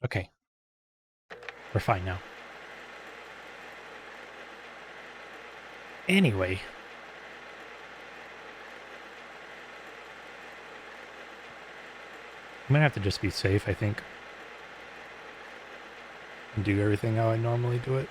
Okay. We're fine now. Anyway. I'm gonna have to just be safe, I think. And do everything how I normally do it.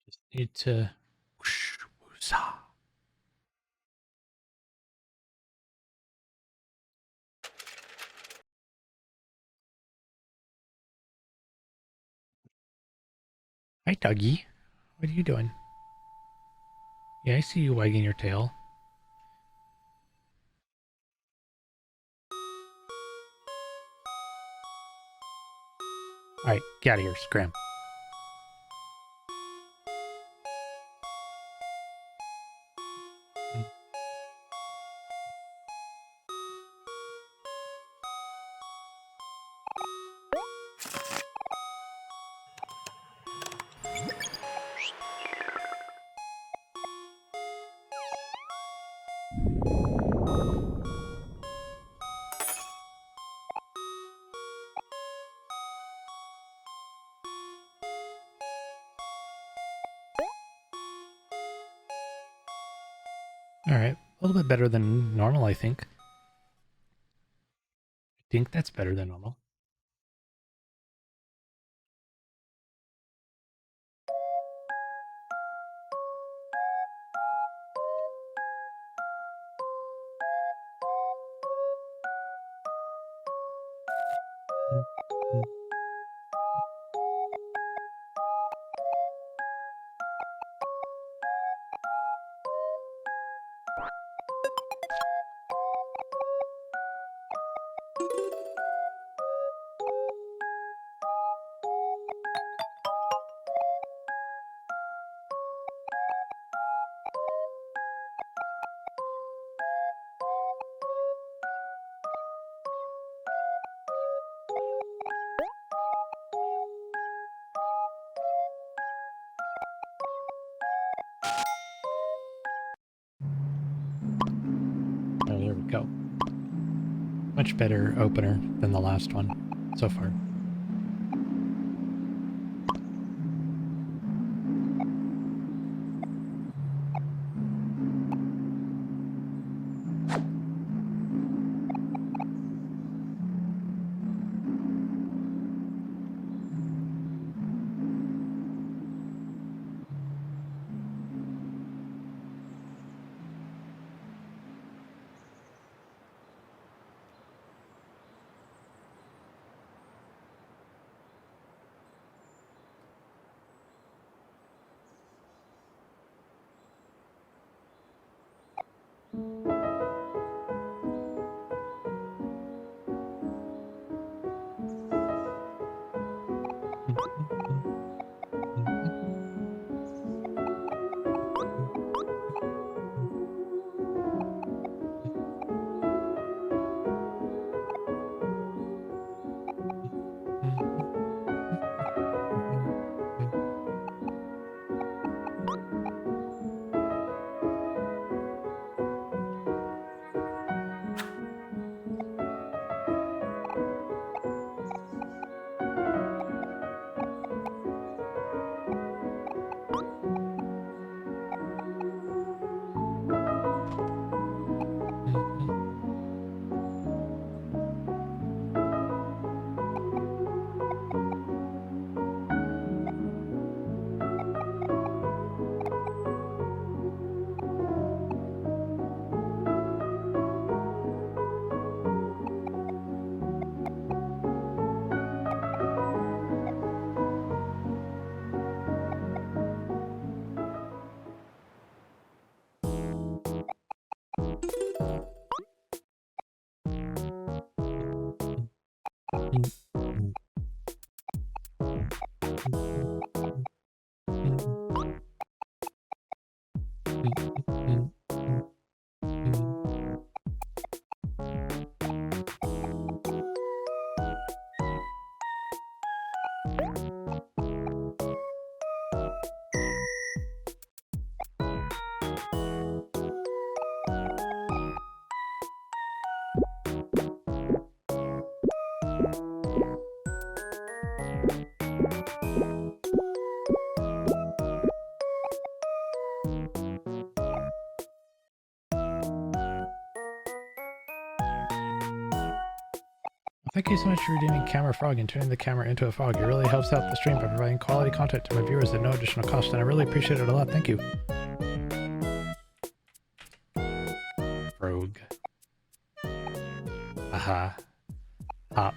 Just need to... Whoosh, woosah. Hi, Dougie. What are you doing? Yeah, I see you wagging your tail. Alright, get out of here, Scram. Alright, a little bit better than normal, I think. I think that's better than normal. Oh, there we go. Much better opener than the last one so far. Thank you so much for redeeming Camera Frog and turning the camera into a frog. It really helps out the stream by providing quality content to my viewers at no additional cost, and I really appreciate it a lot. Thank you. Frog. Aha. Hop.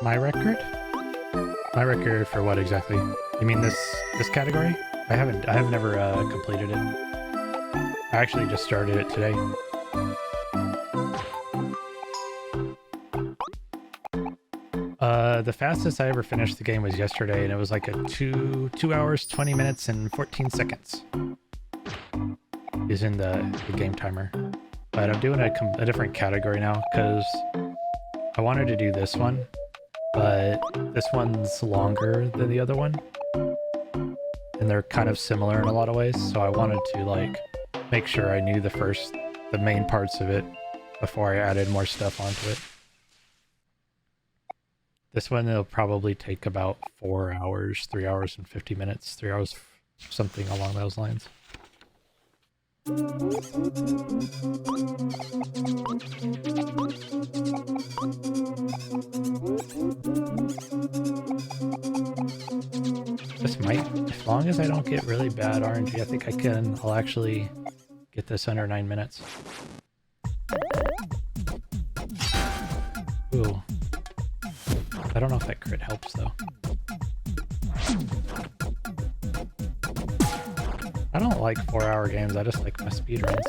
My record? My record for what exactly? You mean this category? I have never completed it. I actually just started it today. The fastest I ever finished the game was yesterday, and it was like a 2 hours, 20 minutes, and 14 seconds. Is in the game timer. But I'm doing a different category now, because I wanted to do this one, but this one's longer than the other one. And they're kind of similar in a lot of ways, so I wanted to like make sure I knew the main parts of it before I added more stuff onto it. This one will probably take about 4 hours, 3 hours and 50 minutes, 3 hours, something along those lines. This might, as long as I don't get really bad RNG, I think I'll actually get this under 9 minutes. Ooh. I don't know if that crit helps though. I don't like 4-hour games, I just like my speedruns.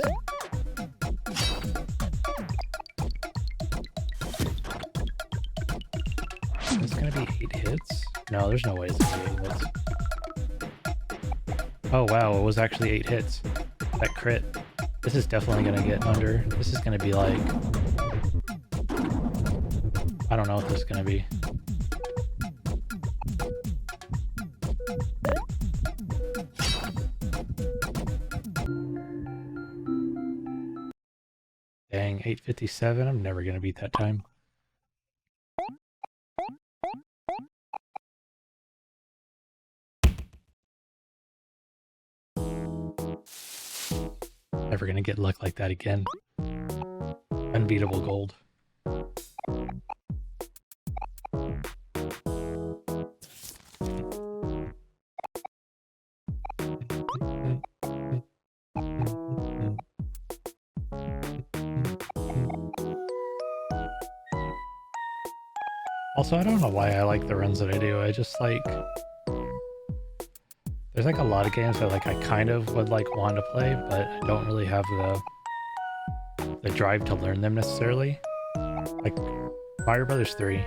Is this gonna be 8 hits? No, there's no way it's gonna be 8 hits. Oh wow, it was actually 8 hits. That crit. This is definitely gonna get under. This is gonna be like... I don't know what this is gonna be. Dang, 8:57. I'm never gonna beat that time. Never gonna get luck like that again. Unbeatable gold. Also, I don't know why I like the runs that I do. I just like... There's like a lot of games that like I kind of would like want to play, but I don't really have the drive to learn them necessarily. Like Mario Brothers 3.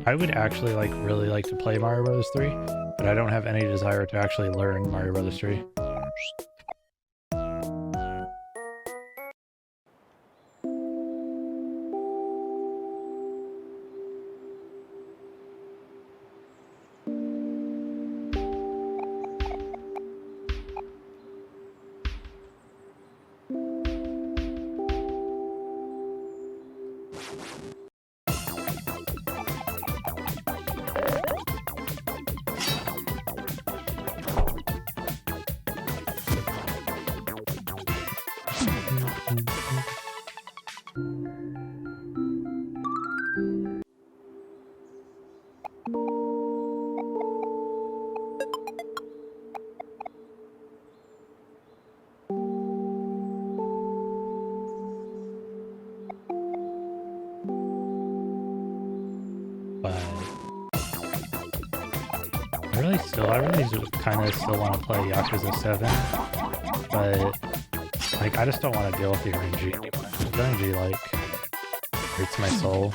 I would actually like really like to play Mario Brothers 3, but I don't have any desire to actually learn Mario Brothers 3. I really kind of still want to play Yakuza 7, but like I just don't want to deal with the RNG anymore. The RNG like hurts my soul.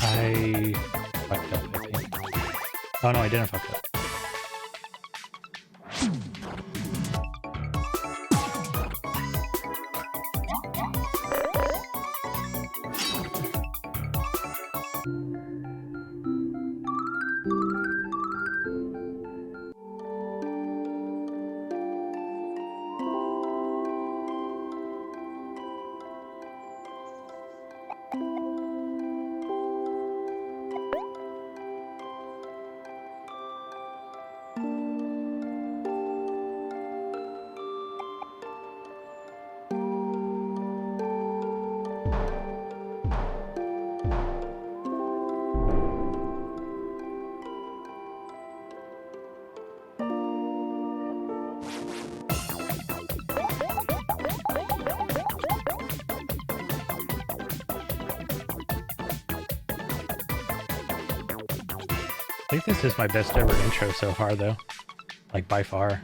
I fucked up, I think. Oh no, I didn't fuck up. I think this is my best ever intro so far, though. Like, by far.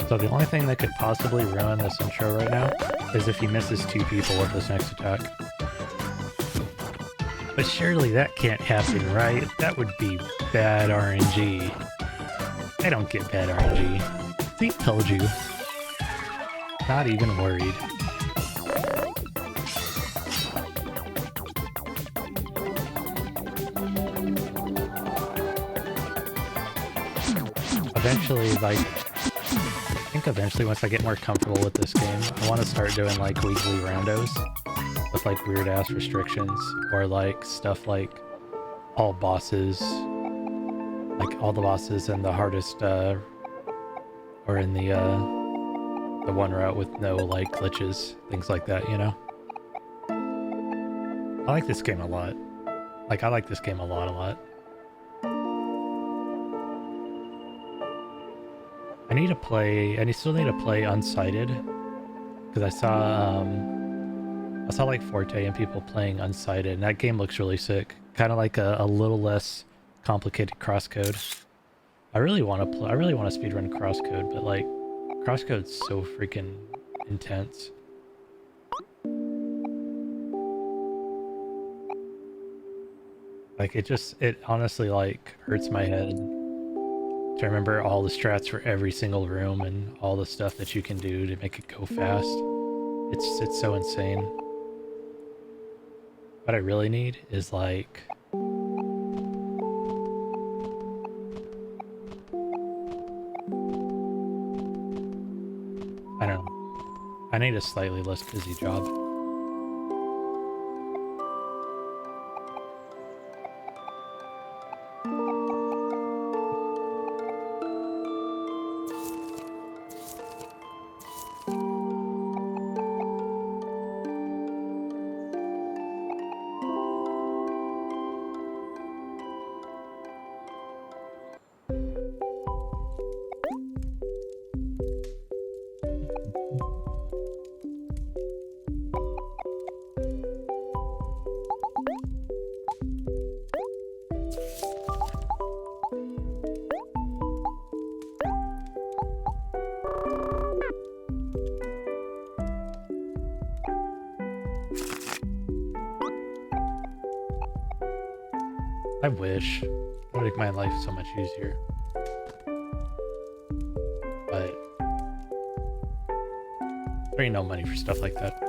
So the only thing that could possibly ruin this intro right now is if he misses 2 people with this next attack. But surely that can't happen, right? That would be bad RNG. I don't get bad RNG. See, told you. Not even worried. Eventually, like, I think eventually once I get more comfortable with this game, I want to start doing like weekly randos with like weird ass restrictions, or like stuff like all bosses, like all the bosses in the hardest or in the one route with no like glitches, things like that, you know. I like this game a lot. Like I like this game a lot. I still need to play Unsighted, because I saw like Forte and people playing Unsighted, and that game looks really sick. Kind of like a little less complicated crosscode. I really want to speedrun crosscode, but like crosscode's so freaking intense. Like it honestly like hurts my head to remember all the strats for every single room and all the stuff that you can do to make it go fast. It's so insane. What I really need is like I don't know. I need a slightly less busy job. I wish. It would make my life so much easier. But there ain't no money for stuff like that.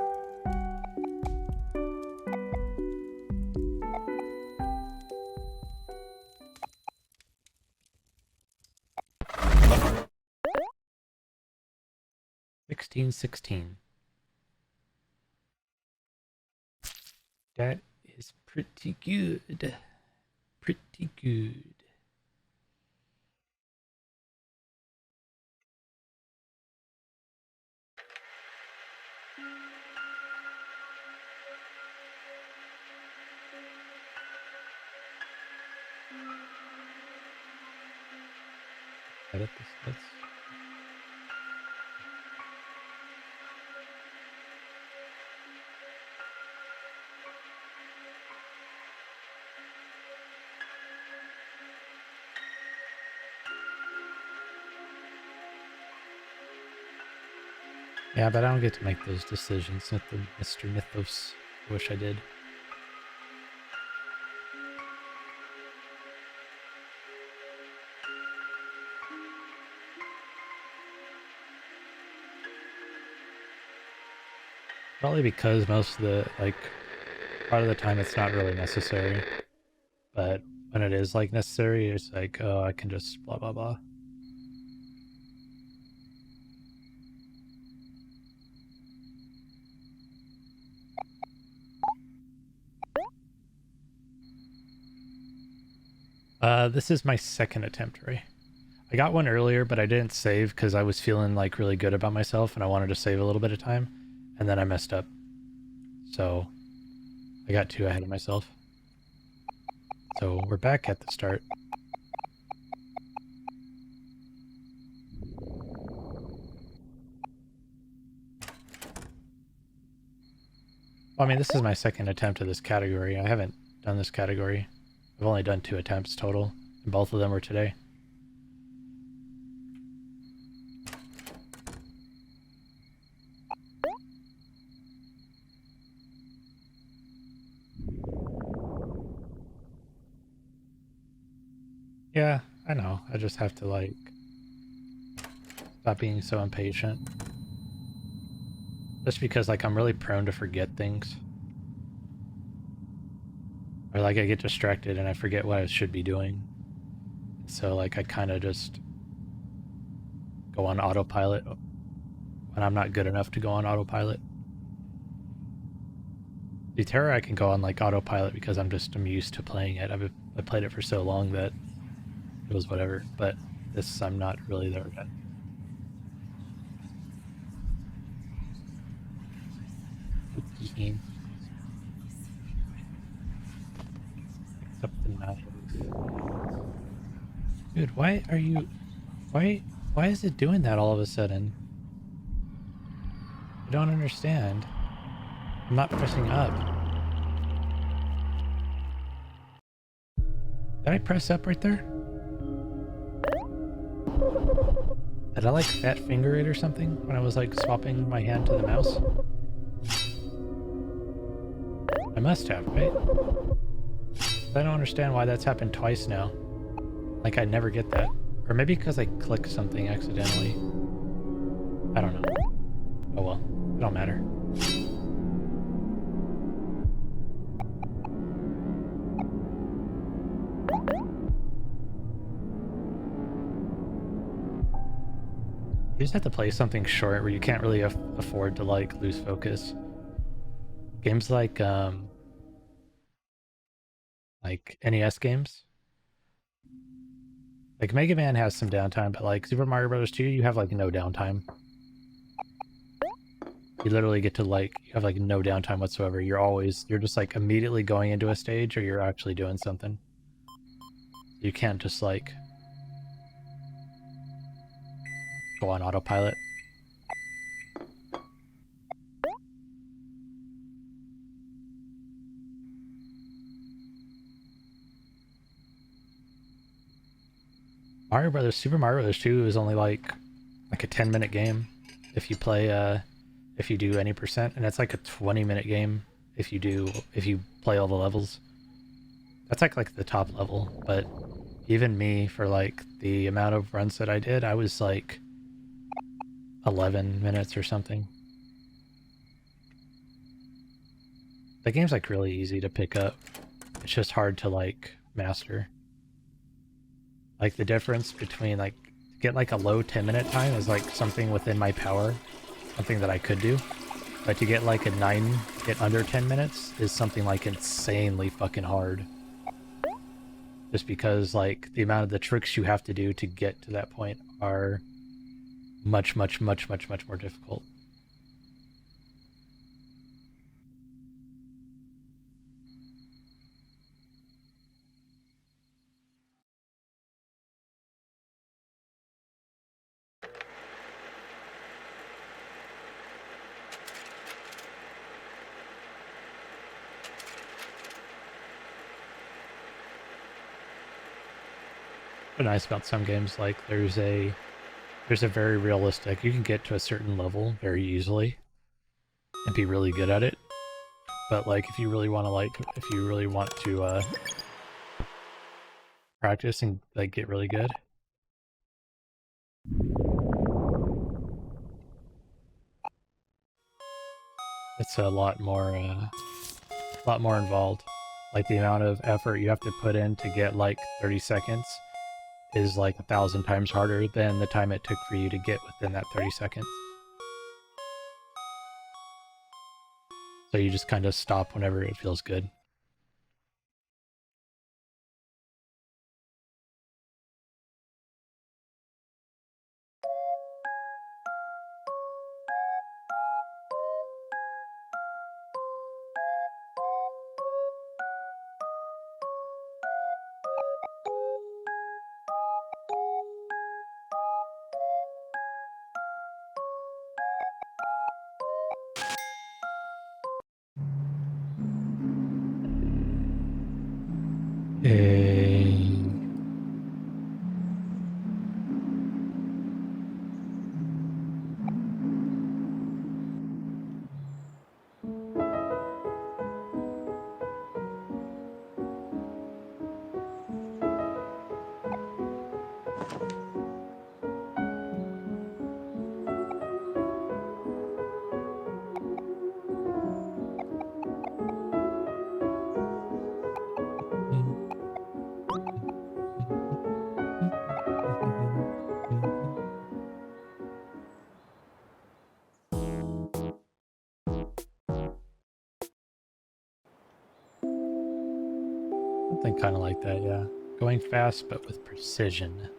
$16.16. That is pretty good. Pretty good. Edit this. Yeah, but I don't get to make those decisions, Mr. Mythos. I wish I did. Probably because most of the, like, part of the time it's not really necessary. But when it is, like, necessary, it's like, oh, I can just blah, blah, blah. This is my second attempt, right? I got one earlier, but I didn't save because I was feeling like really good about myself and I wanted to save a little bit of time, and then I messed up. So I got 2 ahead of myself. So we're back at the start. Well, I mean, this is my second attempt at this category. I haven't done this category. I've only done 2 attempts total, and both of them were today. Yeah, I know. I just have to, like, stop being so impatient. Just because, like, I'm really prone to forget things. Or, like, I get distracted and I forget what I should be doing. So, like, I kind of just go on autopilot when I'm not good enough to go on autopilot. The Terra I can go on, like, autopilot because I'm used to playing it. I played it for so long that it was whatever. But this, I'm not really there yet. Up the knife. Dude, why are you... Why is it doing that all of a sudden? I don't understand. I'm not pressing up. Did I press up right there? Did I, like, fat finger it or something when I was, like, swapping my hand to the mouse? I must have, right? I don't understand why that's happened twice now. Like, I never get that. Or maybe because I clicked something accidentally. I don't know. Oh well, it don't matter. You just have to play something short where you can't really afford to, like, lose focus. Games like NES games. Like, Mega Man has some downtime, but, like, Super Mario Bros. 2, you have, like, no downtime. You literally get to, like, you have, like, no downtime whatsoever. You're just, like, immediately going into a stage or you're actually doing something. You can't just, like, go on autopilot. Super Mario Bros. 2 is only like a 10-minute game if you play if you do any percent, and it's like a 20-minute game if you play all the levels. That's like the top level, but even me, for like the amount of runs that I did, I was like 11 minutes or something. The game's like really easy to pick up. It's just hard to like master. Like the difference between like to get like a low 10-minute time is like something within my power, something that I could do. But to get like a 9, get under 10 minutes is something like insanely fucking hard. Just because like the amount of the tricks you have to do to get to that point are much more difficult. What's nice about some games, like there's a very realistic, you can get to a certain level very easily and be really good at it. But like if you really want to practice and like get really good, it's a lot more involved. Like the amount of effort you have to put in to get like 30 seconds is like 1,000 times harder than the time it took for you to get within that 30 seconds. So you just kind of stop whenever it feels good. Something kind of like that, yeah. Going fast, but with precision.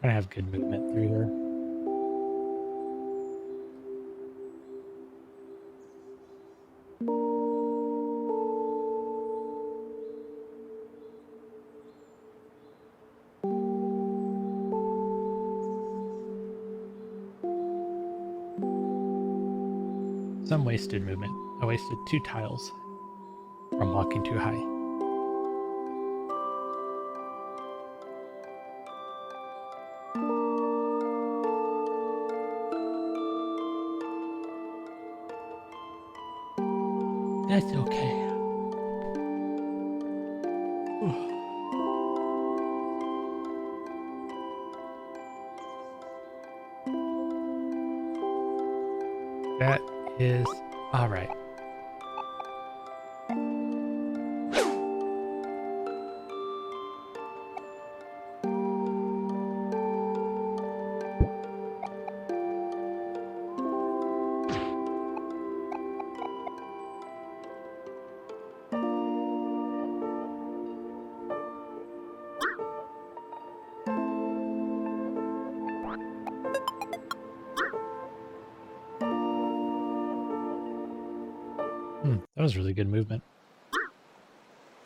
I have good movement through here. Some wasted movement. I wasted 2 tiles from walking too high. That's okay. That is all right. That was really good movement.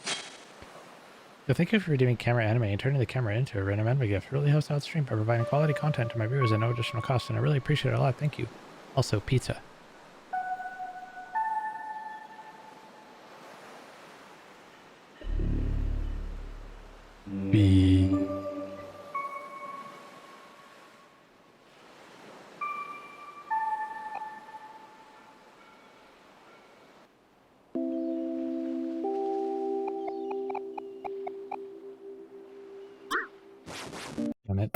So thank you for redeeming camera anime and turning the camera into a random anime gift. It really helps out stream by providing quality content to my viewers at no additional cost, and I really appreciate it a lot. Thank you. Also, pizza. B. Damn it.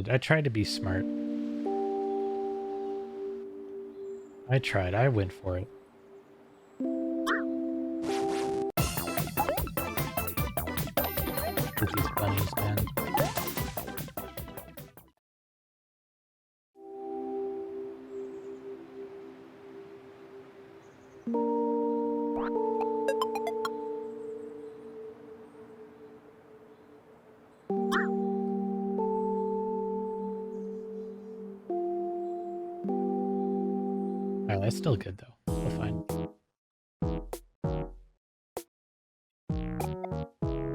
I tried to be smart. I went for it. With these bunnies, man. Alright, that's still good though. Still fine.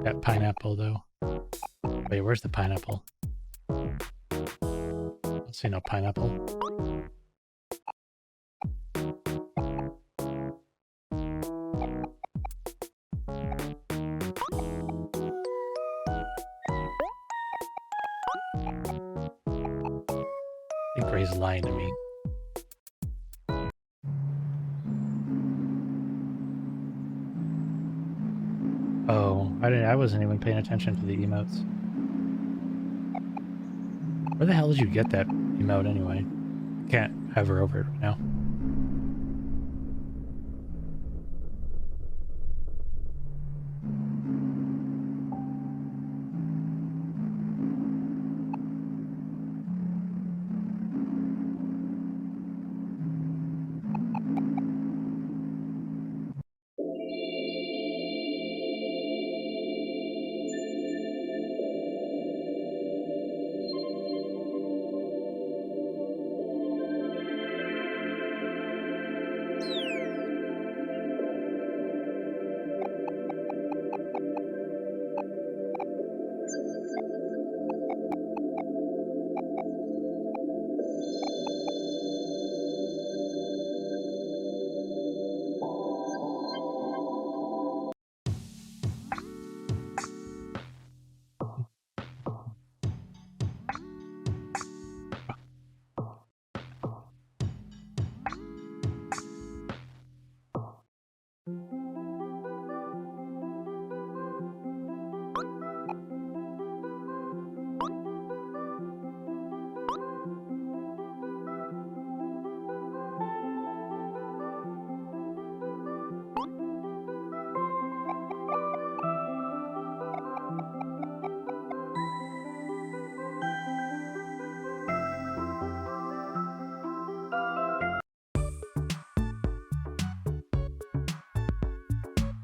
That pineapple though. Wait, where's the pineapple? I don't see no pineapple. I think Ray's lying to me. Oh, I wasn't even paying attention to the emotes. Where the hell did you get that emote anyway? Can't hover over it right now.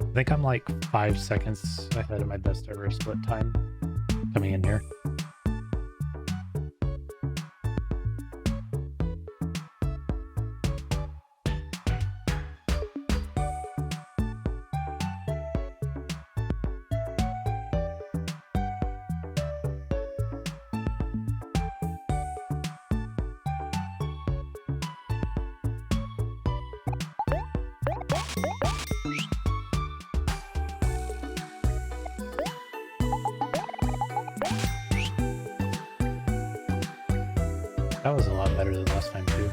I think I'm like 5 seconds ahead of my best ever split time coming in here. That was a lot better than last time too.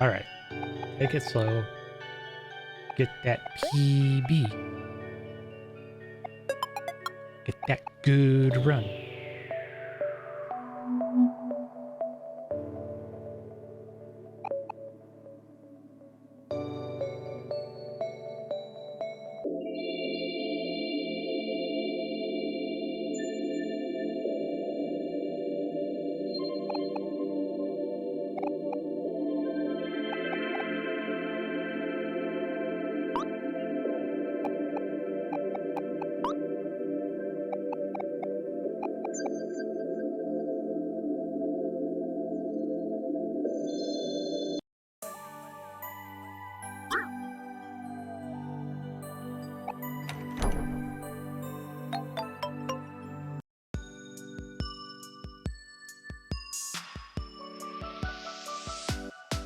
All right, take it slow. Get that PB. Get that good run.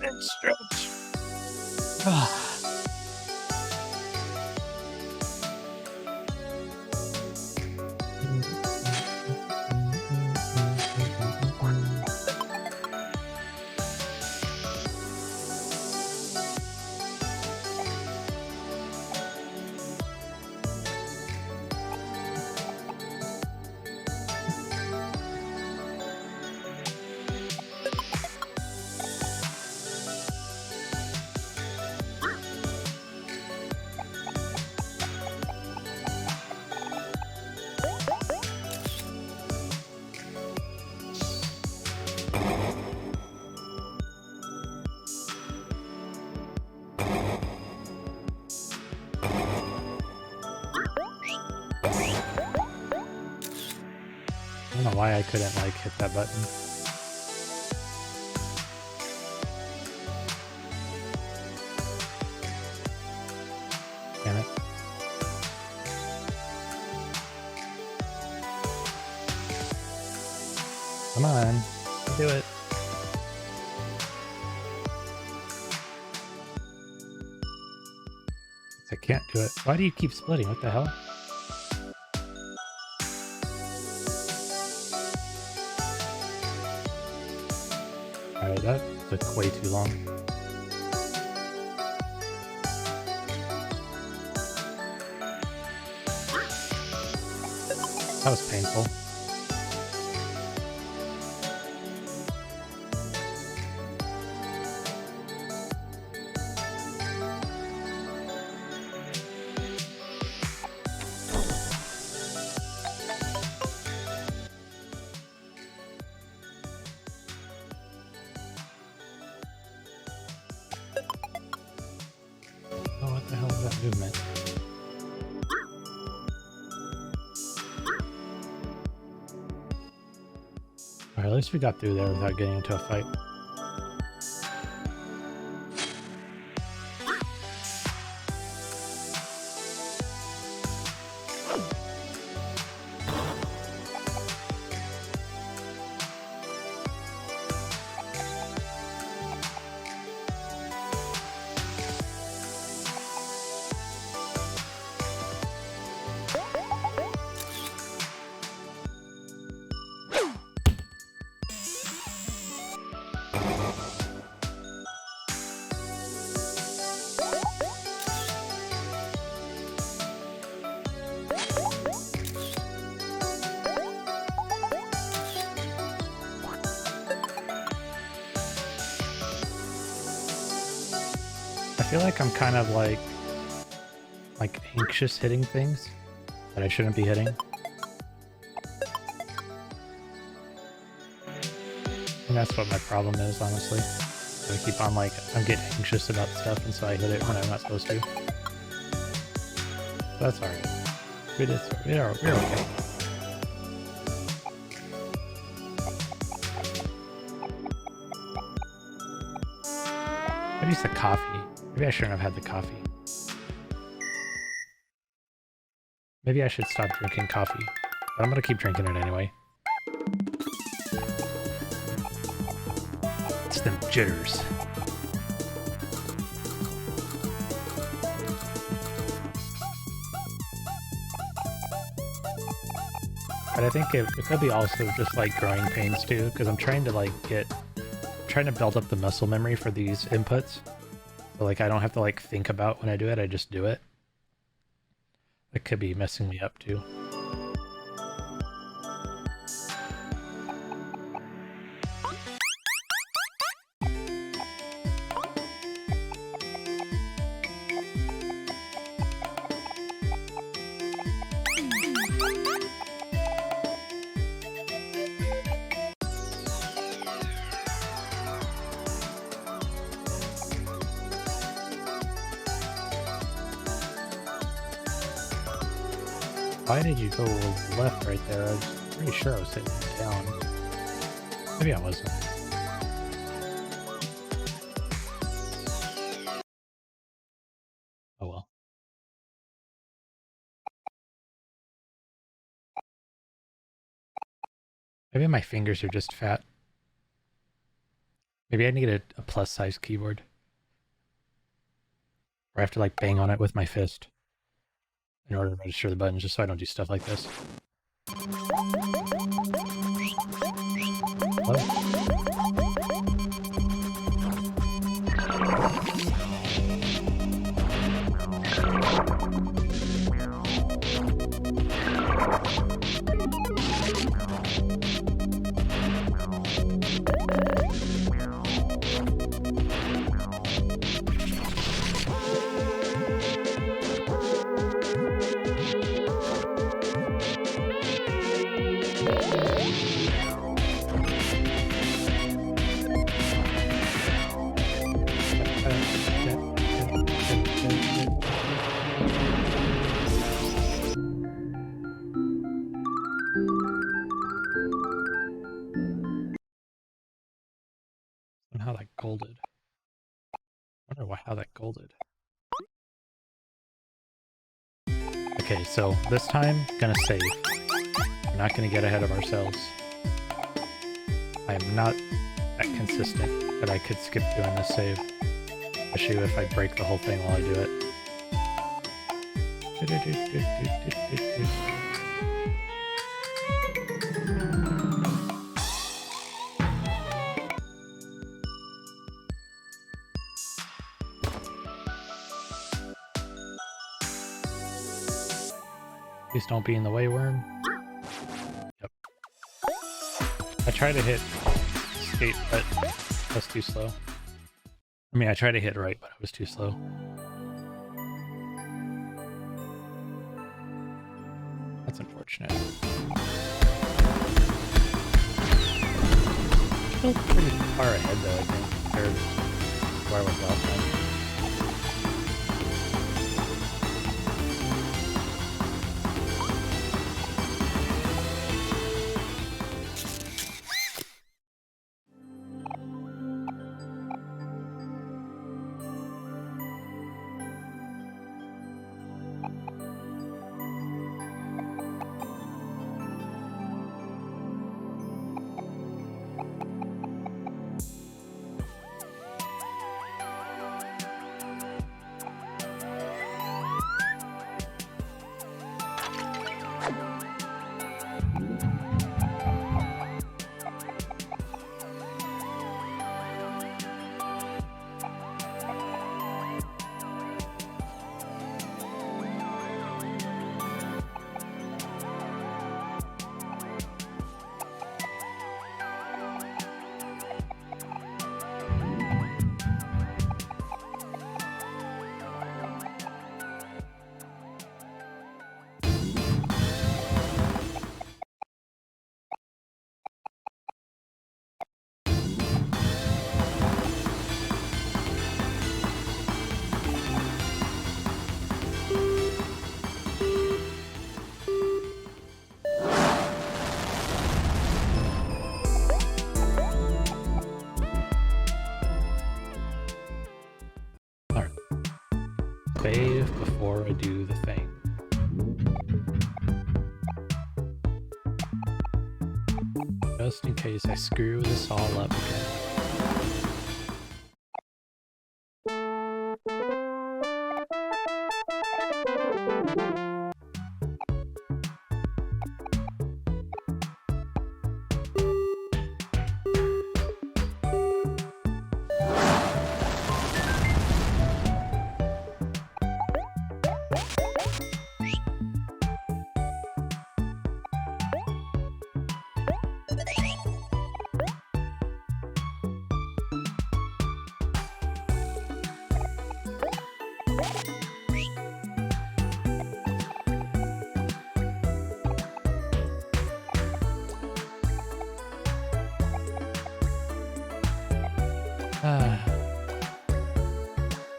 And stretch. I don't know why I couldn't like hit that button. Damn it. Come on, do it. I can't do it. Why do you keep splitting? What the hell? Alright, that took way too long. That was painful. Oh, what the hell is that movement? Alright, at least we got through there without getting into a fight. I feel like I'm kind of like anxious hitting things that I shouldn't be hitting. And that's what my problem is, honestly. I keep on I'm getting anxious about stuff, and so I hit it when I'm not supposed to. But that's alright. We're okay. Maybe it's the coffee. Maybe I shouldn't have had the coffee. Maybe I should stop drinking coffee, but I'm gonna keep drinking it anyway. It's them jitters. But I think it could be also just like growing pains too, because I'm trying to like trying to build up the muscle memory for these inputs. So like I don't have to like think about when I do it, I just do it. It could be messing me up too. Why did you go left right there? I was pretty sure I was hitting down. Maybe I wasn't. Oh well. Maybe my fingers are just fat. Maybe I need a plus size keyboard. Or I have to like bang on it with my fist in order to register the buttons, just so I don't do stuff like this. Hello? How that golded. I wonder how that golded. Okay, so this time, gonna save. We're not gonna get ahead of ourselves. I am not that consistent that I could skip doing this save. Especially if I break the whole thing while I do it. Please don't be in the way, worm. Yep. I tried to hit escape, but I was too slow. I mean, I tried to hit right, but I was too slow. That's unfortunate. Still pretty far ahead, though, I think, compared to where I was last time. Save before I do the thing. just in case I screw this all up again.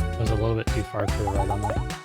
It was a little bit too far to the right on that.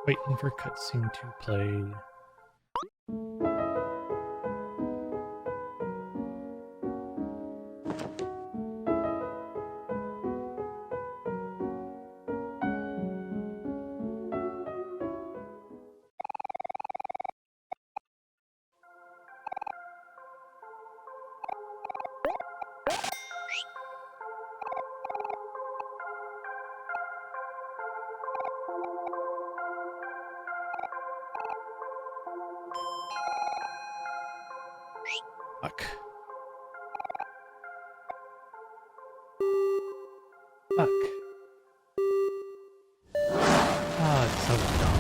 Waiting for cutscene to play. Fuck. Fuck. Oh, it's so dumb.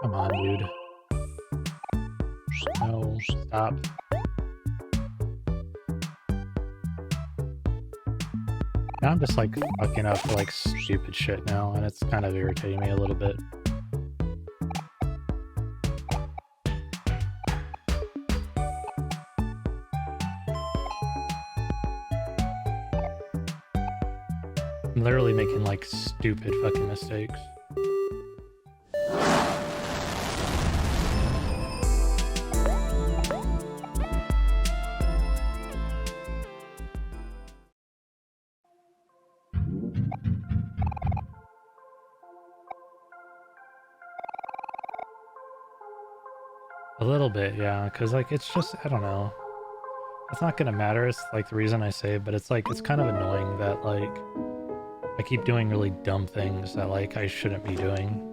Come on, dude. No, stop. Now I'm just like fucking up like stupid shit now, and it's kind of irritating me a little bit. I'm literally making like stupid fucking mistakes. A little bit, yeah, because like it's just, I don't know. It's not gonna matter, it's like the reason I say it, but it's like, it's kind of annoying that like I keep doing really dumb things that like I shouldn't be doing.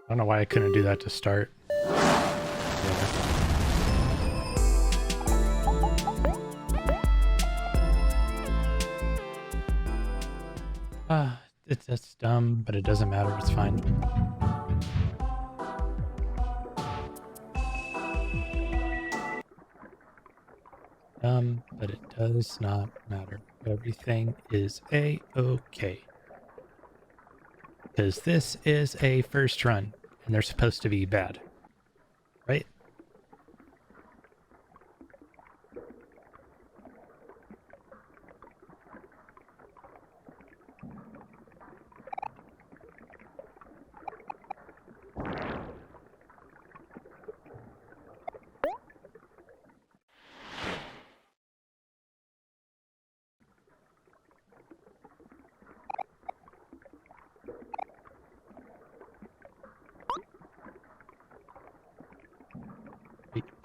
I don't know why I couldn't do that to start. That's dumb, but it doesn't matter, it's fine. But it does not matter. Everything is a-okay. Because this is a first run, and they're supposed to be bad. Right?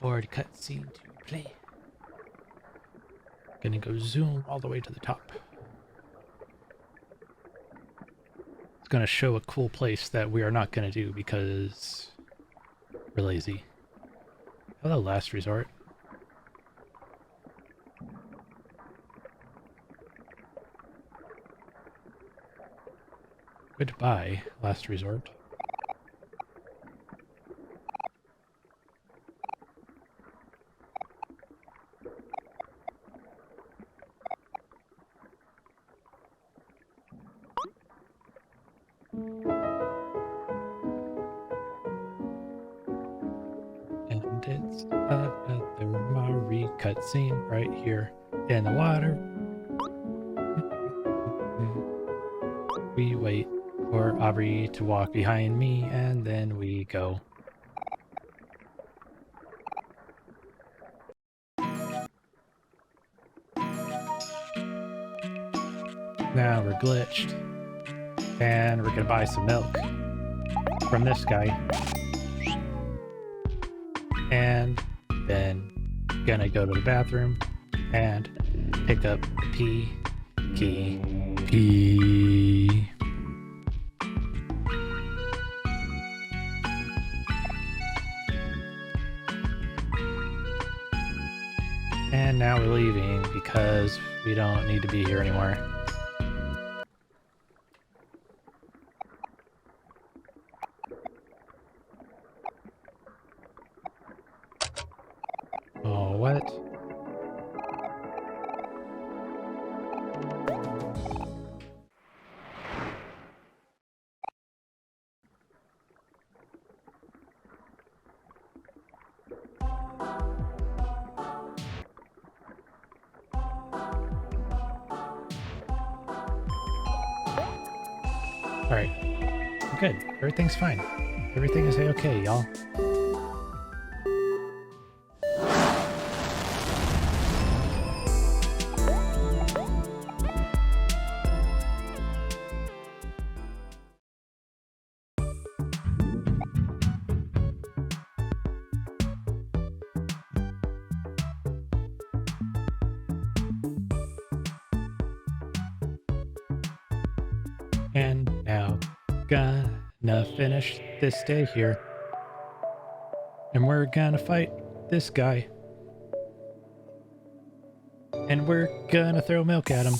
board cutscene to play. Gonna go zoom all the way to the top. It's gonna show a cool place that we are not gonna do because we're lazy. Hello, last resort. Goodbye, last resort. And it's another OMORI cutscene right here in the water. We wait for Aubrey to walk behind me, and then we go. Now we're glitched, and we're gonna buy some milk from this guy, and then gonna go to the bathroom and pick up the P. And now we're leaving because we don't need to be here anymore. Oh, what? Alright. Good. Everything's fine. Everything is okay, y'all. And now, gonna finish this day here. And we're gonna fight this guy. And we're gonna throw milk at him.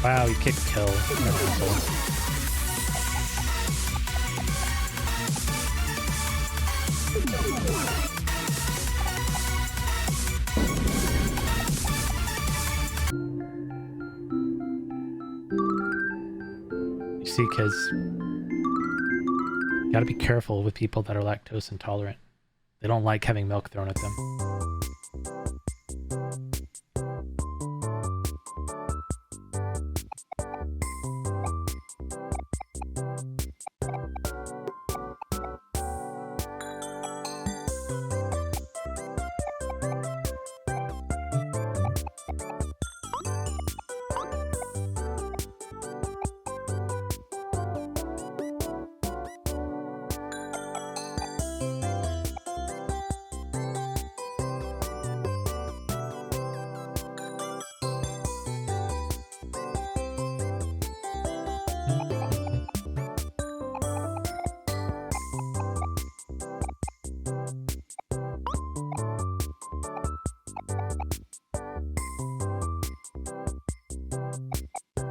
Wow, you kicked kill. You see, kids, you gotta be careful with people that are lactose intolerant. They don't like having milk thrown at them.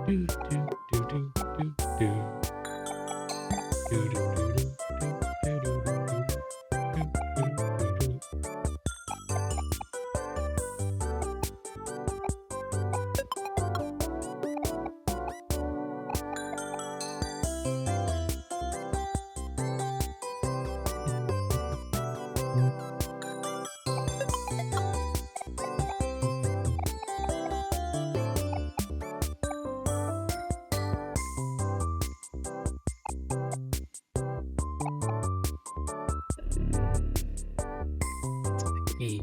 Do, do, do, do, do, do. Do, do, do, do, do, do, do, do, do, do, do. spooky.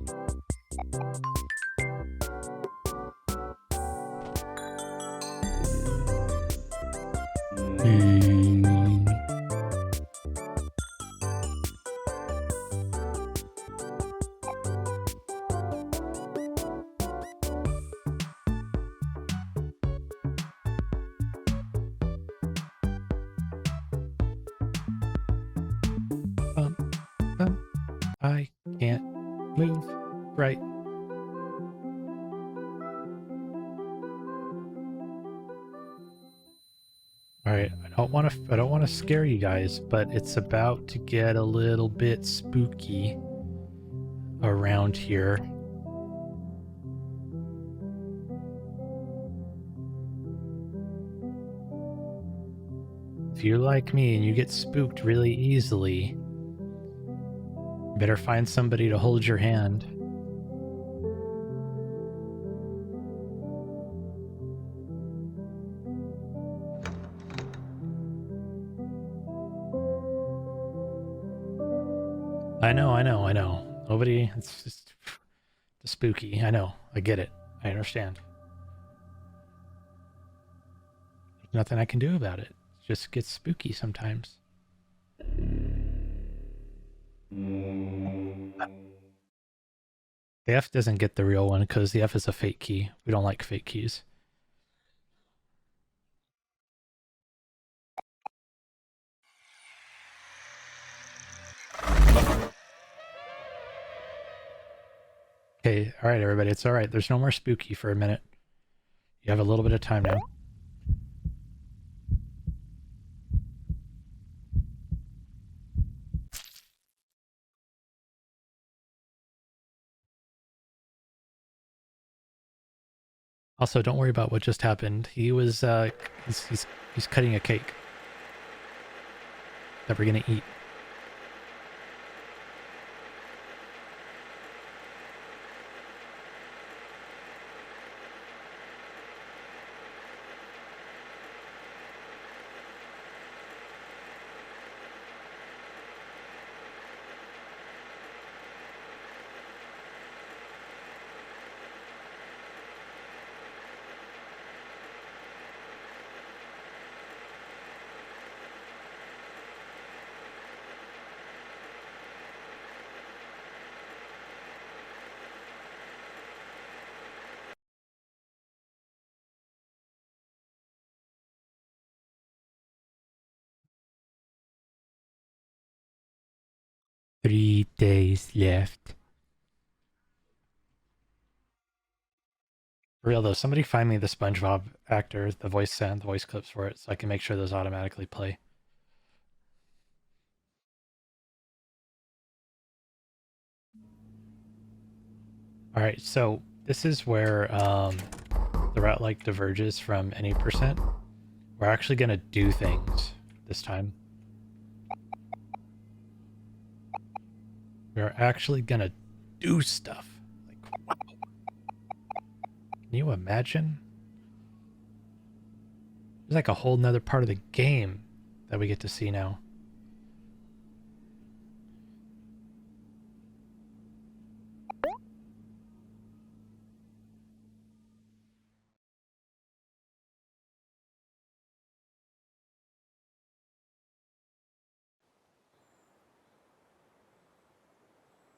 I can't move right. All right, I don't want to scare you guys, but it's about to get a little bit spooky around here. If you're like me and you get spooked really easily, better find somebody to hold your hand. I know. Nobody, it's just spooky. I know. I get it. I understand. There's nothing I can do about it. It just gets spooky sometimes. The F doesn't get the real one because the F is a fake key. We don't like fake keys. Okay, all right, everybody. It's all right. There's no more spooky for a minute. You have a little bit of time now. Also, don't worry about what just happened. He was, he's cutting a cake that we're gonna eat. Three days left. For real though, somebody find me the SpongeBob actor, the voice sound, the voice clips for it, so I can make sure those automatically play. All right, so this is where the route like diverges from any percent. We're actually gonna do things this time. We're actually gonna do stuff. Like, wow. Can you imagine? There's like a whole nother part of the game that we get to see now.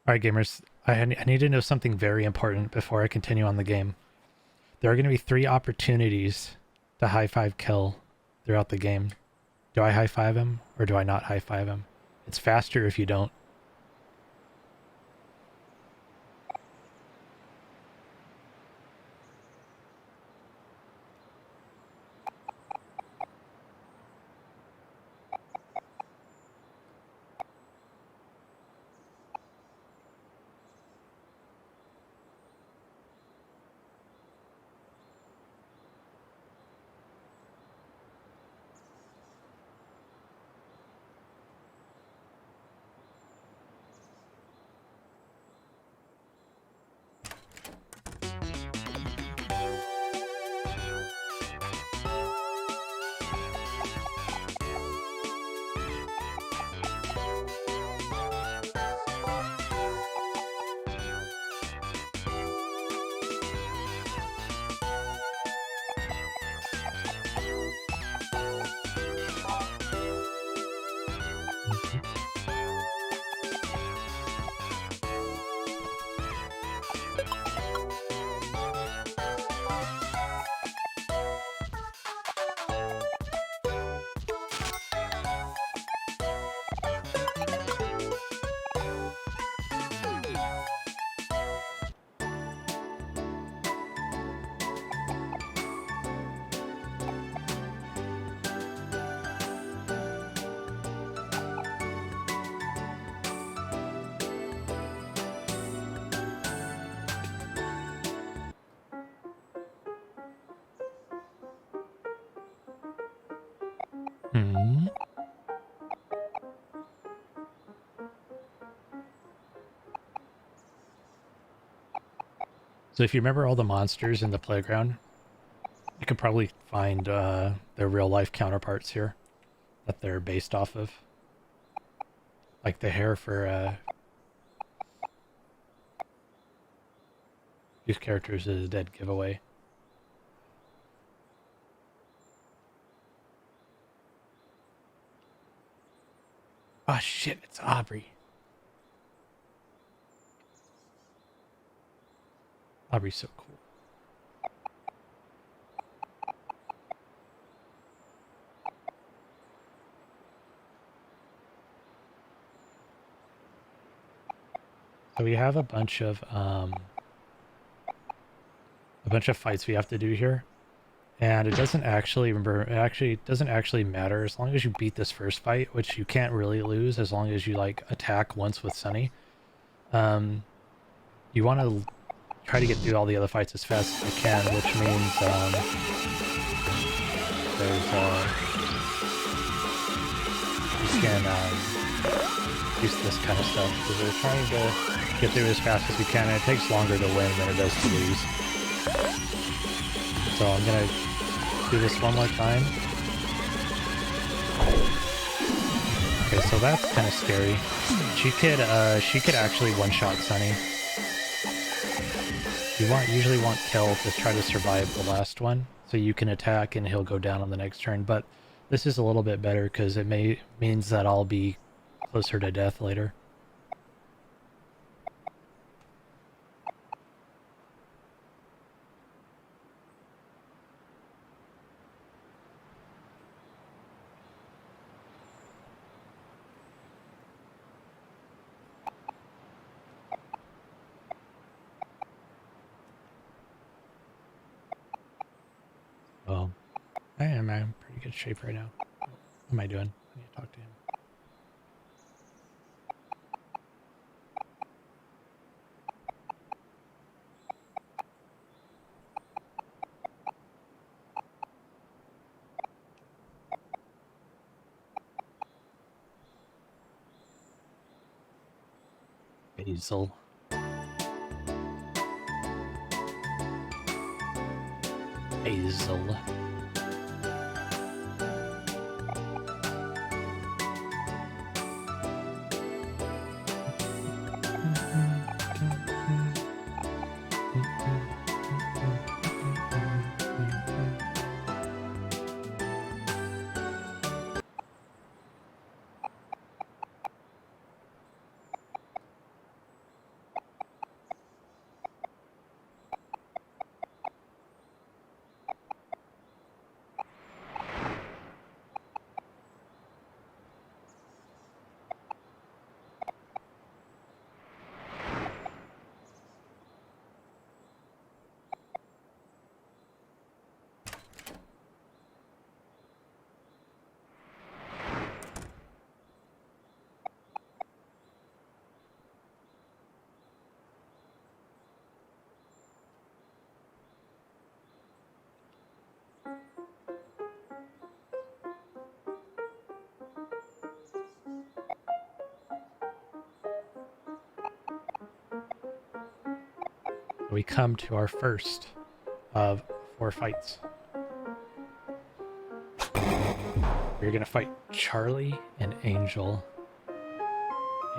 All right, gamers, I need to know something very important before I continue on the game. There are going to be 3 opportunities to high five kill throughout the game. Do I high five him or do I not high five him? It's faster if you don't. Hmm. So if you remember all the monsters in the playground, you could probably find their real life counterparts here that they're based off of. Like the hair for these characters is a dead giveaway. Oh shit, it's Aubrey. Aubrey's so cool. So we have a bunch of fights we have to do here. And it doesn't actually doesn't actually matter as long as you beat this first fight, which you can't really lose as long as you like attack once with Sunny. You want to try to get through all the other fights as fast as you can, which means there's you can use this kind of stuff because we're trying to get through as fast as we can, and it takes longer to win than it does to lose. So I'm gonna do this one more time. Okay, so that's kind of scary. She could actually one-shot Sunny. You usually want Kel to try to survive the last one, so you can attack and he'll go down on the next turn. But this is a little bit better because it means that I'll be closer to death later. Well, I am in pretty good shape right now. What am I doing? I need to talk to him. Basil. Basil. We come to our first of 4 fights. We're gonna fight Charlie and Angel.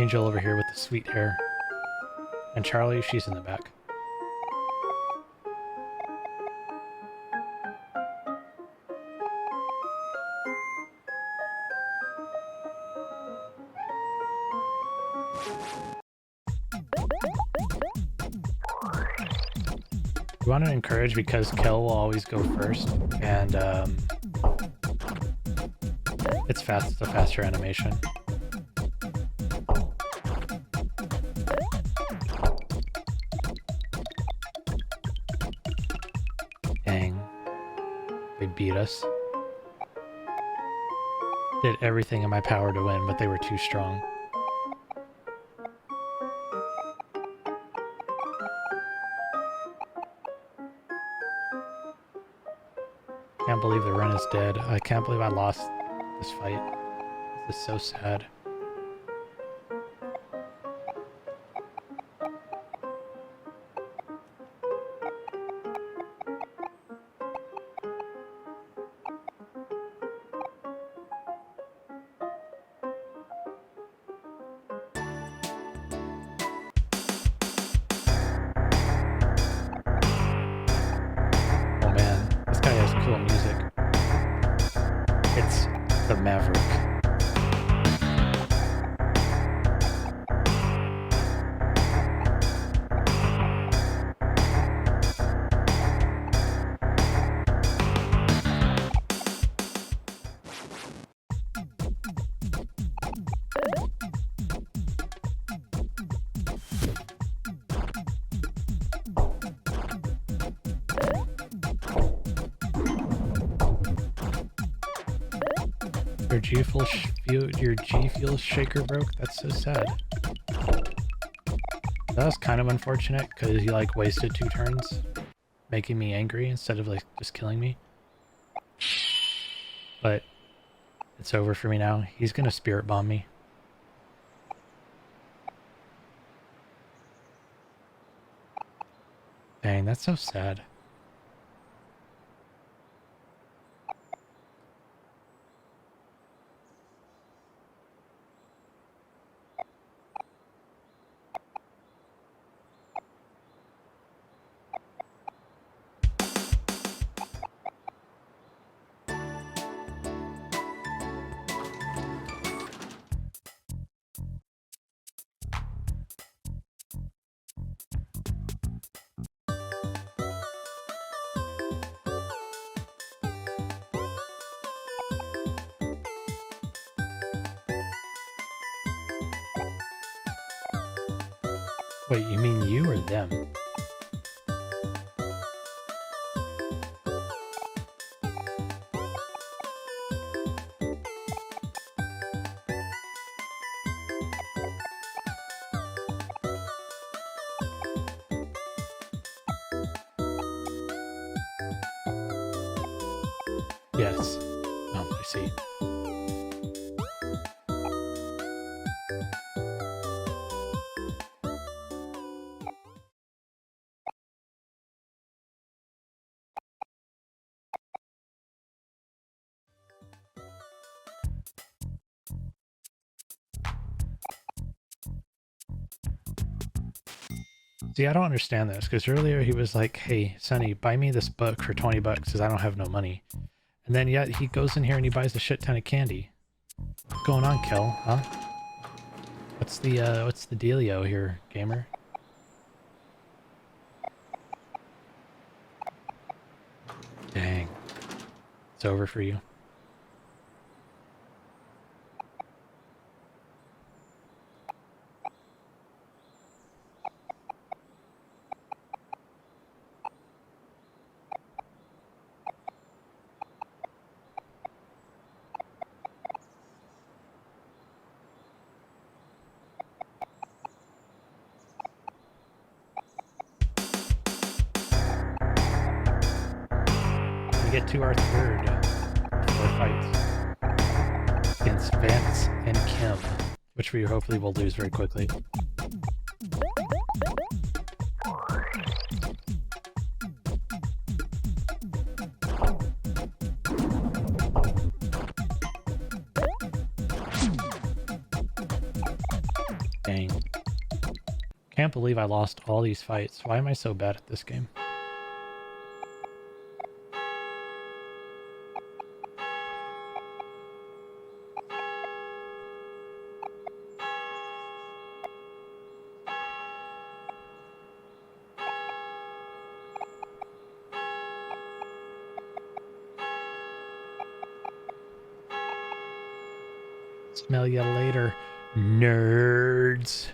Angel over here with the sweet hair. And Charlie, she's in the back. We want to encourage because Kel will always go first, and it's fast. It's a faster animation. Dang, they beat us. Did everything in my power to win, but they were too strong. Can't believe the run is dead. I can't believe I lost this fight. This is so sad. Oh man, this guy has cool music. It's the Maverick. Your G Fuel shaker broke? That's so sad. That was kind of unfortunate because he like wasted 2 turns making me angry instead of like just killing me. But it's over for me now. He's gonna spirit bomb me. Dang, that's so sad. Wait, you mean you or them? Yes. Oh, I see. See, I don't understand this, because earlier he was like, hey, Sonny, buy me this book for 20 bucks because I don't have no money. And then yet he goes in here and he buys a shit ton of candy. What's going on, Kel, huh? What's the dealio here, gamer? Dang. It's over for you. We get to our third 4 fights against Vance and Kim, which we hopefully will lose very quickly. Dang. Can't believe I lost all these fights. Why am I so bad at this game? Smell you later, nerds.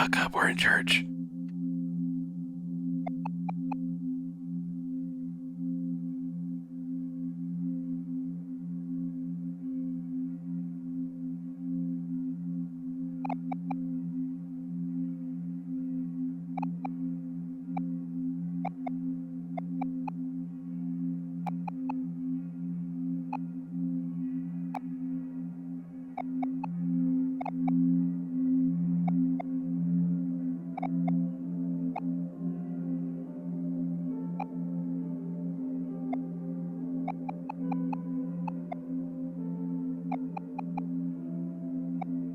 fuck up, we're in church.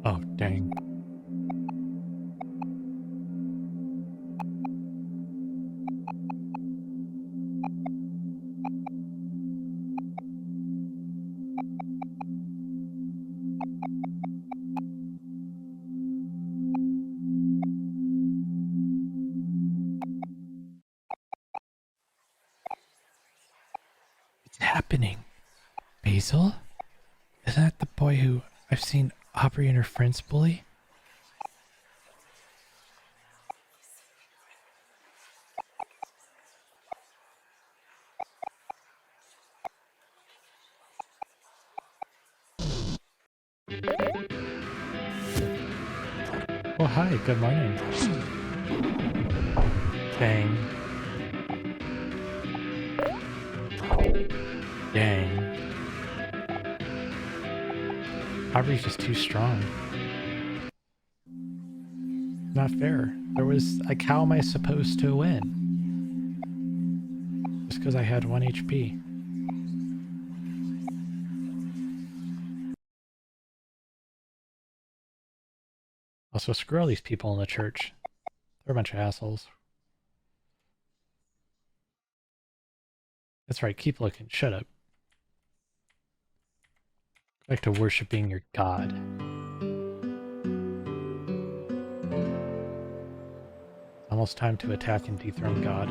Oh, dang. It's happening. Basil? Isn't that the boy who I've seen Aubrey and her friends bully? Oh, hi, good morning. Dang. Dang. Aubrey's just too strong. Not fair. There was, like, how am I supposed to win? Just because I had 1 HP. Also, screw all these people in the church. They're a bunch of assholes. That's right, keep looking. Shut up. Go back to worshiping your god. Almost time to attack and dethrone God.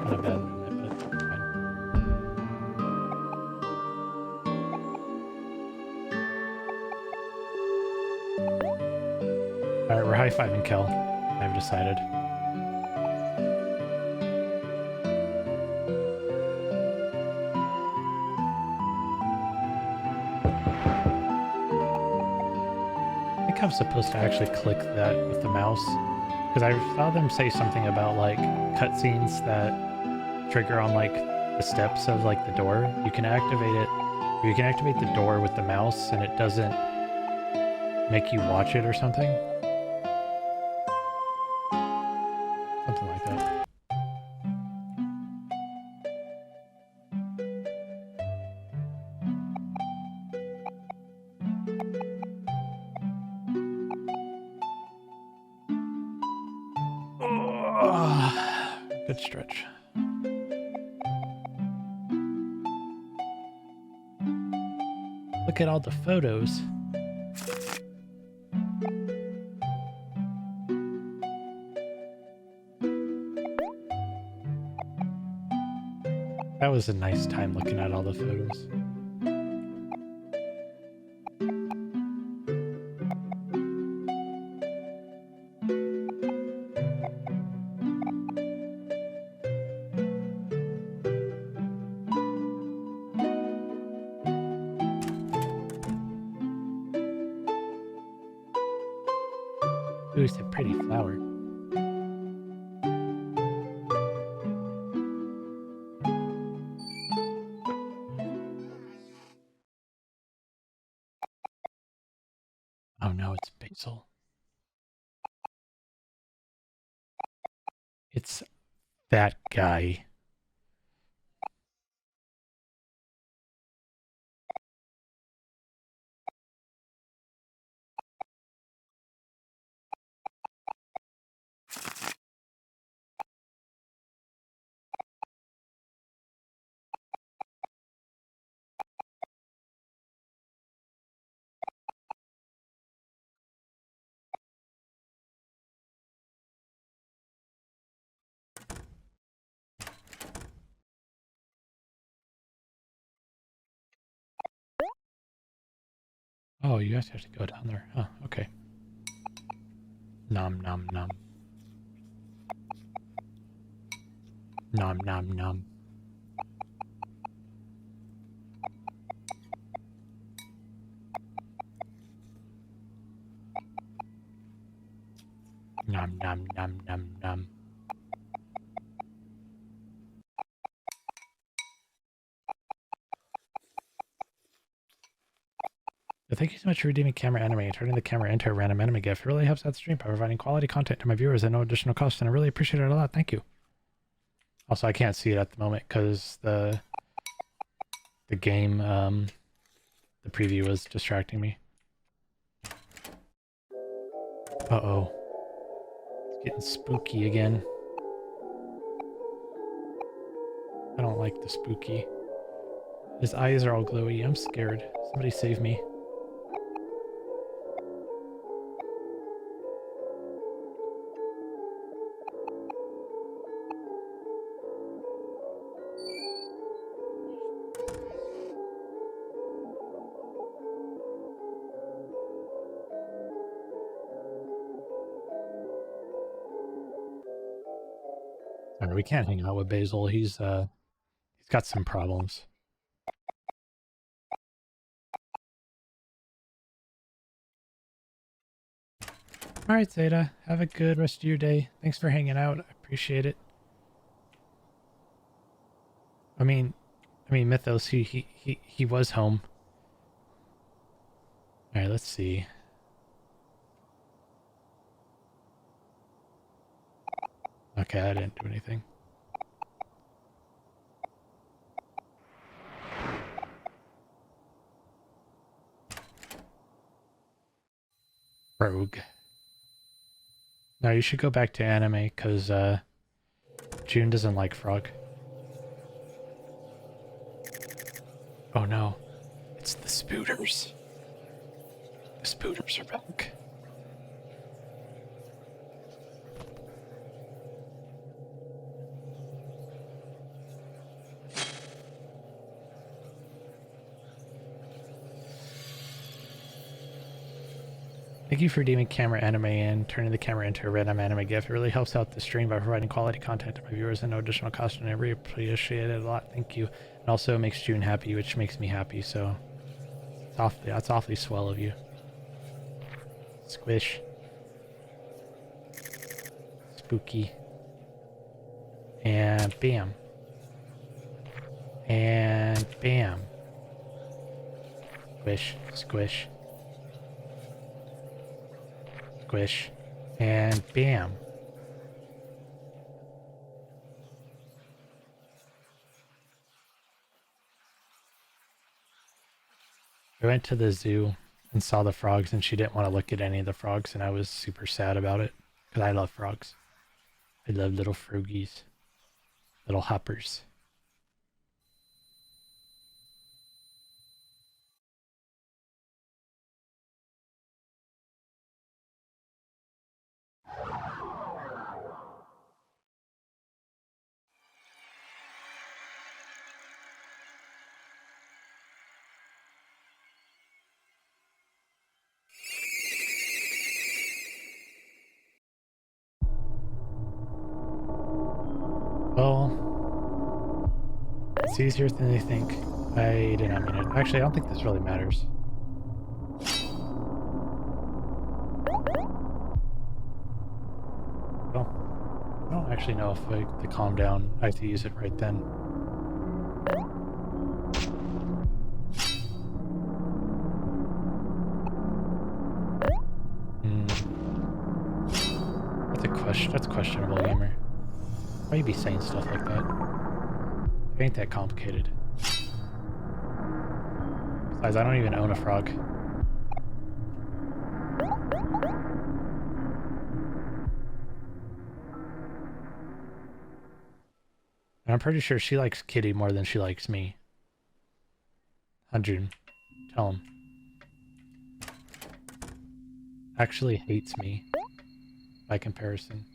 Not a bad movement, but fine. Alright, we're high-fiving Kel. I've decided. I think I'm supposed to actually click that with the mouse. Because I saw them say something about, like, cutscenes that trigger on, like, the steps of, like, the door. You can activate it, or you can activate the door with the mouse and it doesn't make you watch it or something. Something like that. Oh, good stretch. Look at all the photos. That was a nice time looking at all the photos. Ooh, it's a pretty flower. Oh no, it's Basil. It's that guy. Oh, you guys have to go down there. Huh, okay. Nom nom nom. Nom nom nom. Nom nom nom nom nom. But thank you so much for redeeming camera anime and turning the camera into a random anime GIF. It really helps out the stream by providing quality content to my viewers at no additional cost, and I really appreciate it a lot. Thank you. Also, I can't see it at the moment because the game, the preview was distracting me. Uh-oh. It's getting spooky again. I don't like the spooky. His eyes are all glowy. I'm scared. Somebody save me. Sorry, we can't hang out with Basil. He's got some problems. All right, Zeta. Have a good rest of your day. Thanks for hanging out. I appreciate it. I mean, Mythos. He was home. All right, let's see. Okay, I didn't do anything. Rogue. No, you should go back to anime because June doesn't like Frog. Oh no, it's the Spooters. The Spooters are back. Thank you for redeeming camera anime and turning the camera into a random anime GIF. It really helps out the stream by providing quality content to my viewers at no additional cost, and I really appreciate it a lot. Thank you. And also it makes June happy, which makes me happy, so that's awfully swell of you. Squish. Spooky. And bam. And bam. Squish. Squish. Squish. And bam. I went to the zoo and saw the frogs, and she didn't want to look at any of the frogs, and I was super sad about it because I love frogs. I love little frogies, little hoppers. Well, it's easier than they think. I did not mean it. Actually, I don't think this really matters. Well, I don't actually know if to calm down, I have to use it right then. That's questionable, gamer. Why you be saying stuff like that? It ain't that complicated. Besides, I don't even own a frog. And I'm pretty sure she likes Kitty more than she likes me. June, tell him. Actually hates me by comparison.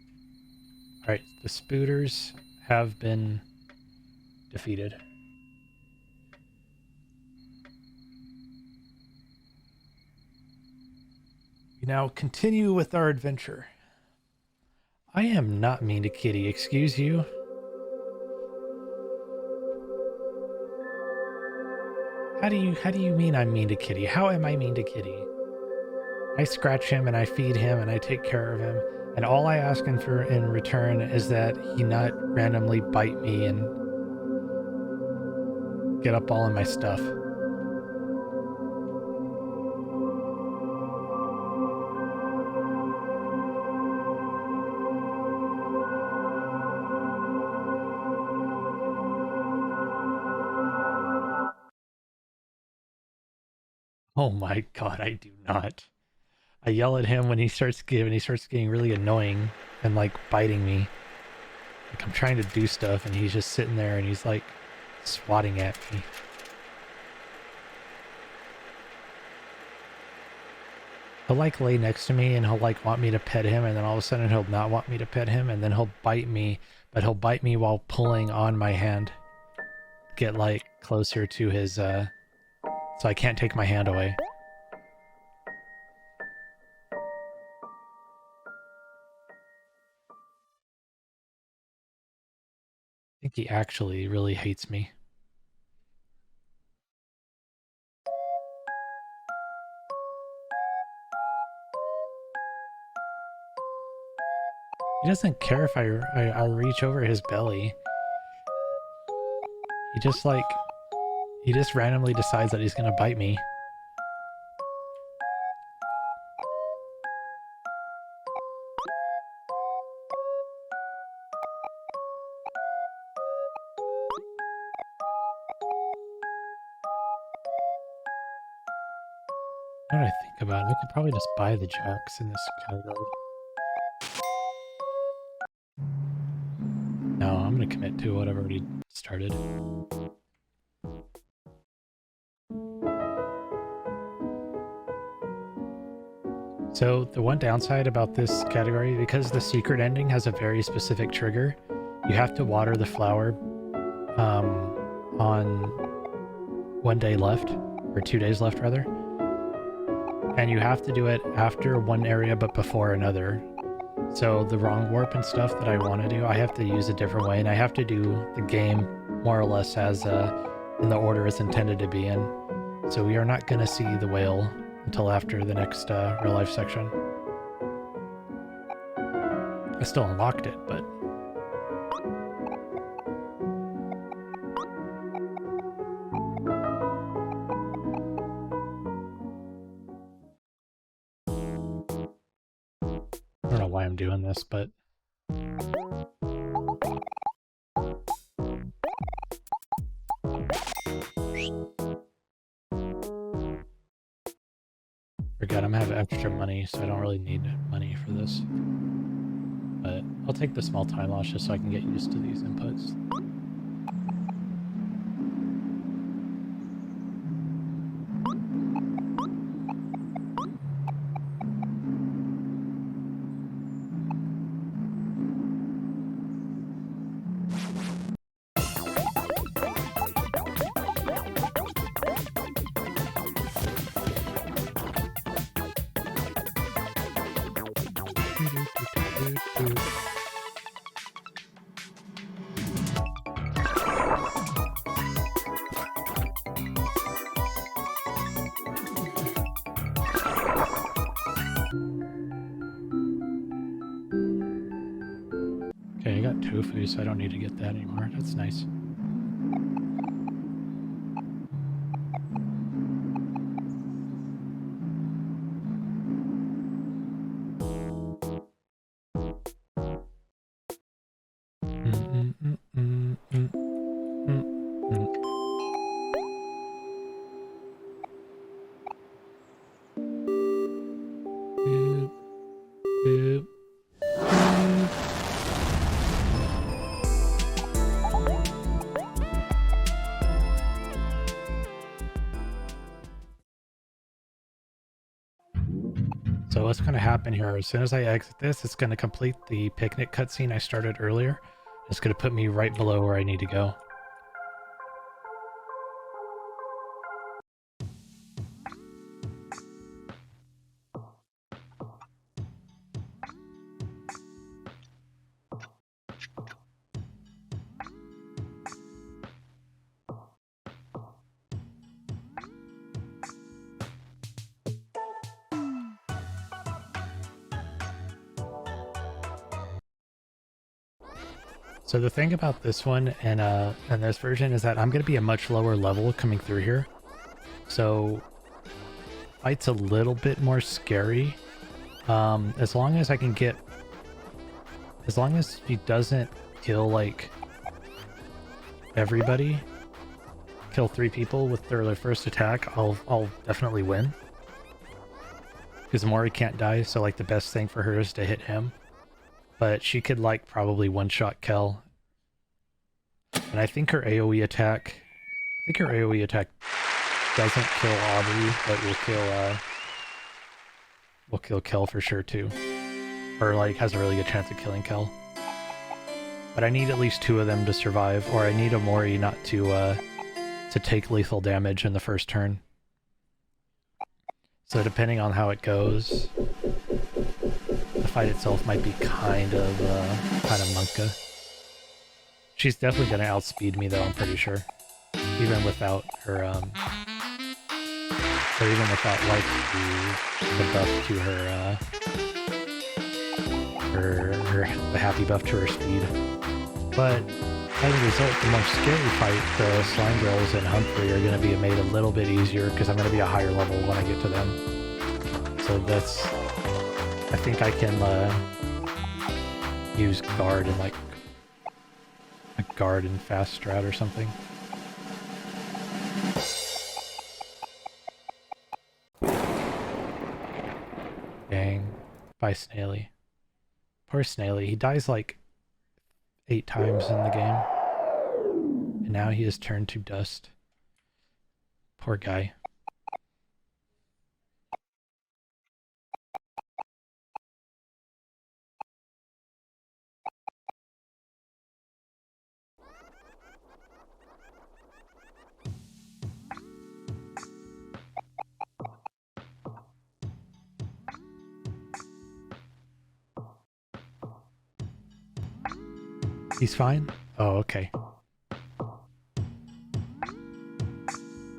Alright, the Spooters have been defeated. We now continue with our adventure. I am not mean to Kitty, excuse you. How do you mean I'm mean to Kitty? How am I mean to Kitty? I scratch him and I feed him and I take care of him, and all I ask him for in return is that he not randomly bite me and get up all in my stuff. Oh my god, I do not. I yell at him when he starts getting really annoying and like biting me. Like I'm trying to do stuff and he's just sitting there and he's like swatting at me. He'll like lay next to me and he'll like want me to pet him, and then all of a sudden he'll not want me to pet him, and then he'll bite me, but he'll bite me while pulling on my hand. Get like closer to his so I can't take my hand away. I think he actually really hates me. He doesn't care if I reach over his belly. He just randomly decides that he's gonna bite me. Now that I think about it, I could probably just buy the jacks in this category. No, I'm gonna commit to what I've already started. So the one downside about this category, because the secret ending has a very specific trigger, you have to water the flower on 1 day left, or 2 days left rather. And you have to do it after one area but before another. So the wrong warp and stuff that I want to do, I have to use a different way, and I have to do the game more or less as in the order it's intended to be in. So we are not going to see the whale until after the next real life section. I still unlocked it, but... I don't know why I'm doing this, but... Forget, I'm gonna have extra money, so I don't really need money for this. But I'll take the small time loss just so I can get used to these inputs. Okay, I got tofu, so I don't need to get that anymore. That's nice. So what's going to happen here, as soon as I exit this, it's going to complete the picnic cutscene I started earlier. It's going to put me right below where I need to go. So the thing about this one and this version is that I'm going to be a much lower level coming through here. So fight's a little bit more scary. As long as he doesn't kill like everybody, kill 3 people with their first attack, I'll definitely win. Because OMORI can't die, so like the best thing for her is to hit him. But she could like probably one-shot Kel. And I think her AoE attack doesn't kill Aubrey, but will kill Kel for sure too. Or like has a really good chance of killing Kel. But I need at least 2 of them to survive, or I need OMORI not to take lethal damage in the first turn. So depending on how it goes, the fight itself might be kind of monka. She's definitely gonna outspeed me though, I'm pretty sure. Even without her or even without like the buff to the happy buff to her speed. But as a result, the more scary fight, the slime girls and Humphrey are going to be made a little bit easier because I'm going to be a higher level when I get to them. So that's, I think I can use guard and like a guard and fast strat or something. Dang, bye Snaily. Poor Snaily, he dies like 8 times in the game. And now he has turned to dust. Poor guy. He's fine? Oh, okay.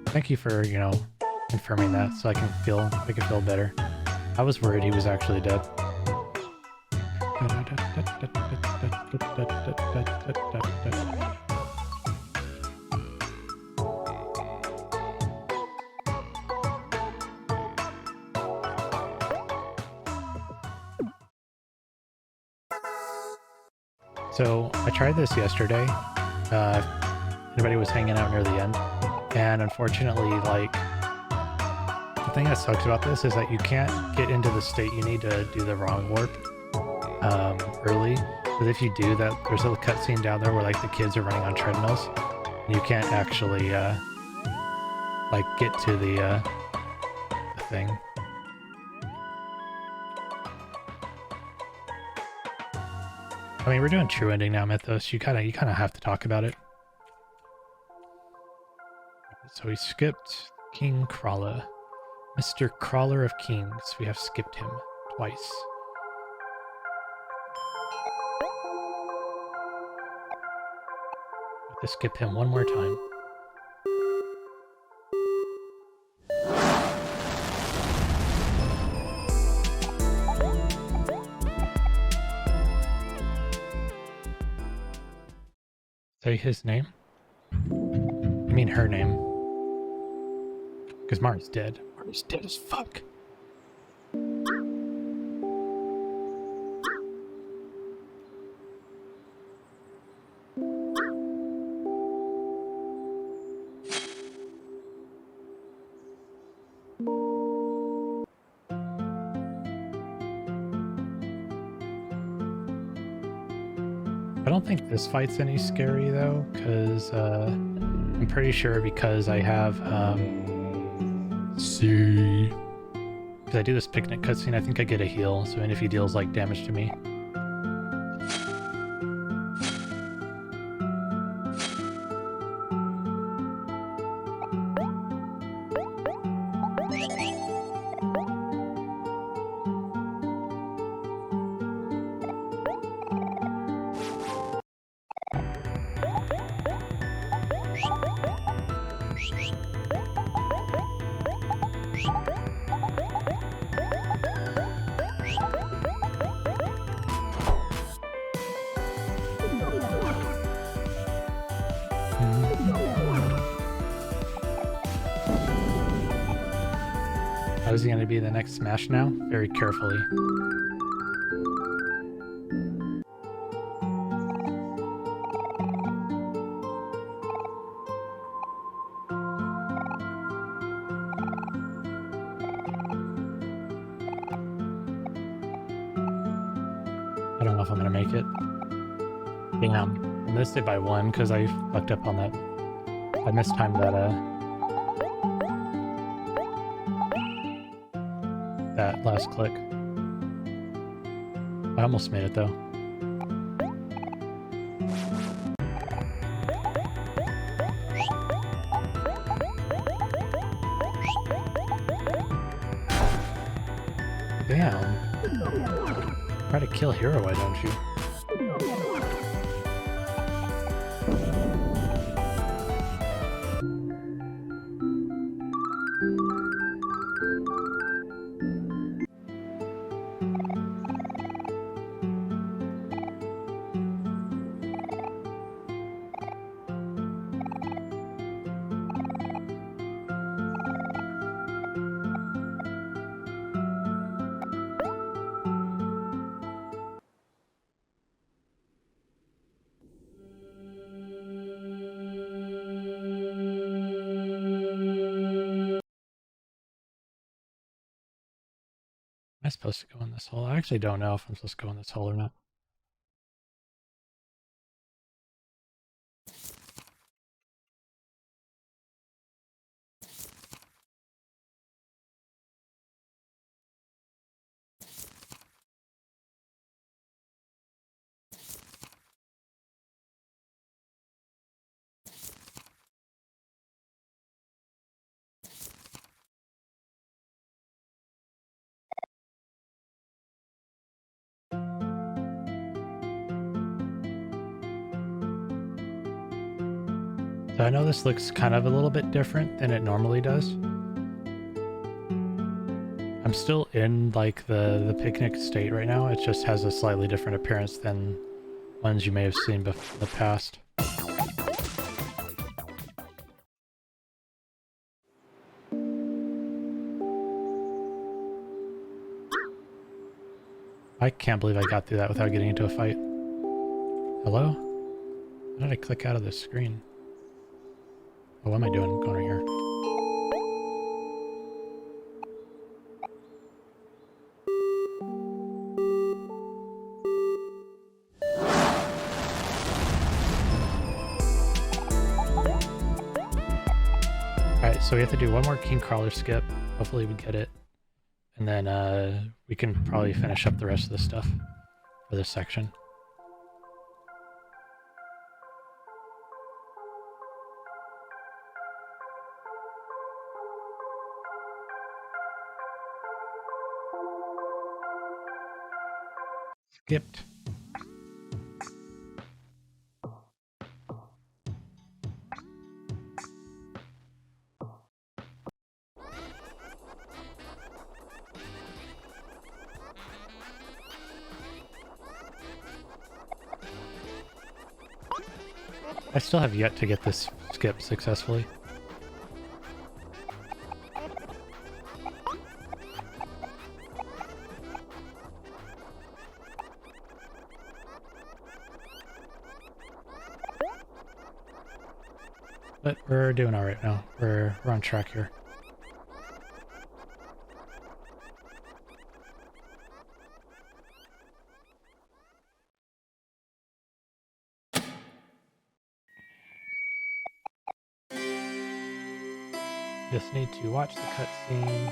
Thank you for, you know, confirming that so I can feel better. I was worried he was actually dead. So I tried this yesterday. Anybody was hanging out near the end, and unfortunately, like, the thing that sucks about this is that you can't get into the state you need to do the wrong warp early. But if you do that, there's a cutscene down there where like the kids are running on treadmills, and you can't actually like get to the thing. I mean, we're doing true ending now, Mythos. You kind of have to talk about it. So we skipped King Crawler. Mr. Crawler of Kings. We have skipped him twice. We have to skip him one more time. Say his name? I mean her name. Because Martin's dead. Martin's dead as fuck. I don't think this fight's any scary though, because I'm pretty sure because I have see, because I do this picnic cutscene, I think I get a heal. So, and if he deals like damage to me. How is he going to be the next Smash now? Very carefully. I don't know if I'm going to make it. Damn. I missed it by one because I fucked up on that. I mistimed that last click. I almost made it though. Damn. Try to kill Hero, why don't you? Am I supposed to go in this hole? I actually don't know if I'm supposed to go in this hole or not. So I know this looks kind of a little bit different than it normally does. I'm still in like the picnic state right now. It just has a slightly different appearance than ones you may have seen in the past. I can't believe I got through that without getting into a fight. Hello? How did I click out of this screen? Oh, what am I doing? I'm going right here. Alright, so we have to do one more King Crawler skip. Hopefully we get it. And then we can probably finish up the rest of the stuff for this section. Skipped. I still have yet to get this skip successfully. But we're doing all right now. We're on track here. Just need to watch the cutscene.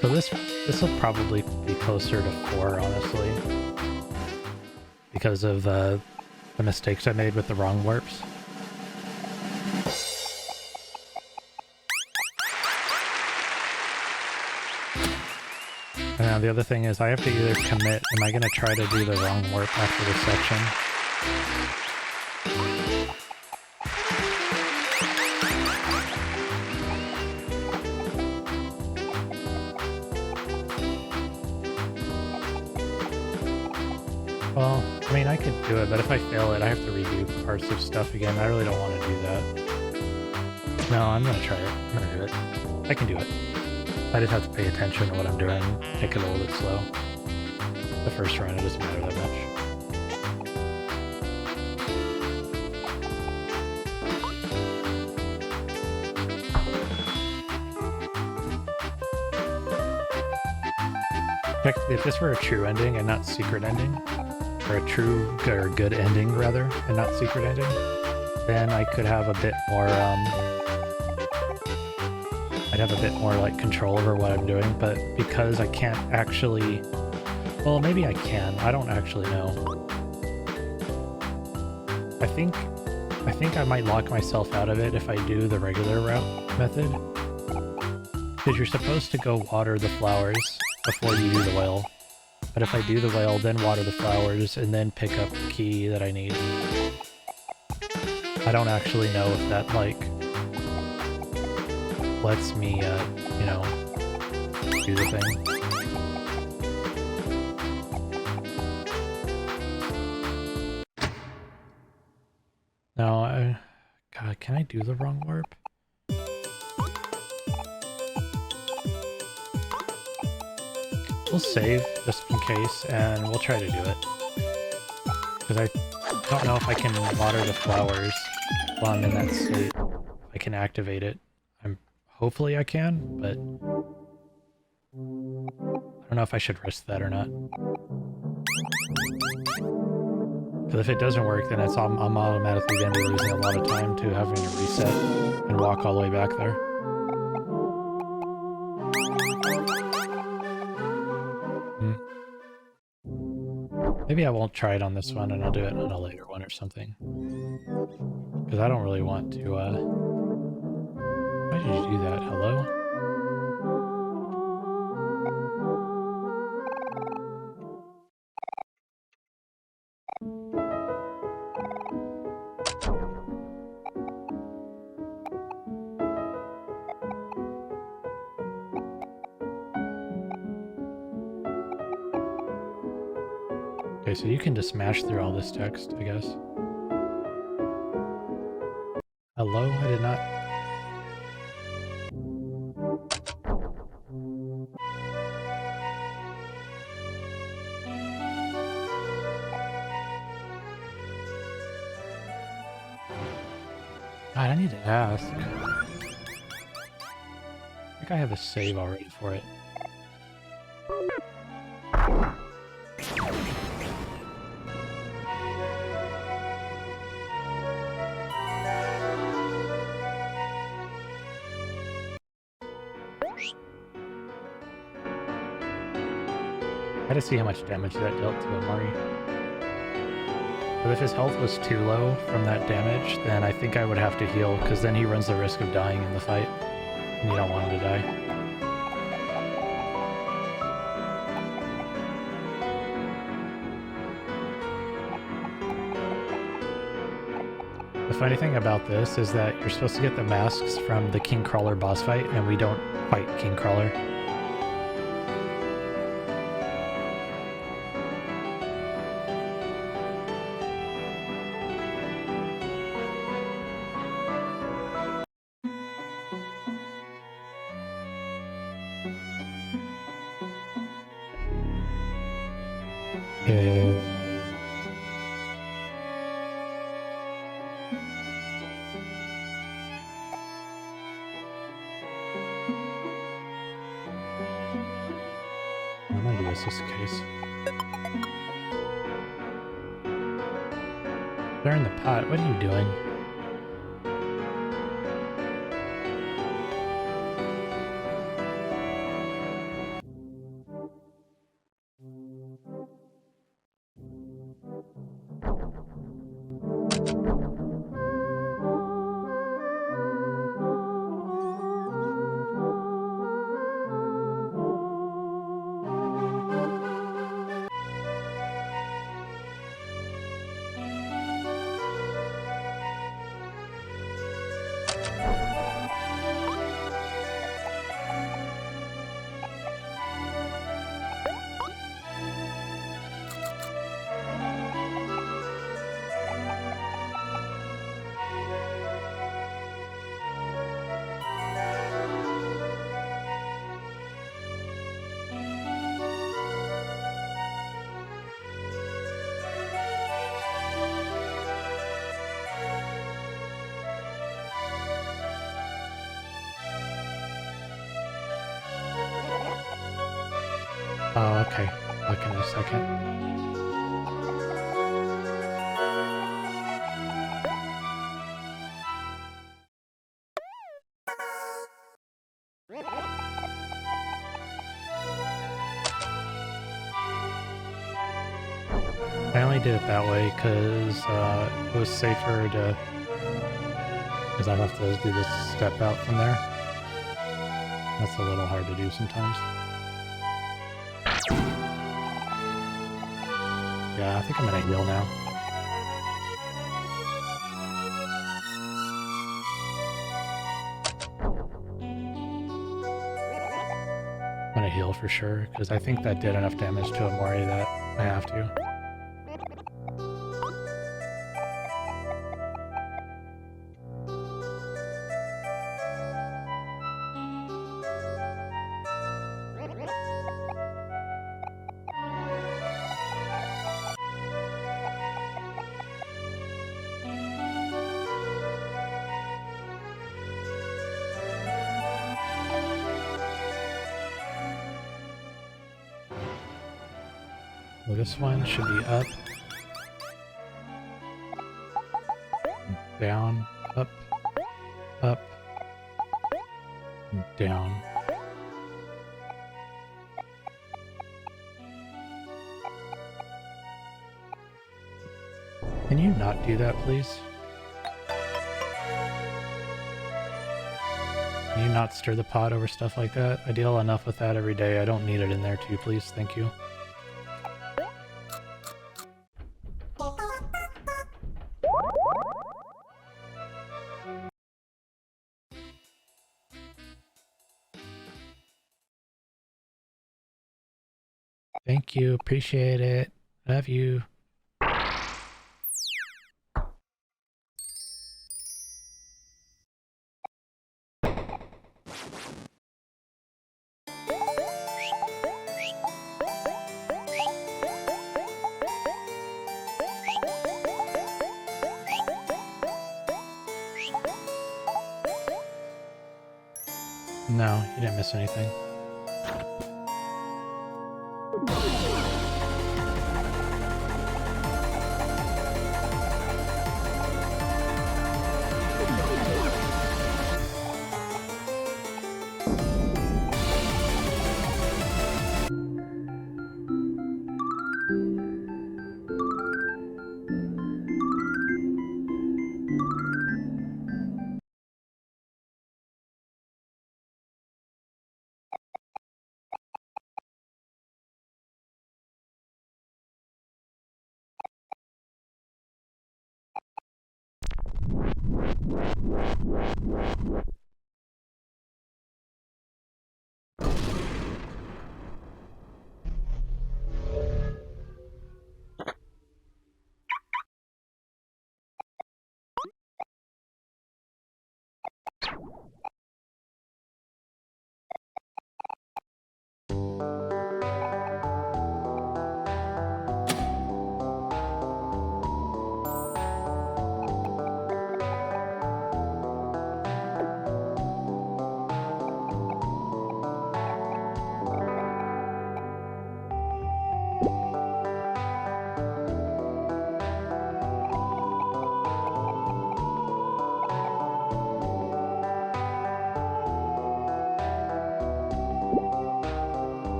So this will probably be closer to 4, honestly, because of the mistakes I made with the wrong warps. And now the other thing is I have to either commit, am I going to try to do the wrong warp after this section? I could do it, but if I fail it, I have to redo parts of stuff again. I really don't want to do that. No, I'm gonna try it. I'm gonna do it. I can do it. I just have to pay attention to what I'm doing. Take it a little bit slow. The first run, it doesn't matter that much. Technically, if this were a true ending and not secret ending, or a true or good ending rather, and not secret ending, then I could have a bit more, I'd have a bit more like control over what I'm doing, but because I can't actually, well, maybe I can, I don't actually know. I think I might lock myself out of it if I do the regular route method, because you're supposed to go water the flowers before you do the whale. But if I do the whale, then water the flowers, and then pick up the key that I need. I don't actually know if that, like, lets me, you know, do the thing. No, God, can I do the wrong warp? We'll save, just in case, and we'll try to do it. Because I don't know if I can water the flowers while I'm in that state. I can activate it. Hopefully I can, but I don't know if I should risk that or not. Because if it doesn't work, then I'm automatically going to be losing a lot of time to having to reset and walk all the way back there. Maybe I won't try it on this one and I'll do it on a later one or something. Because I don't really want to, why did you do that? Hello? Okay, so you can just smash through all this text, I guess. Hello? I did not... God, I need to ask. I think I have a save already for it. I had to see how much damage that dealt to OMORI. But if his health was too low from that damage, then I think I would have to heal, because then he runs the risk of dying in the fight. And you don't want him to die. The funny thing about this is that you're supposed to get the masks from the King Crawler boss fight, and we don't fight King Crawler. Maybe this is the case. They're in the pot. What are you doing? Oh, okay. Look in a second. I only did it that way because it was safer to, because I have to do this step out from there. That's a little hard to do sometimes. Yeah, I think I'm gonna heal now. I'm gonna heal for sure, because I think that did enough damage to OMORI that I have to. Well, this one should be up, down, up, up, and down. Can you not do that, please? Can you not stir the pot over stuff like that? I deal enough with that every day. I don't need it in there too, please. Thank you. Thank you. Appreciate it. Love you. No, you didn't miss anything.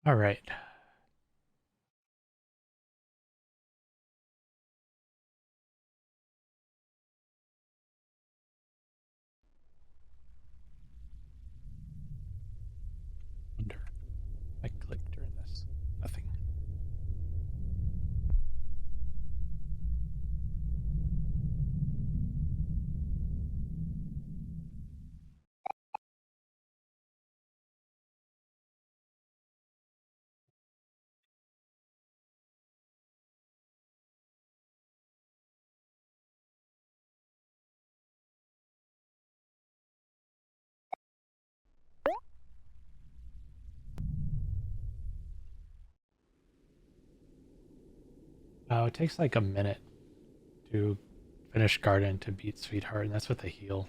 All right. Wonder. I clicked during this. Nothing. It takes like a minute to finish Garden to beat Sweetheart, and that's with a heal.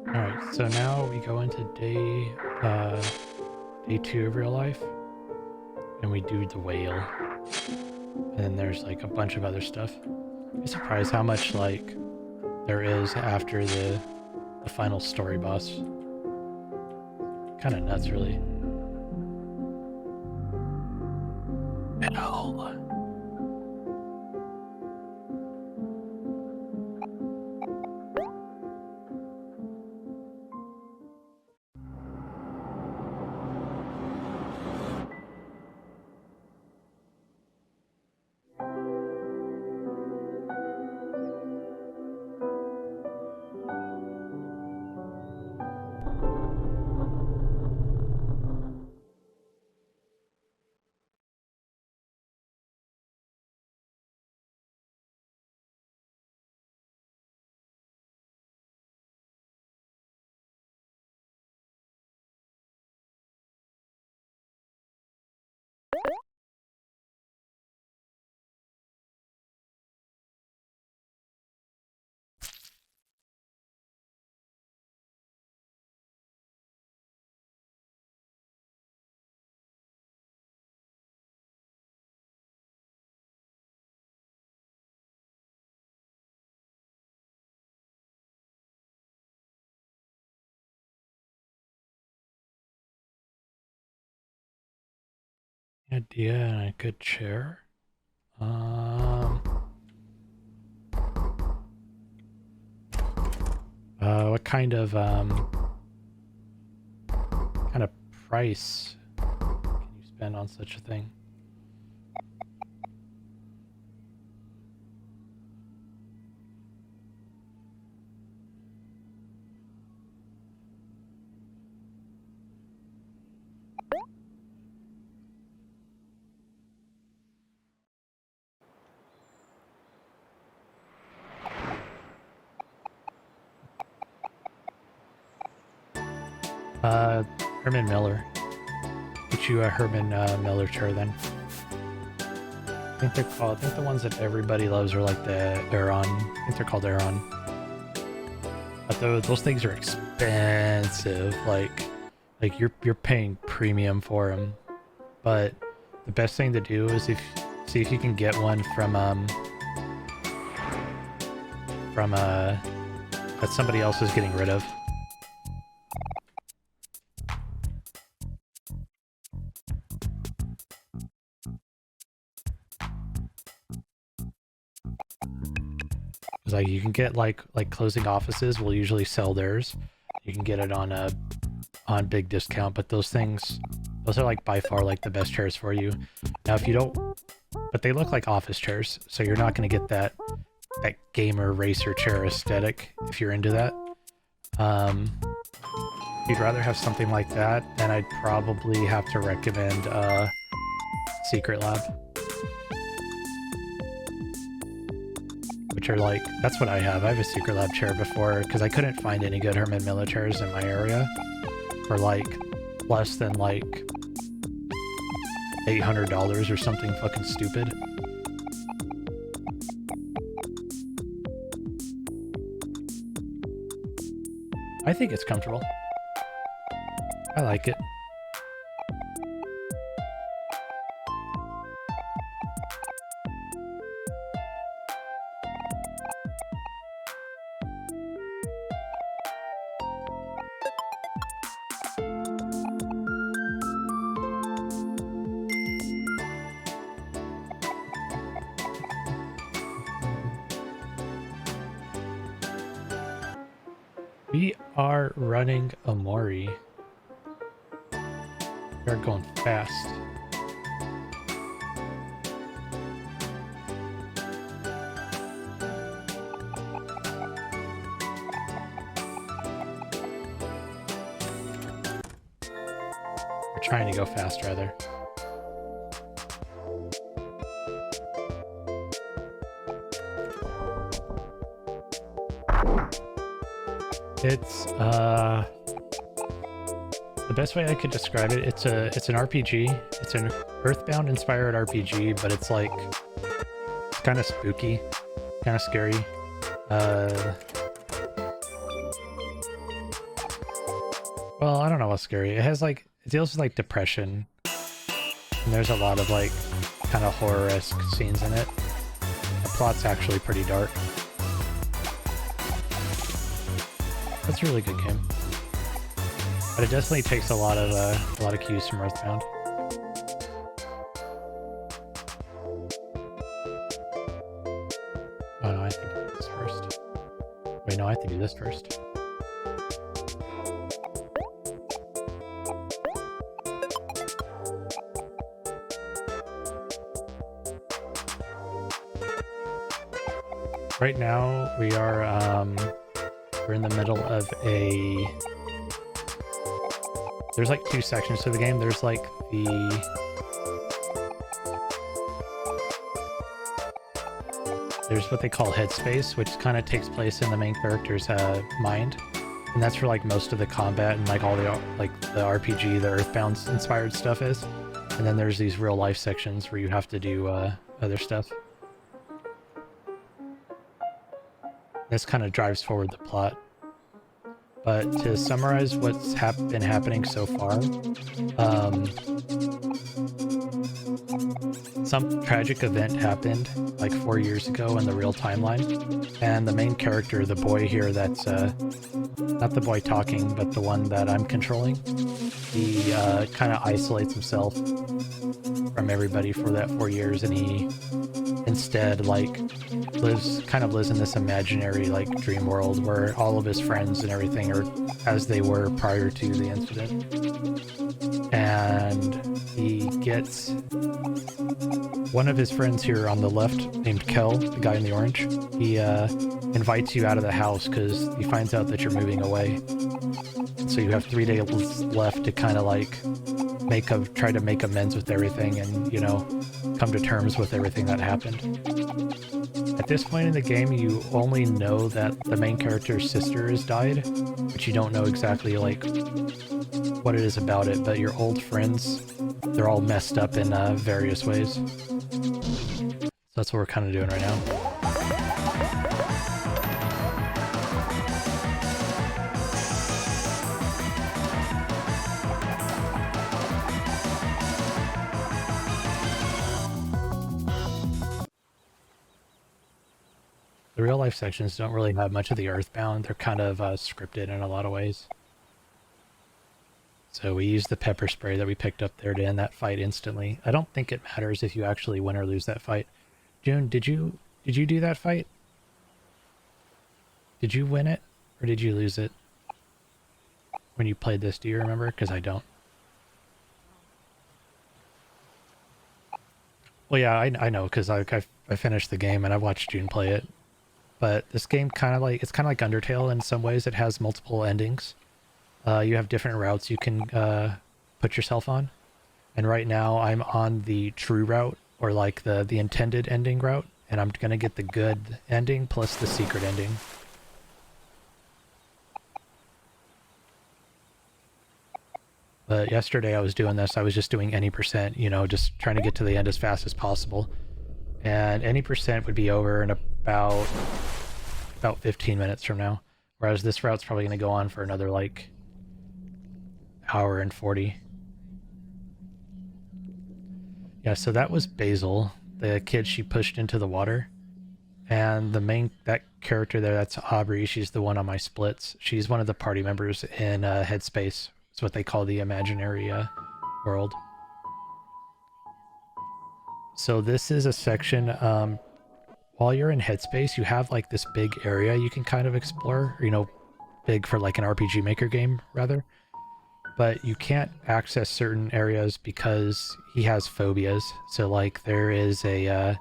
Alright, so now we go into day 2 of real life, and we do the whale. And then there's like a bunch of other stuff. I'm surprised how much like there is after the final story boss. Kind of nuts, really. Hell. Idea and a good chair. What kind of price can you spend on such a thing? Herman Miller. Get you a Herman Miller chair then. I think they're called. I think the ones that everybody loves are like the Aeron. I think they're called Aeron. But those things are expensive. Like you're paying premium for them. But the best thing to do is see if you can get one from that somebody else is getting rid of. Like you can get like closing offices will usually sell theirs. You can get it on big discount, but those are like by far like the best chairs for you. Now if you don't, but they look like office chairs, so you're not going to get that gamer racer chair aesthetic if you're into that. If you'd rather have something like that, then I'd probably have to recommend Secret Lab. Which are like, that's what I have. I have a Secret Lab chair before, because I couldn't find any good Herman Miller chairs in my area for like less than like $800 or something fucking stupid. I think it's comfortable. I like it. We are running OMORI. They're going fast. We're trying to go fast, rather. It's the best way I could describe it, it's an RPG. It's an Earthbound inspired RPG, but it's like it's kind of spooky, kind of scary. Well, I don't know what's scary. It has like, it deals with like depression, and there's a lot of like kind of horror-esque scenes in it. The plot's actually pretty dark. That's a really good game. But it definitely takes a lot of cues from Earthbound. Oh no, I have to do this first. Wait, no, I have to do this first. Right now, we are, we're in the middle of there's like two sections to the game. There's like there's what they call headspace, which kind of takes place in the main character's mind. And that's where like most of the combat and like all the RPG, the Earthbound inspired stuff is. And then there's these real life sections where you have to do other stuff. This kind of drives forward the plot. But to summarize what's been happening so far, some tragic event happened like 4 years ago in the real timeline, and the main character, the boy here that's not the boy talking, but the one that I'm controlling, he kind of isolates himself from everybody for that 4 years, and he instead like lives in this imaginary like dream world where all of his friends and everything are as they were prior to the incident. And he gets one of his friends here on the left named Kel, the guy in the orange. He invites you out of the house because he finds out that you're moving away. So you have 3 days left to kind of like try to make amends with everything and, you know, come to terms with everything that happened. At this point in the game, you only know that the main character's sister has died, but you don't know exactly like what it is about it, but your old friends, they're all messed up in various ways. So that's what we're kind of doing right now. The real life sections don't really have much of the Earthbound. They're kind of scripted in a lot of ways. So we used the pepper spray that we picked up there to end that fight instantly. I don't think it matters if you actually win or lose that fight. June, did you do that fight? Did you win it or did you lose it when you played this? Do you remember? Because I don't. Well, yeah, I know because I finished the game and I watched June play it. But this game it's kind of like Undertale in some ways. It has multiple endings. You have different routes you can put yourself on. And right now I'm on the true route, or like the intended ending route, and I'm going to get the good ending plus the secret ending. But yesterday I was doing this, I was just doing any percent, you know, just trying to get to the end as fast as possible. And any percent would be over in about 15 minutes from now. Whereas this route's probably going to go on for another like hour and 40. Yeah, so that was Basil, the kid she pushed into the water. And that character there, that's Aubrey. She's the one on my splits. She's one of the party members in Headspace. It's what they call the imaginary world. So this is a section, while you're in Headspace, you have like this big area you can kind of explore, you know, big for like an RPG Maker game, rather. but you can't access certain areas because he has phobias. So like there's a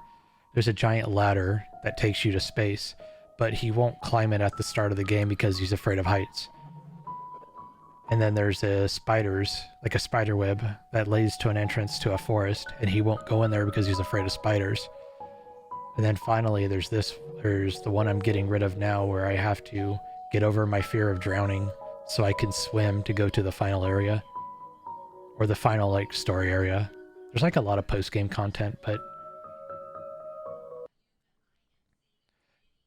giant ladder that takes you to space, but he won't climb it at the start of the game because he's afraid of heights. And then there's spiders, like a spider web that leads to an entrance to a forest, and he won't go in there because he's afraid of spiders. And then finally there's the one I'm getting rid of now, where I have to get over my fear of drowning so I can swim to go to the final area, or the final like story area. There's like a lot of post-game content, but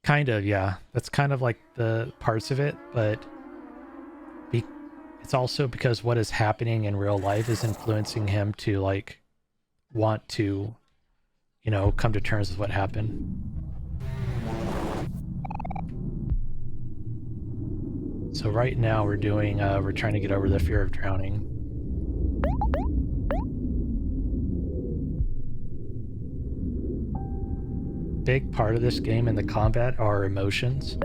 kind of, yeah, that's kind of like the parts of it, but it's also because what is happening in real life is influencing him to like want to, you know, come to terms with what happened. So right now we're trying to get over the fear of drowning. Big part of this game in the combat are emotions.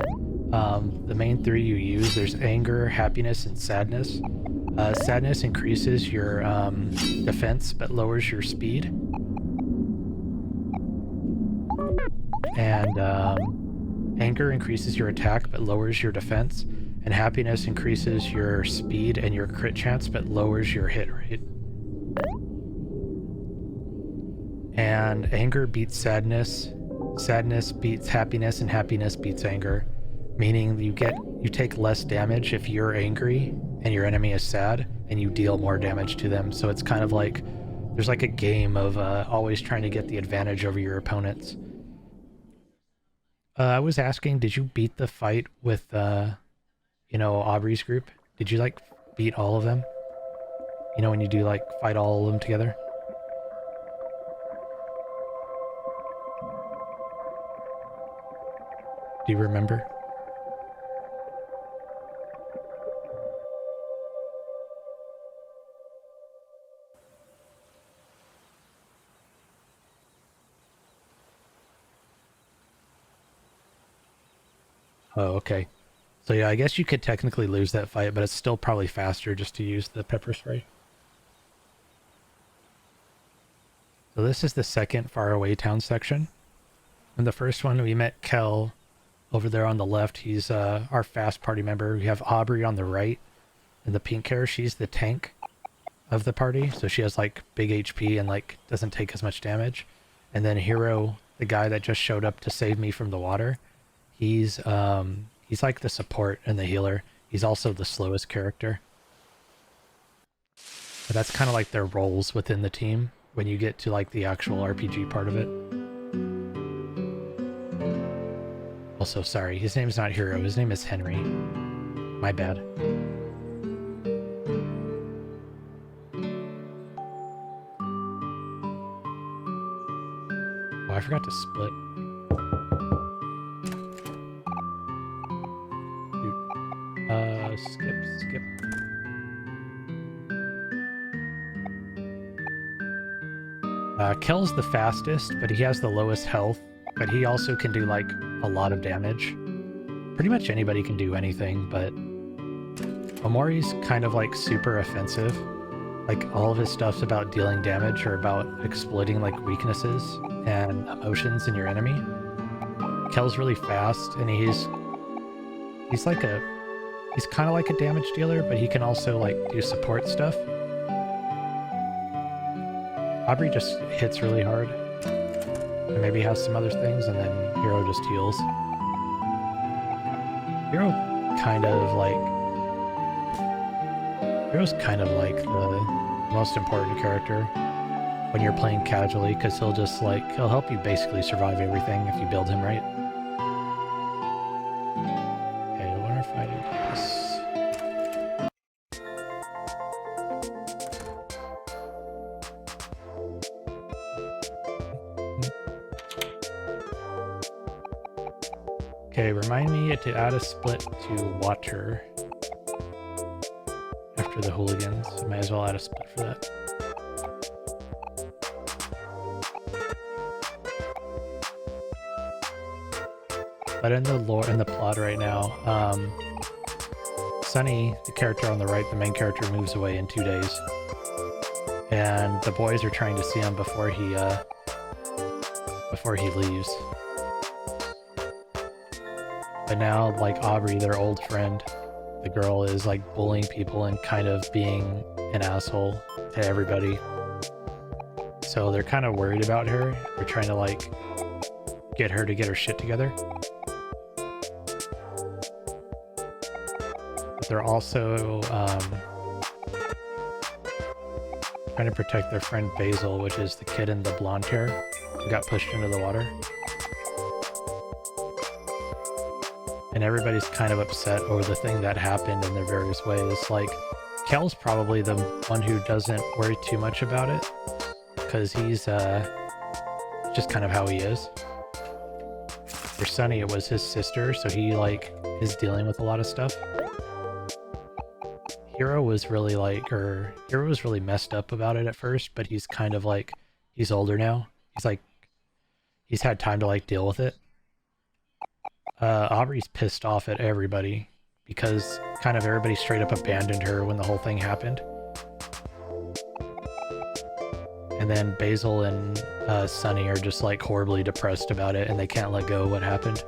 The main three you use, there's anger, happiness, and sadness. Sadness increases your defense but lowers your speed. And anger increases your attack but lowers your defense. And happiness increases your speed and your crit chance but lowers your hit rate. And anger beats sadness. Sadness beats happiness, and happiness beats anger. Meaning you take less damage if you're angry and your enemy is sad, and you deal more damage to them. So it's kind of like there's like a game of always trying to get the advantage over your opponents. I was asking, did you beat the fight with you know, Aubrey's group? Did you like beat all of them? You know, when you do like fight all of them together? Do you remember? Oh, okay. So yeah, I guess you could technically lose that fight, but it's still probably faster just to use the pepper spray. So this is the second faraway town section. In the first one, we met Kel over there on the left. He's our fast party member. We have Aubrey on the right in the pink hair. She's the tank of the party, so she has like big HP and like doesn't take as much damage. And then Hero, the guy that just showed up to save me from the water, he's like the support and the healer. He's also the slowest character. But that's kind of like their roles within the team when you get to like the actual RPG part of it. Also, sorry, his name's not Hero, his name is Henry. My bad. Oh, I forgot to split. Skip. Kel's the fastest, but he has the lowest health, but he also can do like a lot of damage. Pretty much anybody can do anything, but Omori's kind of like super offensive. Like all of his stuff's about dealing damage or about exploiting like weaknesses and emotions in your enemy. Kel's really fast, and he's kind of like a damage dealer, but he can also like do support stuff. Aubrey just hits really hard, and maybe has some other things, and then Hero just heals. Hero's kind of like the most important character when you're playing casually, because he'll help you basically survive everything if you build him right. Okay, I wonder if I do this. Okay, remind me to add a split to water after the hooligans. I might as well add a split for that. But in the plot right now, Sunny, the character on the right, the main character, moves away in 2 days. And the boys are trying to see him before he leaves. But now, like Aubrey, their old friend, the girl is like bullying people and kind of being an asshole to everybody. So they're kind of worried about her. They're trying to like get her to get her shit together. But they're also trying to protect their friend Basil, which is the kid in the blonde hair who got pushed into the water. And everybody's kind of upset over the thing that happened in their various ways. Like, Kel's probably the one who doesn't worry too much about it, because he's just kind of how he is. For Sunny, it was his sister, so he like is dealing with a lot of stuff. Hero was really like, or Hero was really messed up about it at first, but he's kind of like, he's older now. He's like, he's had time to like deal with it. Aubrey's pissed off at everybody because kind of everybody straight up abandoned her when the whole thing happened. And then Basil and Sunny are just like horribly depressed about it and they can't let go of what happened.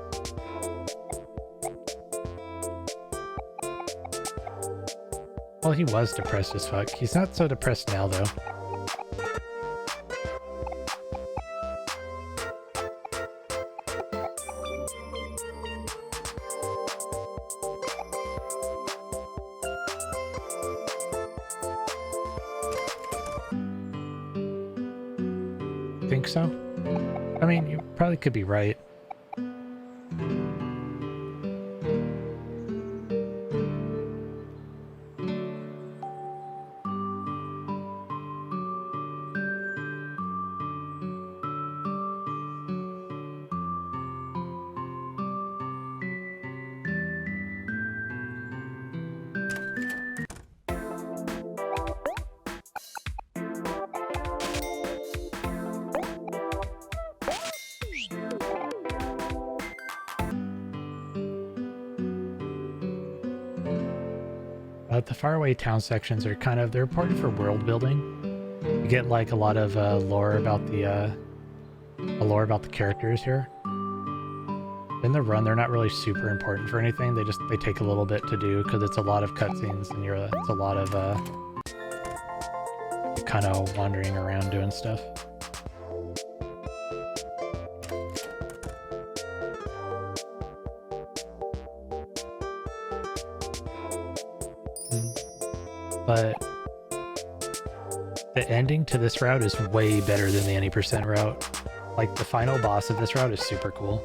Well, he was depressed as fuck. He's not so depressed now, though. Think so? I mean, you probably could be right. The faraway town sections are kind of, they're important for world building. You get like a lot of lore about the characters here. In the run, they're not really super important for anything. They take a little bit to do because it's a lot of cutscenes and it's a lot of kind of wandering around doing stuff. But the ending to this route is way better than the any % route. Like, the final boss of this route is super cool.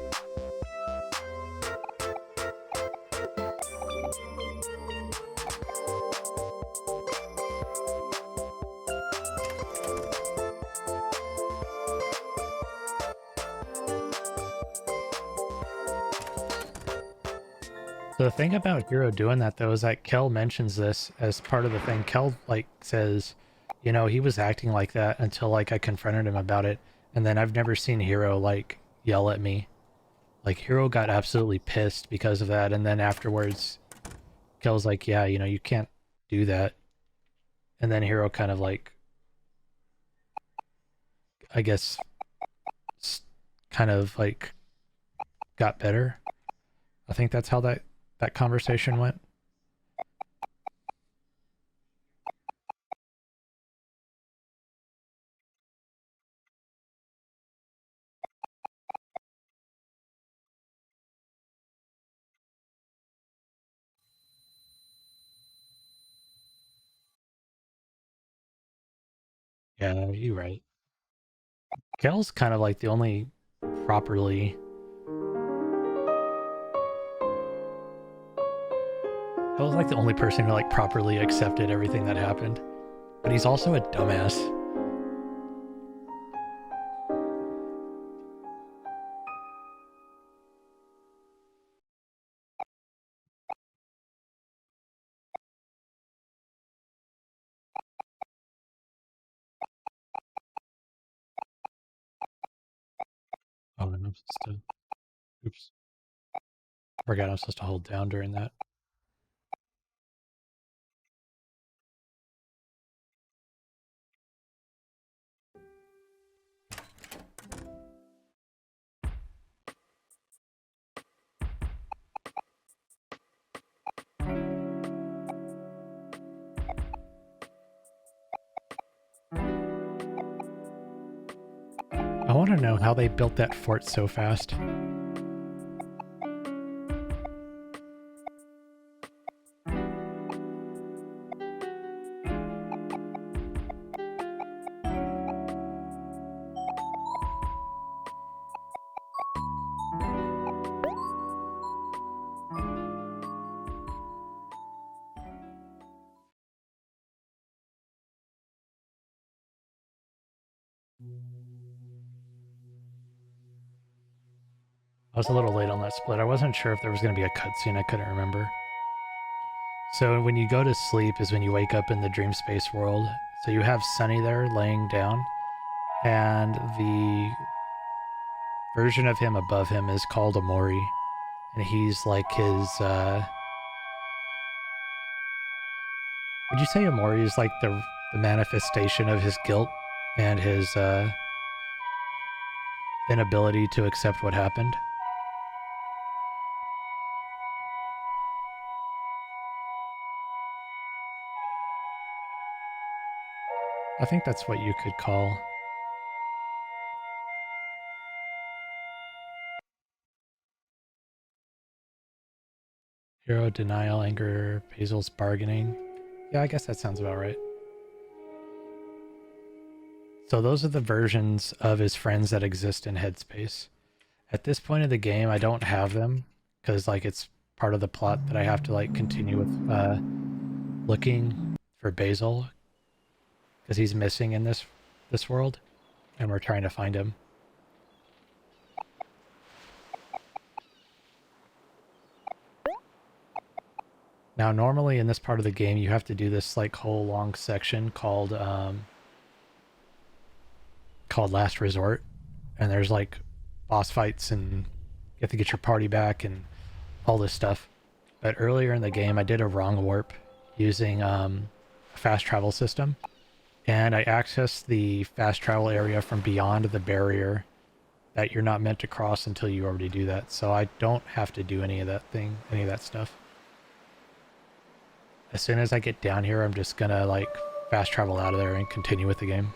The thing about Hero doing that, though, is that Kel mentions this as part of the thing. Kel, like, says, you know, he was acting like that until, like, I confronted him about it. And then I've never seen Hero, like, yell at me. Like, Hero got absolutely pissed because of that. And then afterwards, Kel's like, yeah, you know, you can't do that. And then Hero kind of, like, I guess, kind of, like, got better. I think that's how that conversation went. Yeah, you're right. Kel's kind of like the only properly... Kel's like the only person who like properly accepted everything that happened. But he's also a dumbass. Oh, and I'm supposed to... Oops. I forgot I'm supposed to hold down during that. want to know how they built that fort so fast. I was a little late on that split. I wasn't sure if there was going to be a cutscene. I couldn't remember. So when you go to sleep is when you wake up in the dream space world. So you have Sunny there laying down, and the version of him above him is called OMORI, and he's like his, would you say OMORI is like the manifestation of his guilt and his inability to accept what happened? I think that's what you could call. Hero, denial, anger, Basil's bargaining. Yeah, I guess that sounds about right. So those are the versions of his friends that exist in Headspace. At this point of the game, I don't have them because like it's part of the plot that I have to like continue with looking for Basil because he's missing in this world, and we're trying to find him. Now, normally in this part of the game, you have to do this like whole long section called Last Resort, and there's like boss fights, and you have to get your party back and all this stuff. But earlier in the game, I did a wrong warp using a fast travel system, and I accessed the fast travel area from beyond the barrier that you're not meant to cross until you already do that. So I don't have to do any of that stuff. As soon as I get down here, I'm just gonna like fast travel out of there and continue with the game.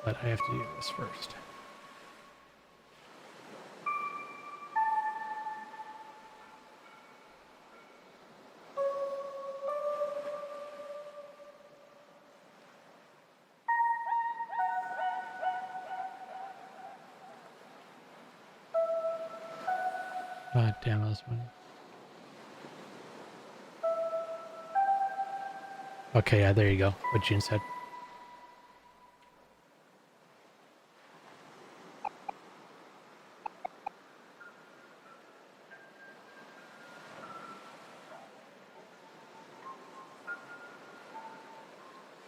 But I have to do this first. God damn those one. Okay, yeah, there you go. What June said.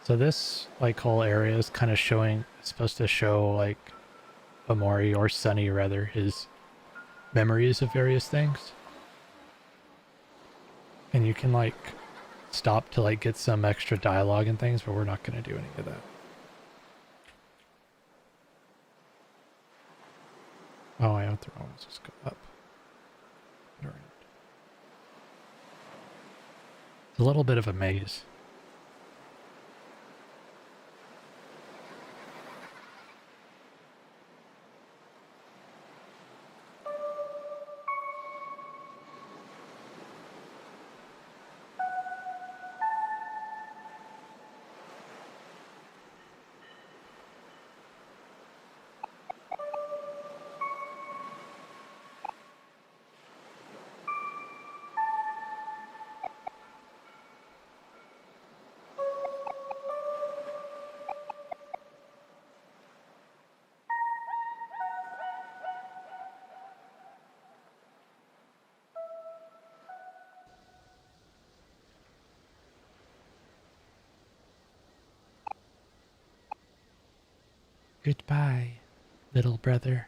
So this like whole area is kind of supposed to show like OMORI, or Sunny rather, his memories of various things. And you can like stop to like get some extra dialogue and things, but we're not going to do any of that. Oh, I have to almost just go up. It's a little bit of a maze. Goodbye, little brother.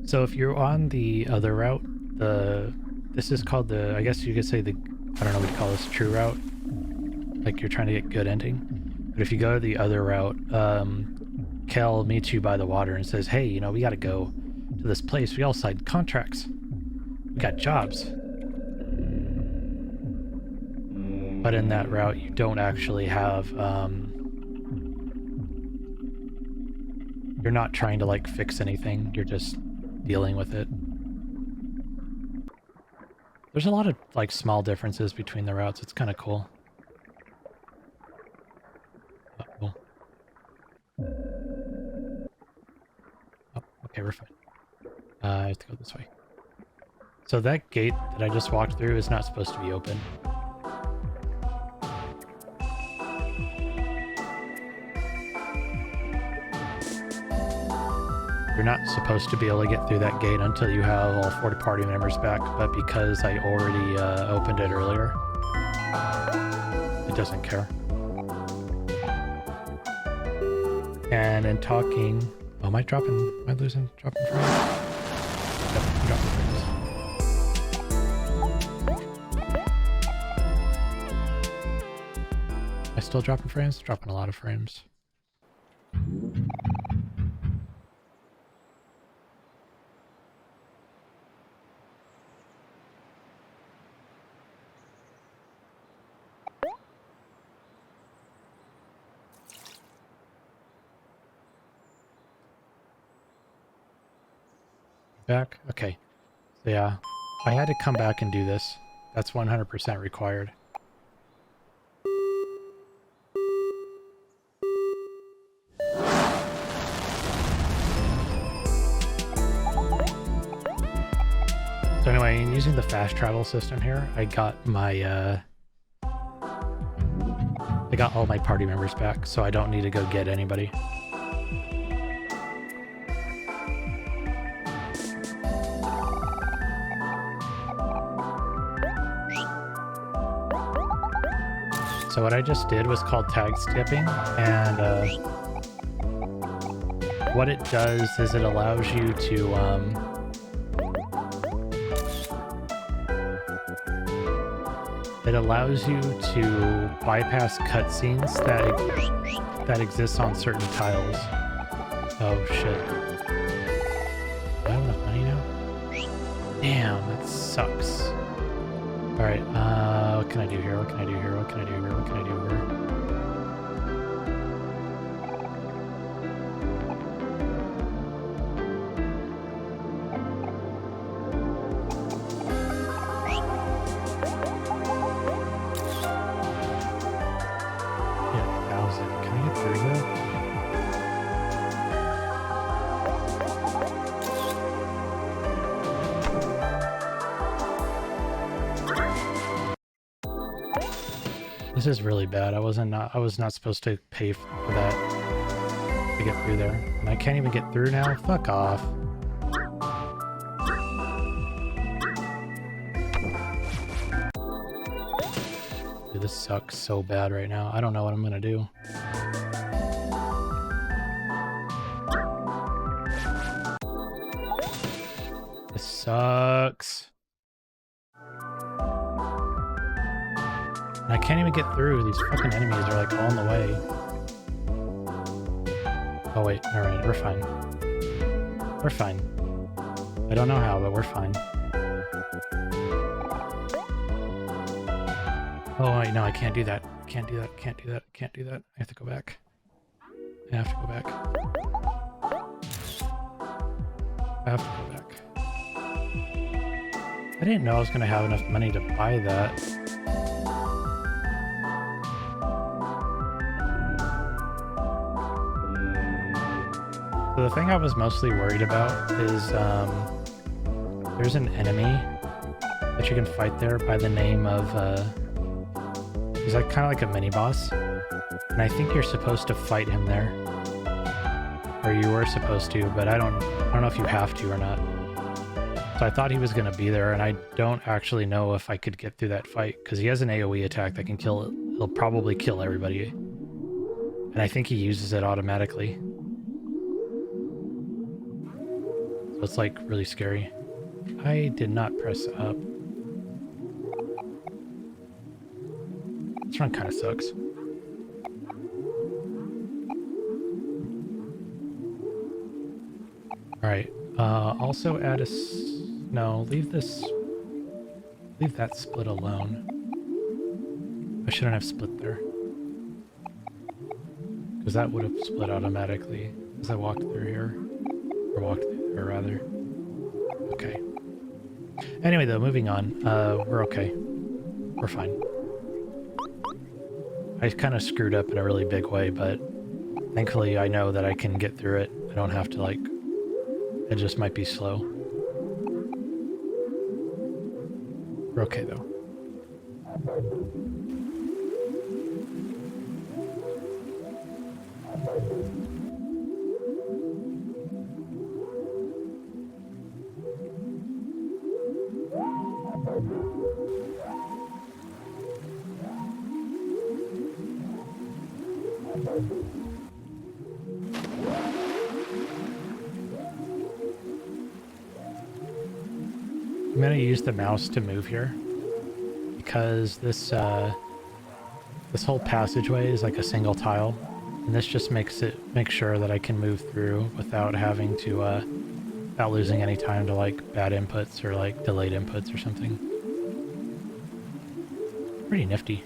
So if you're on the other route, this is called the, I guess you could say the, I don't know what you call this, true route. Like you're trying to get good ending. But if you go to the other route, Kel meets you by the water and says, hey, you know, we gotta go to this place. We all signed contracts. We got jobs. But in that route, you don't actually have, you're not trying to like fix anything. You're just dealing with it. There's a lot of like small differences between the routes. It's kind of cool. Uh-oh. Oh, okay, we're fine. I have to go this way. So that gate that I just walked through is not supposed to be open. You're not supposed to be able to get through that gate until you have all 40 party members back, but because I already opened it earlier, it doesn't care. And in talking... Oh, am I losing dropping frames? Yep, I'm dropping frames. Am I still dropping frames? Dropping a lot of frames. Back? Okay. So yeah, I had to come back and do this. That's 100% required. So anyway, in using the fast travel system here, I got my, I got all my party members back, so I don't need to go get anybody. So what I just did was called tag skipping, and what it does is it allows you to bypass cutscenes that exist on certain tiles. Oh shit! Do I have enough money now? Damn, that sucks. All right, what can I do here? What can I do here? What can I do here? What can I do here? Yeah, 1,000. Can I get through here? This is really bad. I was not supposed to pay for that to get through there. And I can't even get through now? Fuck off. Dude, this sucks so bad right now. I don't know what I'm gonna do. This sucks. I can't even get through. These fucking enemies are like all in the way. Oh wait, alright, we're fine. We're fine. I don't know how, but we're fine. Oh wait, no, I can't do that. Can't do that, can't do that, can't do that. I have to go back. I have to go back. I have to go back. I didn't know I was gonna have enough money to buy that. So the thing I was mostly worried about is there's an enemy that you can fight there by the name of he's like kind of like a mini boss, and I think you're supposed to fight him there, or you were supposed to, but I don't know if you have to or not. So I thought he was gonna be there, and I don't actually know if I could get through that fight because he has an AoE attack that can kill. He'll probably kill everybody, and I think he uses it automatically. It's like really scary. I did not press up. This run kind of sucks. Alright, also add no, leave that split alone. I shouldn't have split there. Because that would have split automatically as I walked through here. Or walked through there, rather. Okay. Anyway, though, moving on. We're okay. We're fine. I kind of screwed up in a really big way, but thankfully I know that I can get through it. I don't have to, like... It just might be slow. We're okay, though. I'm gonna use the mouse to move here because this whole passageway is like a single tile, and this just makes sure that I can move through without having to without losing any time to like bad inputs or like delayed inputs or something. Pretty nifty.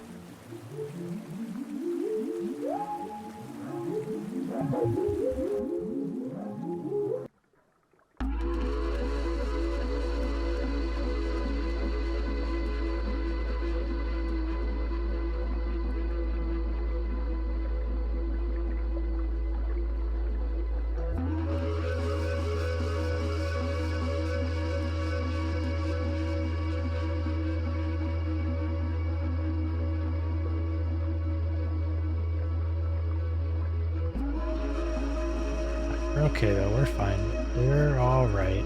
We're okay though, we're fine. We're alright.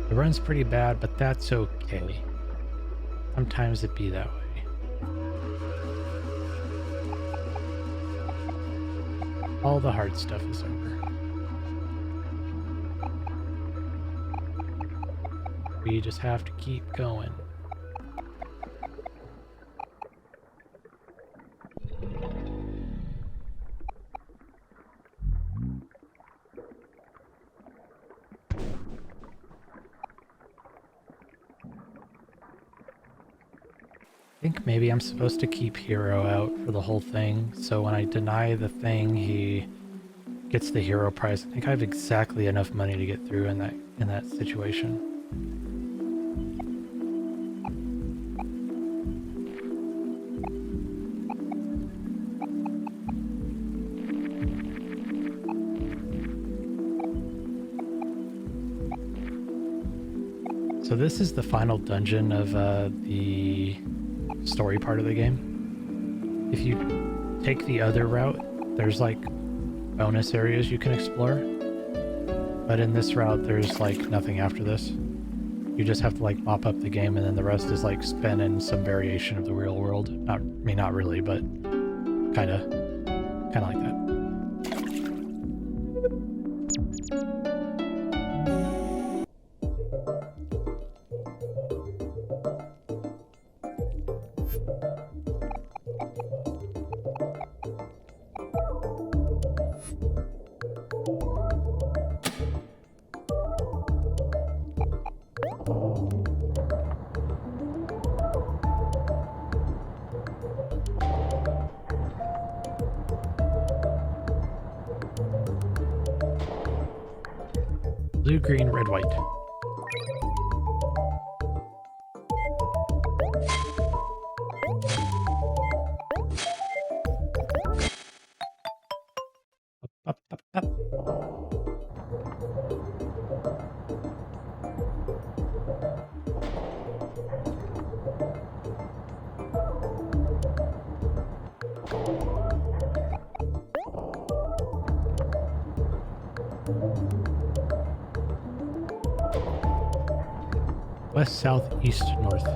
The run's pretty bad, but that's okay. Sometimes it be that way. All the hard stuff is over. We just have to keep going. I think maybe I'm supposed to keep Hero out for the whole thing, so when I deny the thing, he gets the hero prize. I think I have exactly enough money to get through in that situation. So this is the final dungeon of the story part of the game. If you take the other route, there's like bonus areas you can explore, but in this route there's like nothing after this. You just have to like mop up the game, and then the rest is like spent in some variation of the real world. Not really, but kind of like that. Blue, green, red, white. Up, up, up, up. West, south, east, north.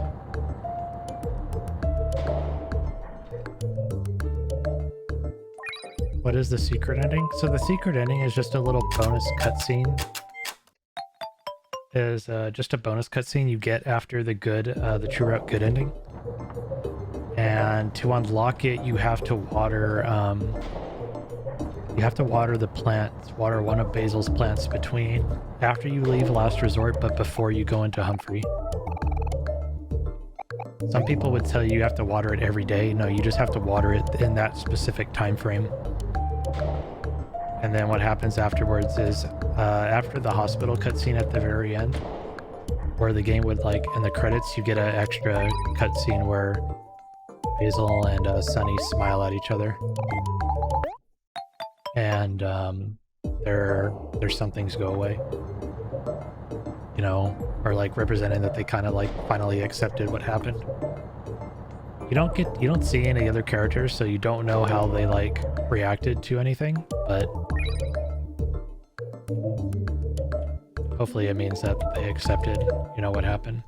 What is the secret ending? So the secret ending is just a little bonus cutscene. Is just a bonus cutscene you get after the True Route good ending. And to unlock it, you have to water the plants, water one of Basil's plants after you leave Last Resort, but before you go into Humphrey. Some people would tell you have to water it every day. No, you just have to water it in that specific time frame. And then what happens afterwards is, after the hospital cutscene at the very end, where the game would in the credits, you get an extra cutscene where Basil and Sunny smile at each other. And their some things go away. You know, or representing that they kind of finally accepted what happened. You don't see any other characters, so you don't know how they reacted to anything, but hopefully it means that they accepted, what happened.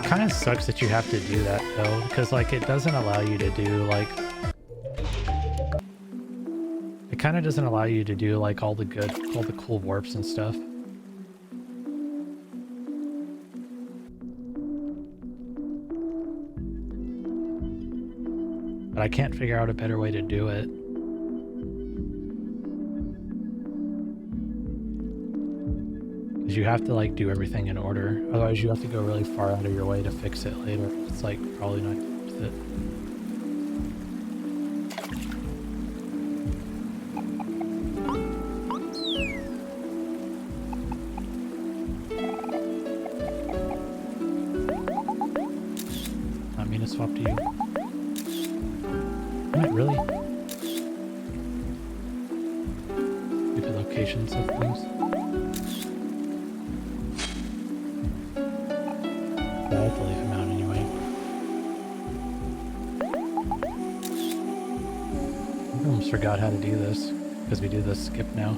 Kind of sucks that you have to do that though, because it doesn't allow you to do it kind of doesn't allow you to do all the cool warps and stuff. But I can't figure out a better way to do it. You have to do everything in order, otherwise you have to go really far out of your way to fix it later. It's probably not worth it. Not mean to swap to you. Not really. Stupid locations of things. I have to leave him out anyway. I almost forgot how to do this, because we do this skip now.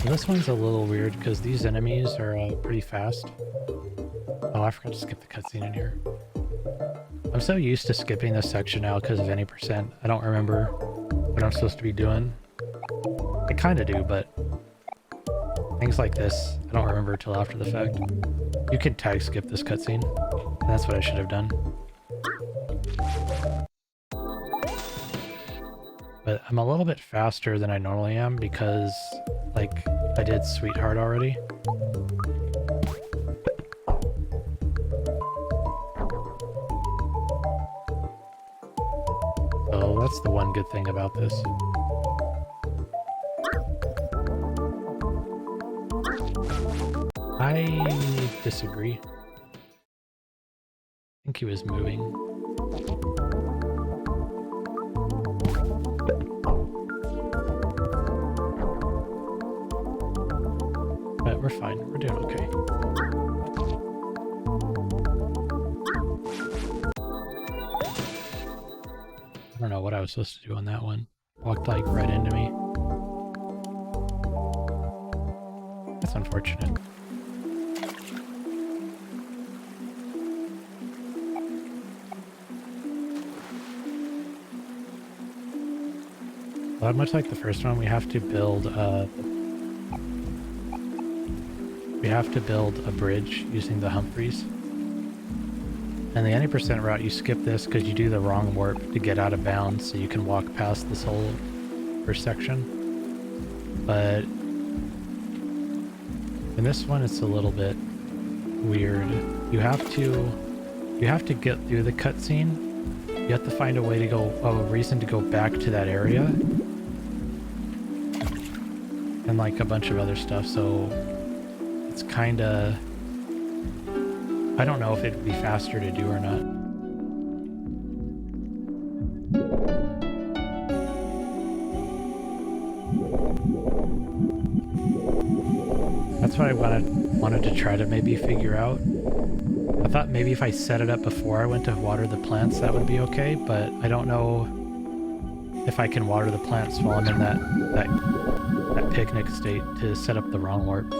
This one's a little weird because these enemies are pretty fast. Oh, I forgot to skip the cutscene in here. I'm so used to skipping this section now because of any percent. I don't remember what I'm supposed to be doing. I kind of do, but things like this, I don't remember till after the fact. You can tag skip this cutscene, and that's what I should have done. But I'm a little bit faster than I normally am because, I did Sweetheart already. So that's the one good thing about this. I disagree. I think he was moving. But we're fine. We're doing okay. I don't know what I was supposed to do on that one. Walked right into me. That's unfortunate. Well, much like the first one, we have to build a bridge using the Humphreys. And the 90% route, you skip this because you do the wrong warp to get out of bounds, so you can walk past this whole first section. But in this one, it's a little bit weird. You have to get through the cutscene. You have to find a way to go, a reason to go back to that area, and like a bunch of other stuff. So it's kind of, I don't know if it'd be faster to do or not. That's what I wanted to try to maybe figure out. I thought maybe if I set it up before I went to water the plants, that would be okay, but I don't know if I can water the plants while I'm in that picnic state to set up the wrong warp.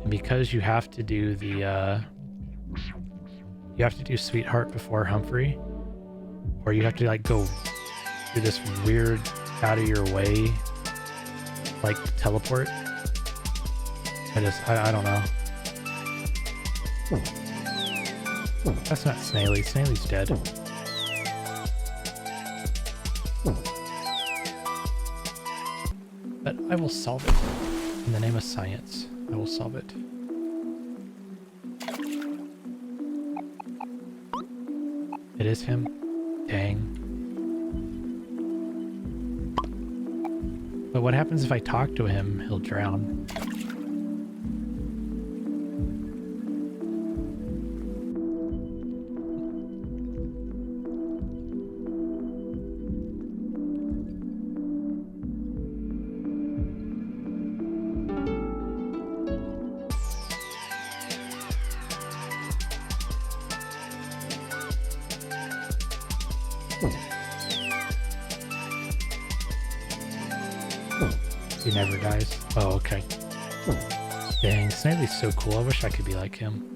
And because you have to do the you have to do Sweetheart before Humphrey, or you have to like go do this weird out of your way like teleport. I don't know. That's not Snaily. Snaily's dead. But I will solve it. In the name of science, I will solve it. It is him. Dang. But what happens if I talk to him? He'll drown. He never dies. Oh, okay. Dang, Snailly's so cool. I wish I could be like him.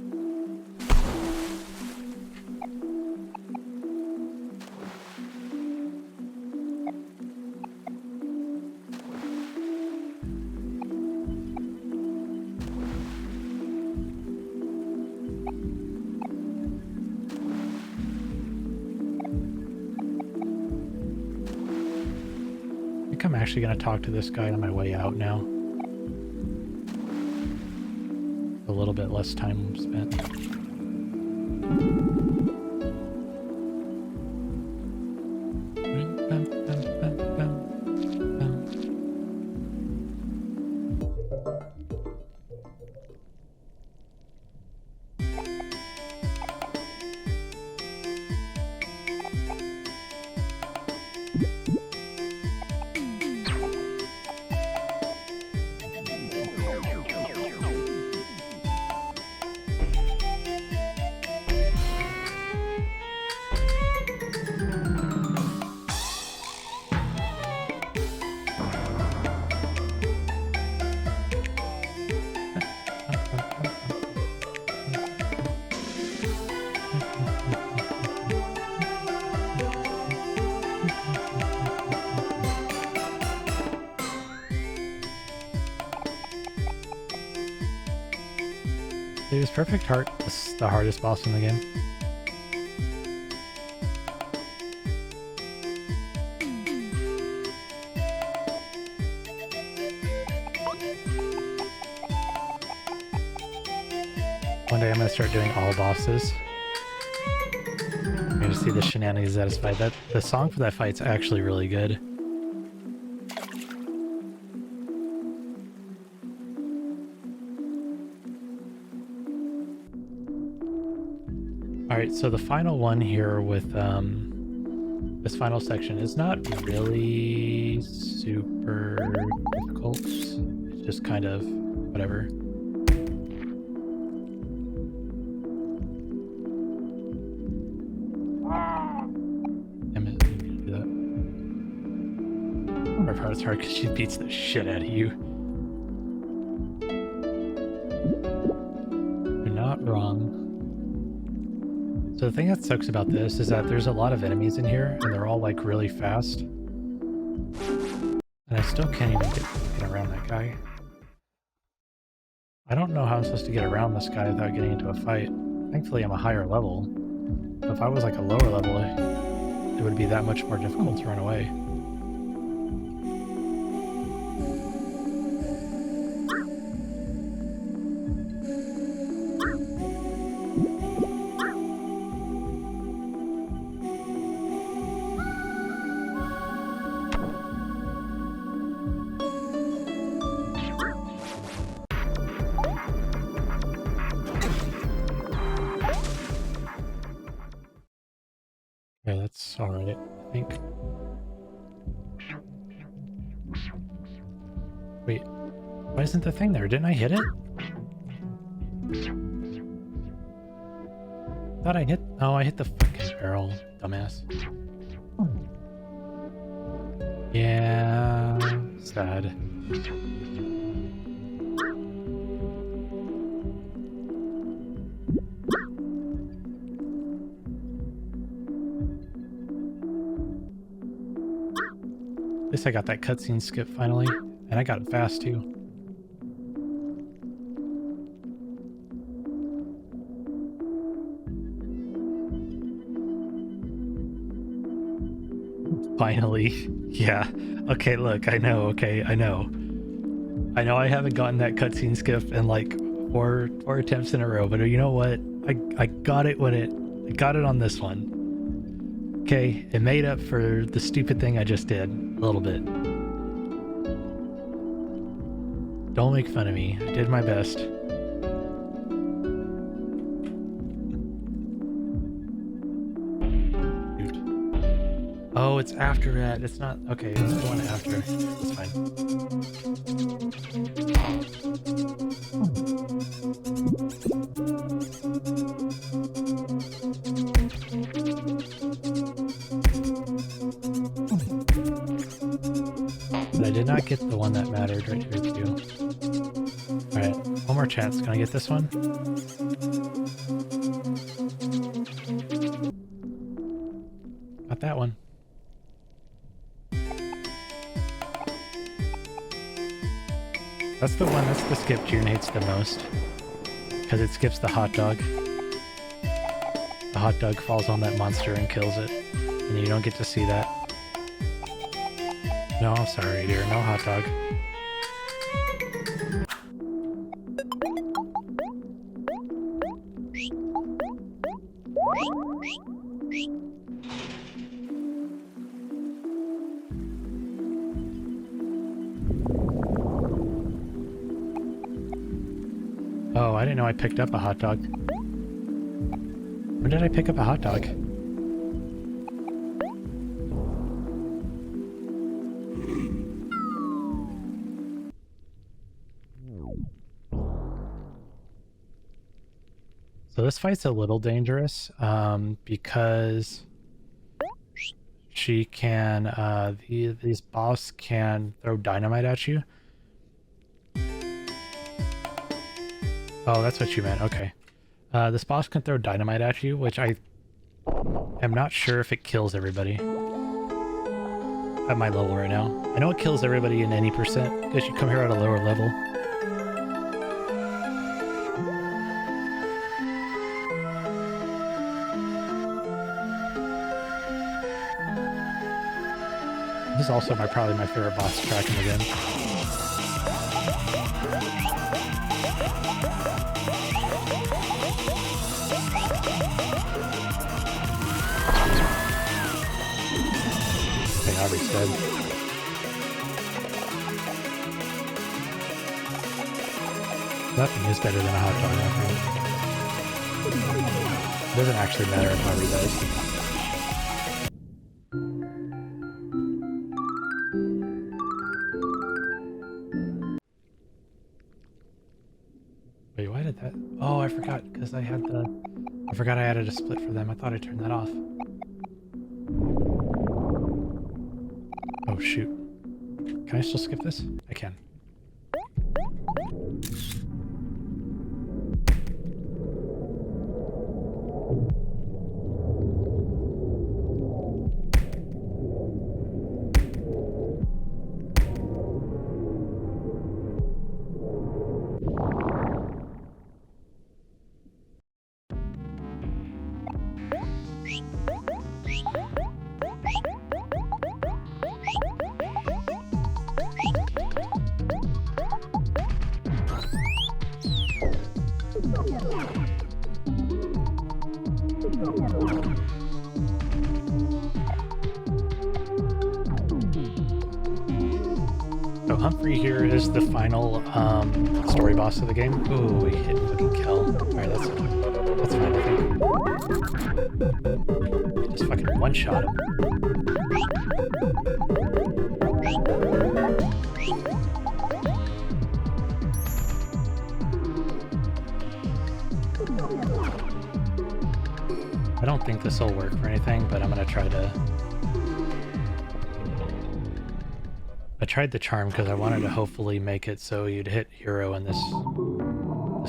I think I'm actually going to talk to this guy on my way out now. A little bit less time spent. It was Perfect Heart. This is the hardest boss in the game. One day I'm gonna start doing all bosses. I'm gonna see the shenanigans that is fight. The song for that fight's actually really good. Alright, so the final one here with this final section is not really super difficult. It's just kind of whatever. Damn it, I didn't mean to do that. Her part is hard because she beats the shit out of you. You're not wrong. So the thing that sucks about this is that there's a lot of enemies in here, and they're all like really fast. And I still can't even get around that guy. I don't know how I'm supposed to get around this guy without getting into a fight. Thankfully, I'm a higher level. But if I was like a lower level, it would be that much more difficult to run away. Yeah, that's alright, I think. Wait, why isn't the thing there? Didn't I hit it? Thought I hit... Oh, I hit the fucking barrel, dumbass. Yeah, sad. At least I got that cutscene skip finally, and I got it fast too. Finally. Yeah. Okay, look, I know, okay, I know. I know I haven't gotten that cutscene skip in like four attempts in a row, but you know what? I got it I got it on this one. Okay, it made up for the stupid thing I just did. A little bit. Don't make fun of me. I did my best. Dude. Oh, it's after that. It's not... Okay, it's the one after. It's fine. But I did not get the one that mattered right here too. Alright, one more chance. Can I get this one? Got that one. That's the one, that's the skip June hates the most. Because it skips the hot dog. The hot dog falls on that monster and kills it. And you don't get to see that. No, I'm sorry, dear. No hot dog. Oh, I didn't know I picked up a hot dog. When did I pick up a hot dog? So this fight's a little dangerous because she can, these boss can throw dynamite at you. Oh, that's what you meant. Okay. This boss can throw dynamite at you, which I am not sure if it kills everybody at my level right now. I know it kills everybody in any percent because you come here at a lower level. This is also probably my favorite boss track in the game. Okay, Aubrey's dead. Nothing is better than a hot dog, I think. It doesn't actually matter if Aubrey dies. Wait, why did that... Oh, I forgot, because I had the... I forgot I added a split for them. I thought I turned that off. Oh, shoot. Can I still skip this? I can. So Humphrey here is the final story boss of the game. Ooh, we hit fucking kill. Alright, that's fine, I think. Just fucking one-shot him. I don't think this will work for anything, but I'm gonna try to... I tried the charm because I wanted to hopefully make it so you'd hit hero in this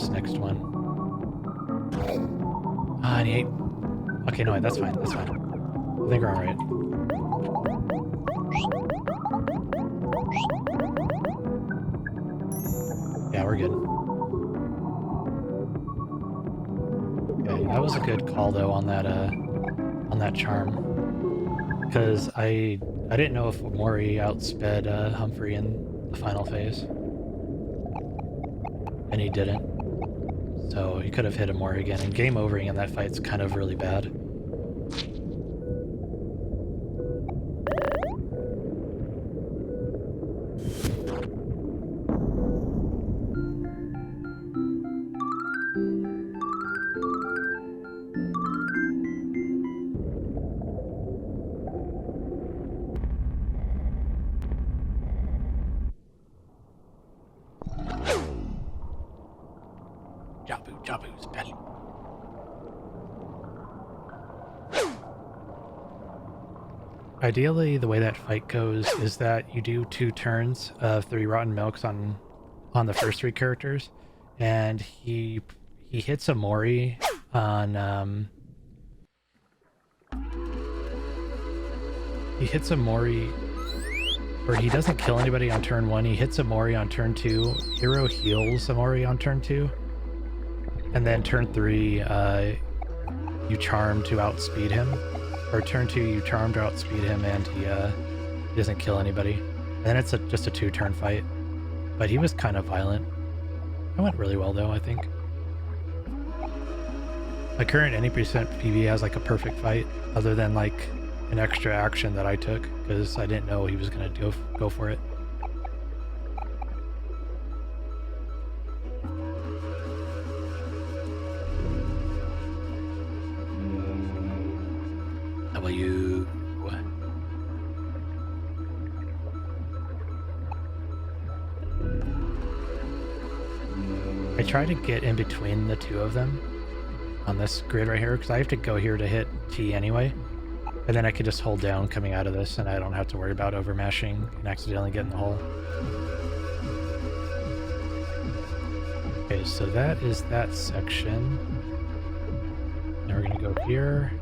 next one. Ah, and he ate... Okay, no, that's fine, that's fine. I think we're alright. Yeah, we're good. Okay, that was a good call though on that charm. Because I didn't know if OMORI outsped Humphrey in the final phase. And he didn't. So he could have hit OMORI again, and game overing in that fight's kind of really bad. Jabu's belly. Ideally, the way that fight goes is that you do 2 turns of 3 Rotten Milks on the first 3 characters, and he hits OMORI on he hits OMORI, or he doesn't kill anybody on turn 1. He hits OMORI on turn 2. Hero heals OMORI on turn 2. And then turn 3, you charm to outspeed him. Or turn 2, you charm to outspeed him, and he doesn't kill anybody. And then it's just a 2-turn fight. But he was kind of violent. It went really well, though, I think. My current any percent PB has like a perfect fight, other than like an extra action that I took, because I didn't know he was going to go for it. W. I try to get in between the 2 of them on this grid right here, because I have to go here to hit T anyway, and then I could just hold down coming out of this, and I don't have to worry about overmashing and accidentally getting the hole. Okay, so that is that section. Now we're gonna go here.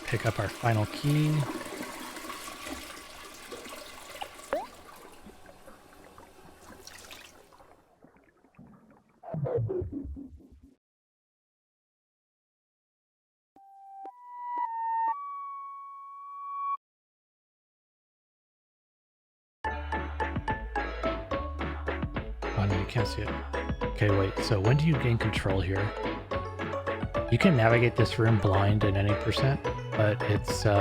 Pick up our final key. Oh no, you can't see it. Okay, wait, so when do you gain control here? You can navigate this room blind in any percent, but it's so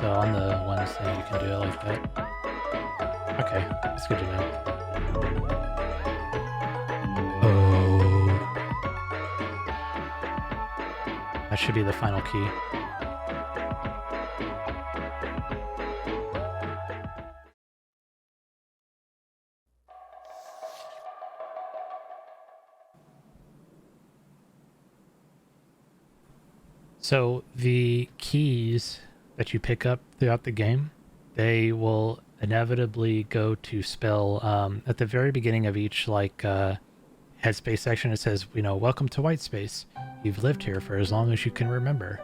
on the ones that you can do it like that. Okay, that's good to know. Oh, that should be the final key. So the keys that you pick up throughout the game, they will inevitably go to spell at the very beginning of each headspace section. It says, you know, welcome to white space. You've lived here for as long as you can remember.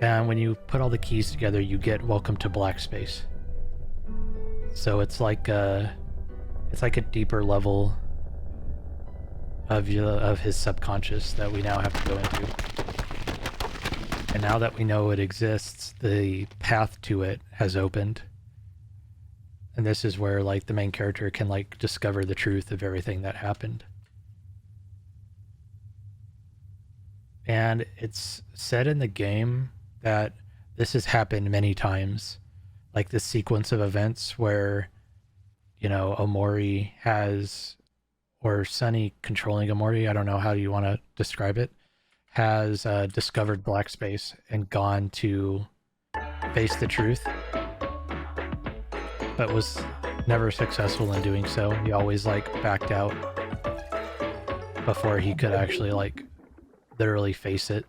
And when you put all the keys together, you get welcome to black space. So it's like a deeper level of his subconscious that we now have to go into. And now that we know it exists, the path to it has opened. And this is where, like, the main character can, like, discover the truth of everything that happened. And it's said in the game that this has happened many times. Like, this sequence of events where, you know, Omori has, or Sunny controlling Omori, I don't know how you want to describe it, has discovered black space and gone to face the truth, but was never successful in doing so. He always, like, backed out before he could actually, like, literally face it.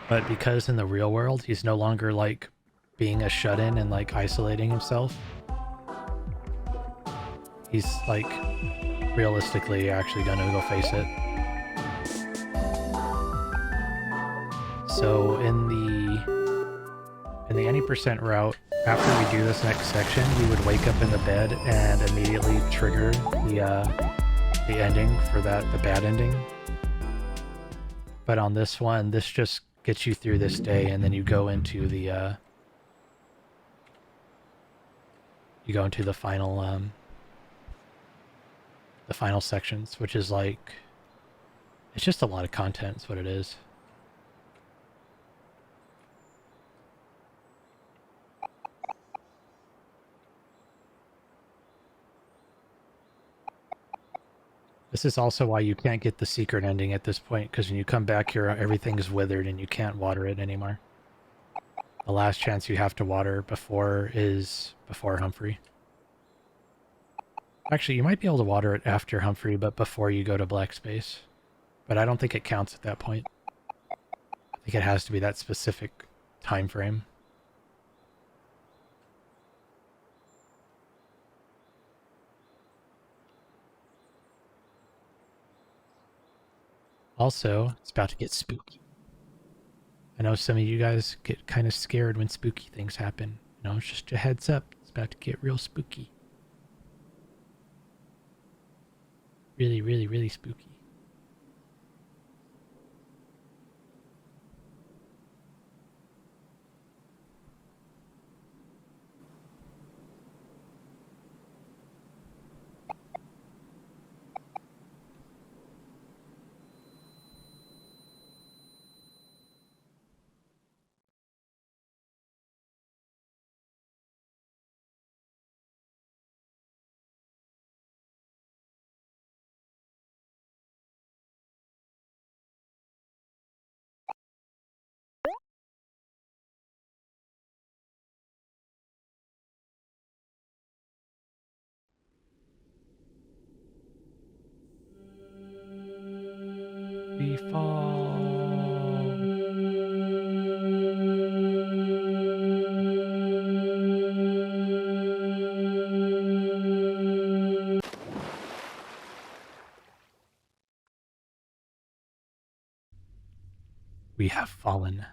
But because in the real world, he's no longer, like, being a shut-in and, like, isolating himself, he's, like, realistically actually gonna go face it. So in the any percent route, after we do this next section, we would wake up in the bed and immediately trigger the ending for that, the bad ending. But on this one, this just gets you through this day, and then you go into the final sections, which is like, it's just a lot of content is what it is. This is also why you can't get the secret ending at this point, because when you come back here, everything's withered and you can't water it anymore. The last chance you have to water before is before Humphrey. Actually, you might be able to water it after Humphrey, but before you go to black space. But I don't think it counts at that point. I think it has to be that specific time frame. Also, it's about to get spooky. I know some of you guys get kind of scared when spooky things happen. You know, it's just a heads up. It's about to get real spooky. Really, really, really spooky. We fall. We have fallen.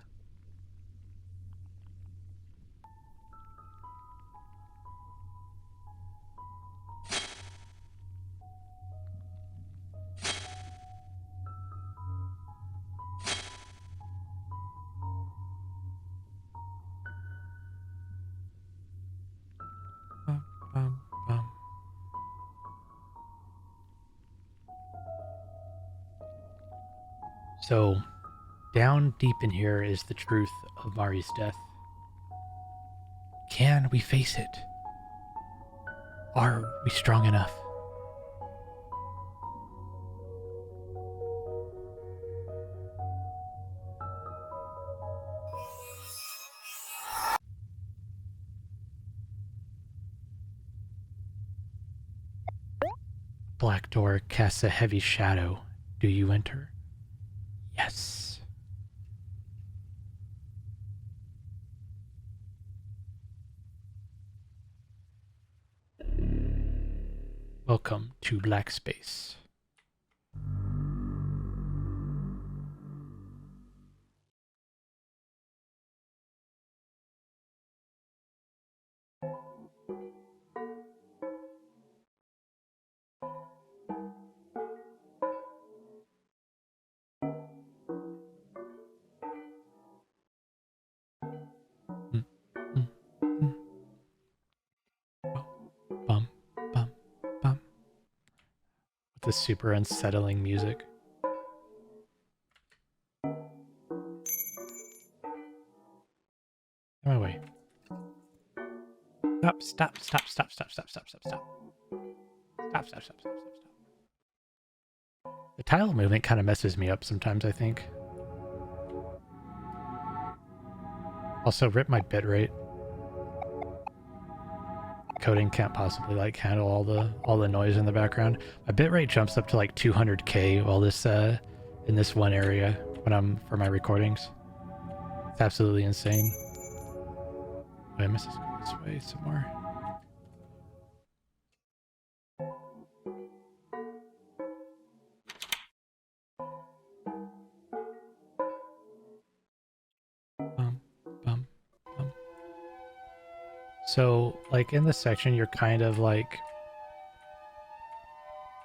Bum, bum, bum. So, down deep in here is the truth of Mari's death. Can we face it? Are we strong enough? Black door casts a heavy shadow. Do you enter? Yes. Welcome to black space. with the super unsettling music. Oh my way. Stop. Stop. The tile movement kind of messes me up sometimes, I think. Also, rip my bitrate. Coding can't possibly like handle all the noise in the background. My bitrate jumps up to like 200k while this in this one area when I'm for my recordings. It's absolutely insane. Wait, I must just go this way some more. So, like, in this section, you're kind of like...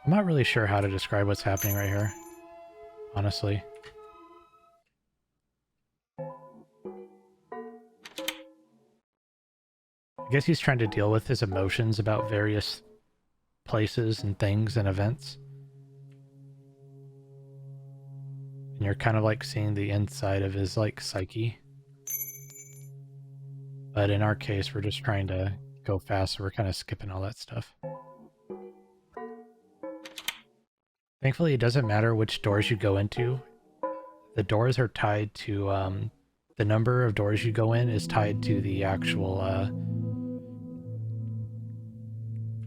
I'm not really sure how to describe what's happening right here, honestly. I guess he's trying to deal with his emotions about various places and things and events. And you're kind of like seeing the inside of his, like, psyche. But in our case, we're just trying to go fast, so we're kind of skipping all that stuff. Thankfully, it doesn't matter which doors you go into. The doors are tied to, the number of doors you go in is tied to the actual,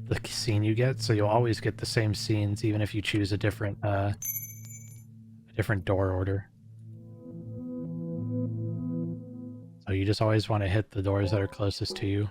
the scene you get, so you'll always get the same scenes, even if you choose a different door order. So you just always want to hit the doors that are closest to you.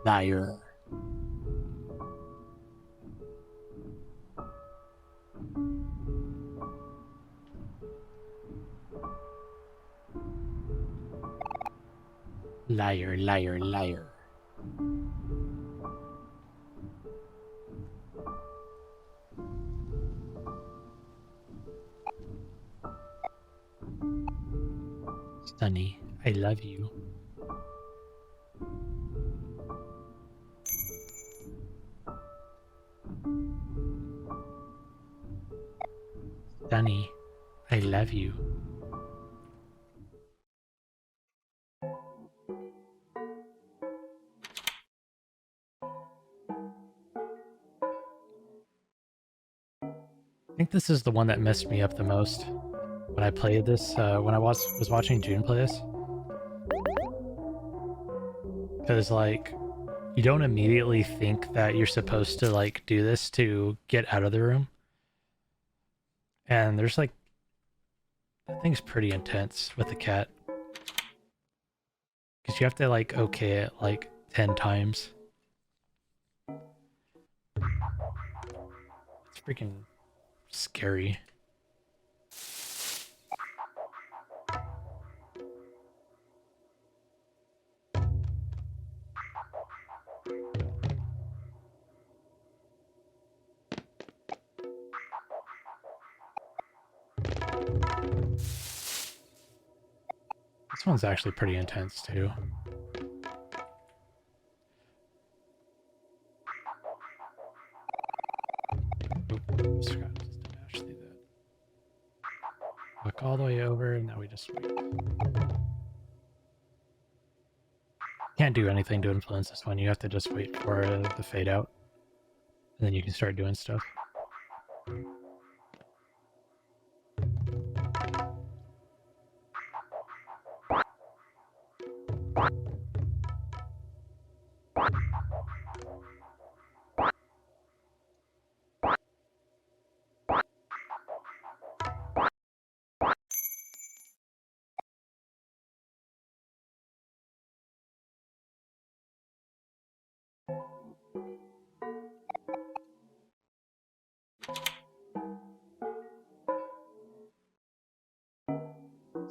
Liar. Liar, liar, liar. Sunny, I love you. Sunny, I love you. I think this is the one that messed me up the most when I played this, when I was watching June play this. Because, like, you don't immediately think that you're supposed to, like, do this to get out of the room. And there's, like, that thing's pretty intense with the cat. Because you have to, like, okay it, like, 10 times. It's freaking scary. This one's actually pretty intense, too. Oop, just forgot just to mash through that. Walk all the way over, and now we just wait. Can't do anything to influence this one. You have to just wait for the fade out. And then you can start doing stuff.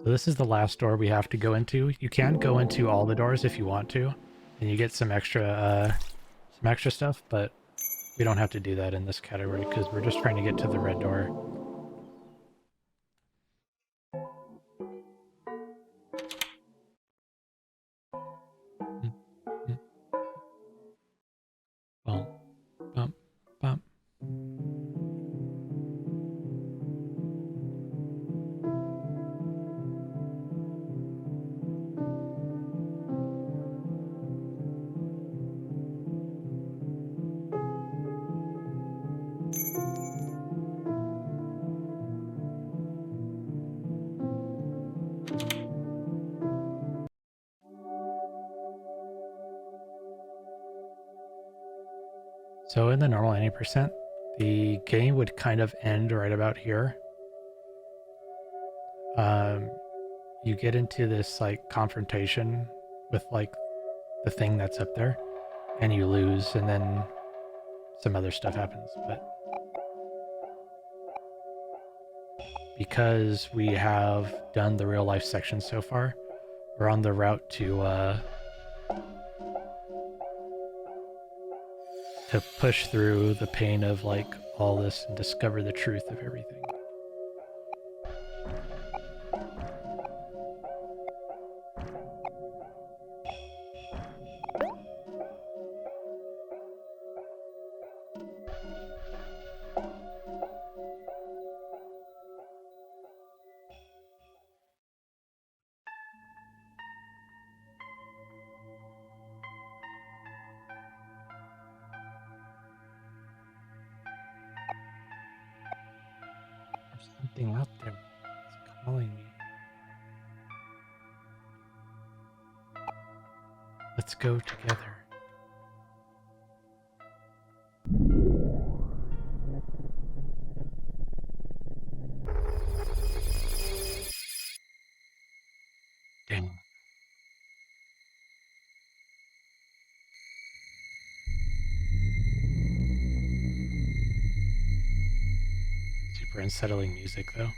So this is the last door we have to go into. You can go into all the doors if you want to, and you get some extra stuff, but we don't have to do that in this category because we're just trying to get to the red door. Bump, bump, bump. So in the normal 90%, the game would kind of end right about here. You get into this like confrontation with like the thing that's up there, and you lose, and then some other stuff happens. But because we have done the real life section so far, we're on the route to push through the pain of like all this and discover the truth of everything. There's something out there. It's calling me. Let's go together. Dang. Super unsettling music, though.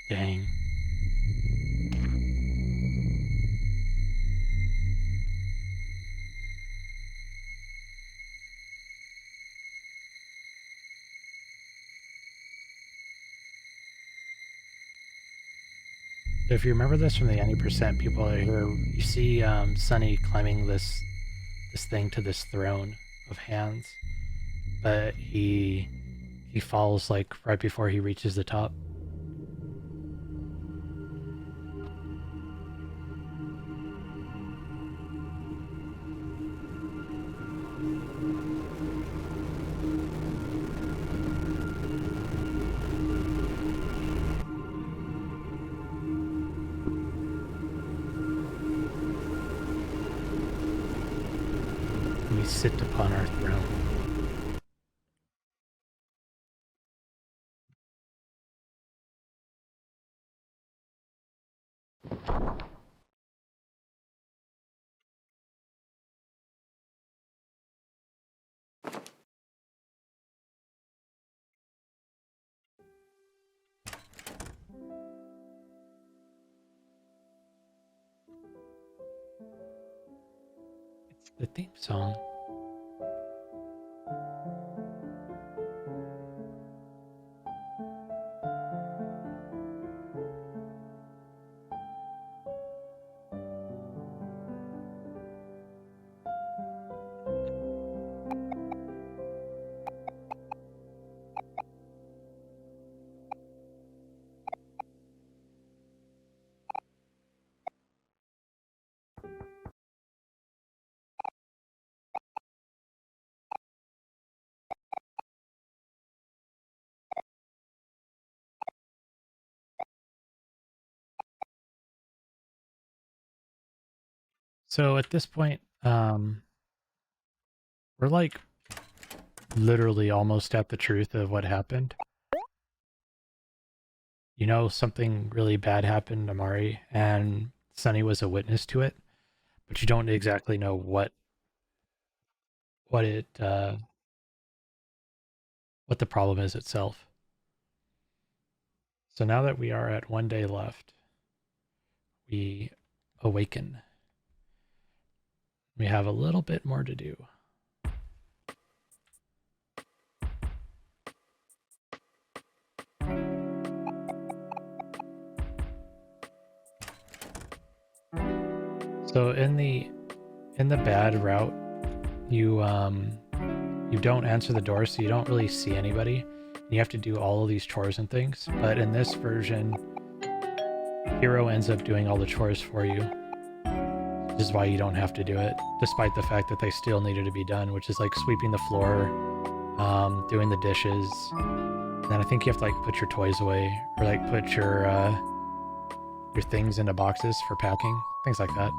Dang. If you remember this from the 90% people are here, you see Sunny climbing this thing to this throne of hands, but he falls like right before he reaches the top. We sit upon our throne. It's the theme song. So at this point, we're like literally almost at the truth of what happened. You know, something really bad happened to Mari, and Sunny was a witness to it, but you don't exactly know what it what the problem is itself. So now that we are at 1 day left, we awaken. We have a little bit more to do. So in the bad route, you don't answer the door, so you don't really see anybody. You have to do all of these chores and things. But in this version, Hero ends up doing all the chores for you. Which is why you don't have to do it, despite the fact that they still needed to be done, which is like sweeping the floor, doing the dishes. And then I think you have to like put your toys away, or like put your things into boxes for packing, things like that.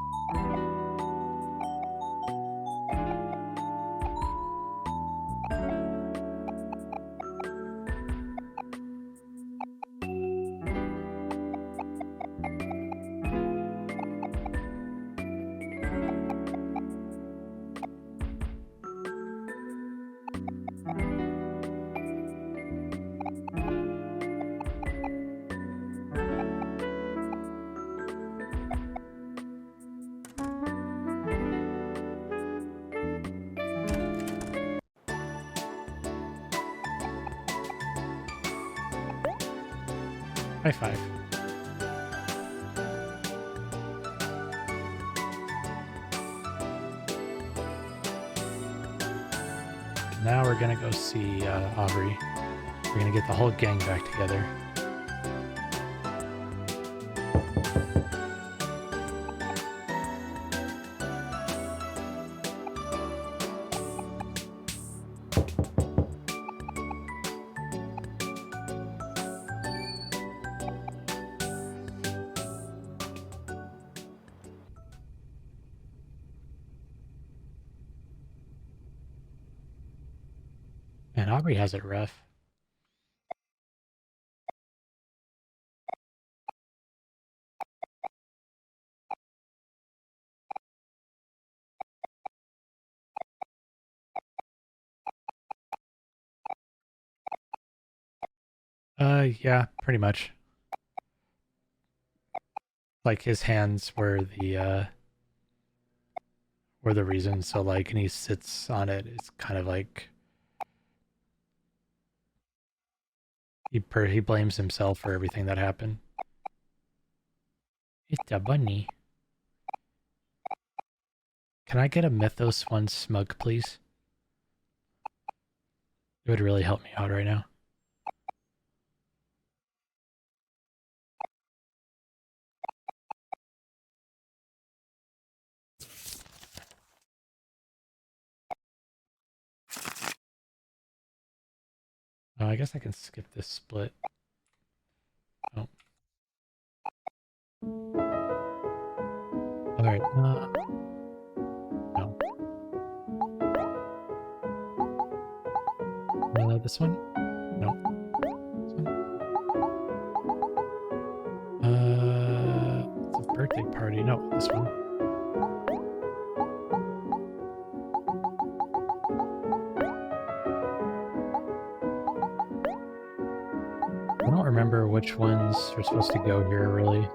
High five. Now we're gonna go see Aubrey. We're gonna get the whole gang back together. And Aubrey has it rough. Yeah, pretty much. Like his hands were the reason. So like, and he sits on it. It's kind of like he blames himself for everything that happened. It's a bunny. Can I get a Mythos 1 smug, please? It would really help me out right now. Oh, I guess I can skip this split. Oh. Alright, no. This one? No. This one? It's a birthday party. No, this one. I don't remember which ones are supposed to go here, really.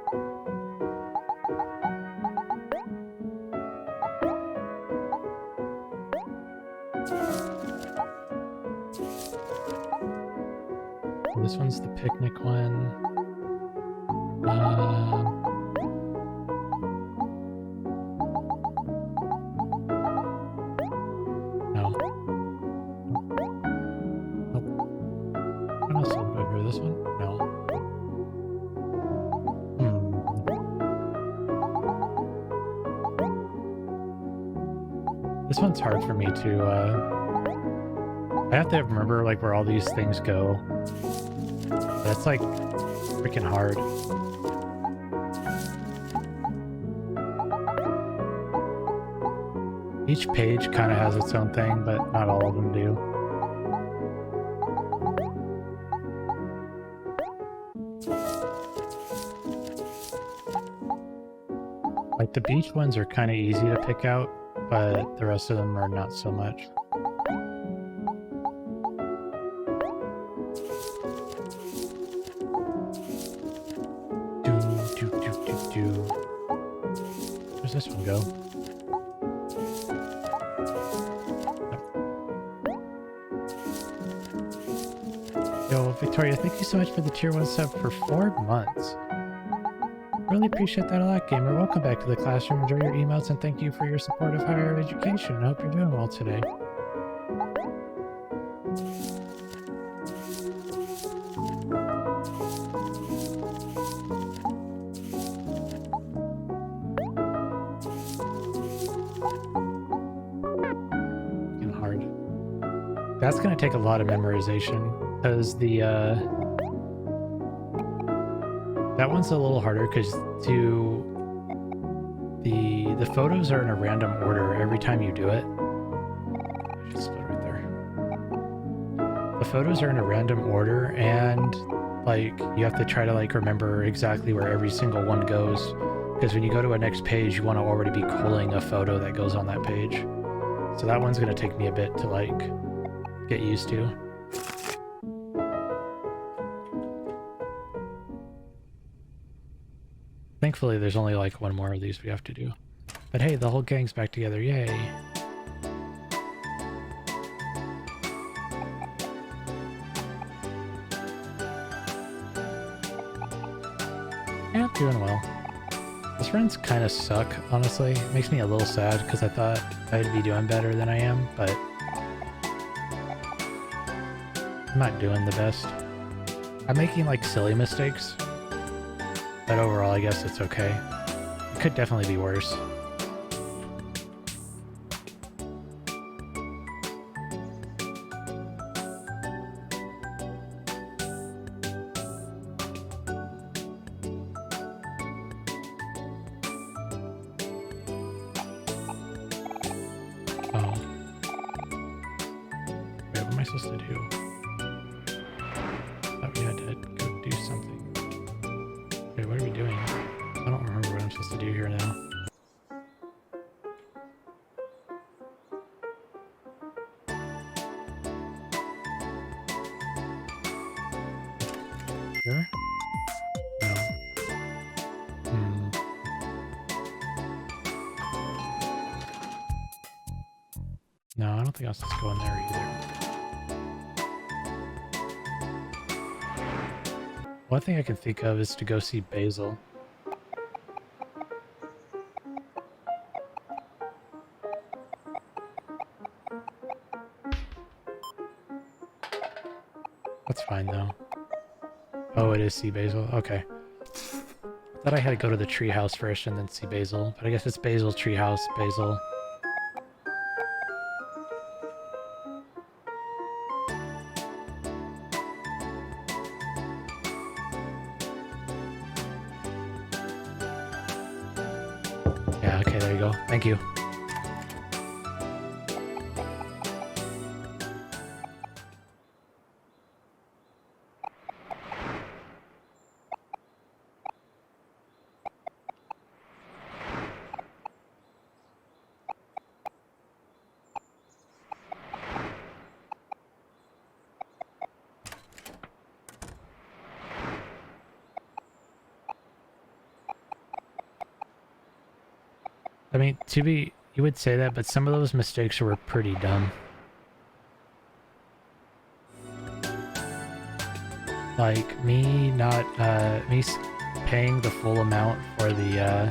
This one's the picnic one. No. Nope. What else will go here? This one? No. This one's hard for me to, I have to remember, like, where all these things go. That's, like, freaking hard. Each page kind of has its own thing, but not all of them do. Like the beach ones are kind of easy to pick out, but the rest of them are not so much. Where's this one go? Yo, Victoria, thank you so much for the tier 1 sub for 4 months. Really appreciate that a lot, gamer. Welcome back to the classroom. Enjoy your emails and thank you for your support of higher education. I hope you're doing well today. Fucking hard. That's gonna take a lot of memorization because that one's a little harder because the photos are in a random order every time you do it. I should split right there. The photos are in a random order, and like you have to try to like remember exactly where every single one goes. Because when you go to a next page, you want to already be culling a photo that goes on that page. So that one's gonna take me a bit to like get used to. Thankfully, there's only like one more of these we have to do. But hey, the whole gang's back together, yay! Yeah, I'm doing well. This runs kind of suck, honestly. It makes me a little sad because I thought I'd be doing better than I am, but I'm not doing the best. I'm making like silly mistakes. But overall, I guess it's okay. It could definitely be worse. Oh. Wait, what am I supposed to do? Thought we had to go do something. Wait, what are we doing? I don't remember what I'm supposed to do here now. Here? No. No, I don't think I was supposed to go in there either. One thing I can think of is to go see Basil. That's fine though. Oh, it is see Basil. Okay. Thought I had to go to the treehouse first and then see Basil, but I guess it's Basil, treehouse, Basil. Yeah, okay, there you go. Thank you. I mean, you would say that, but some of those mistakes were pretty dumb. Like me not, paying the full amount for the,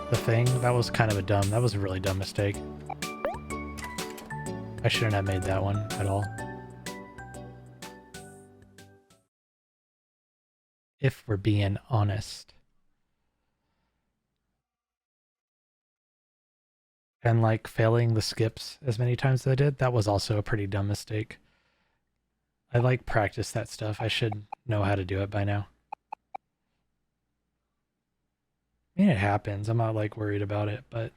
the thing, that was kind of that was a really dumb mistake. I shouldn't have made that one at all. If we're being honest. And like failing the skips as many times as I did, that was also a pretty dumb mistake. I like practice that stuff. I should know how to do it by now. I mean, it happens. I'm not like worried about it, but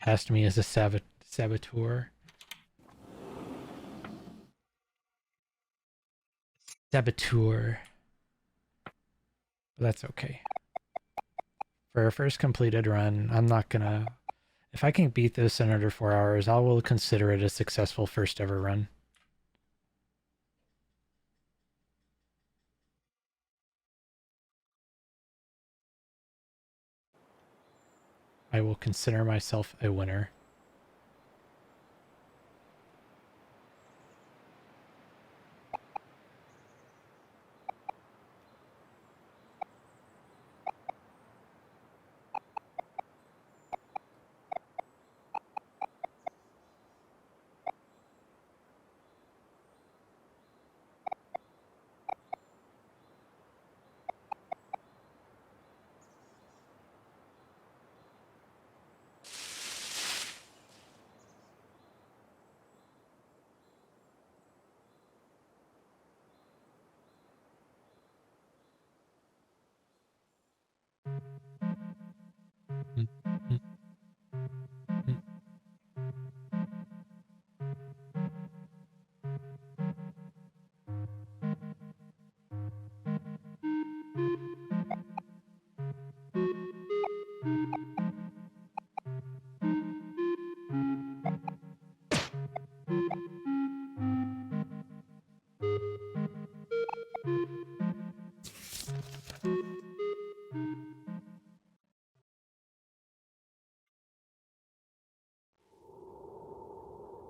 past me is a saboteur. Saboteur. But that's okay. For our first completed run, I'm not gonna... If I can beat this in under 4 hours, I will consider it a successful first ever run. I will consider myself a winner.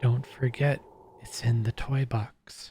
Don't forget, it's in the toy box.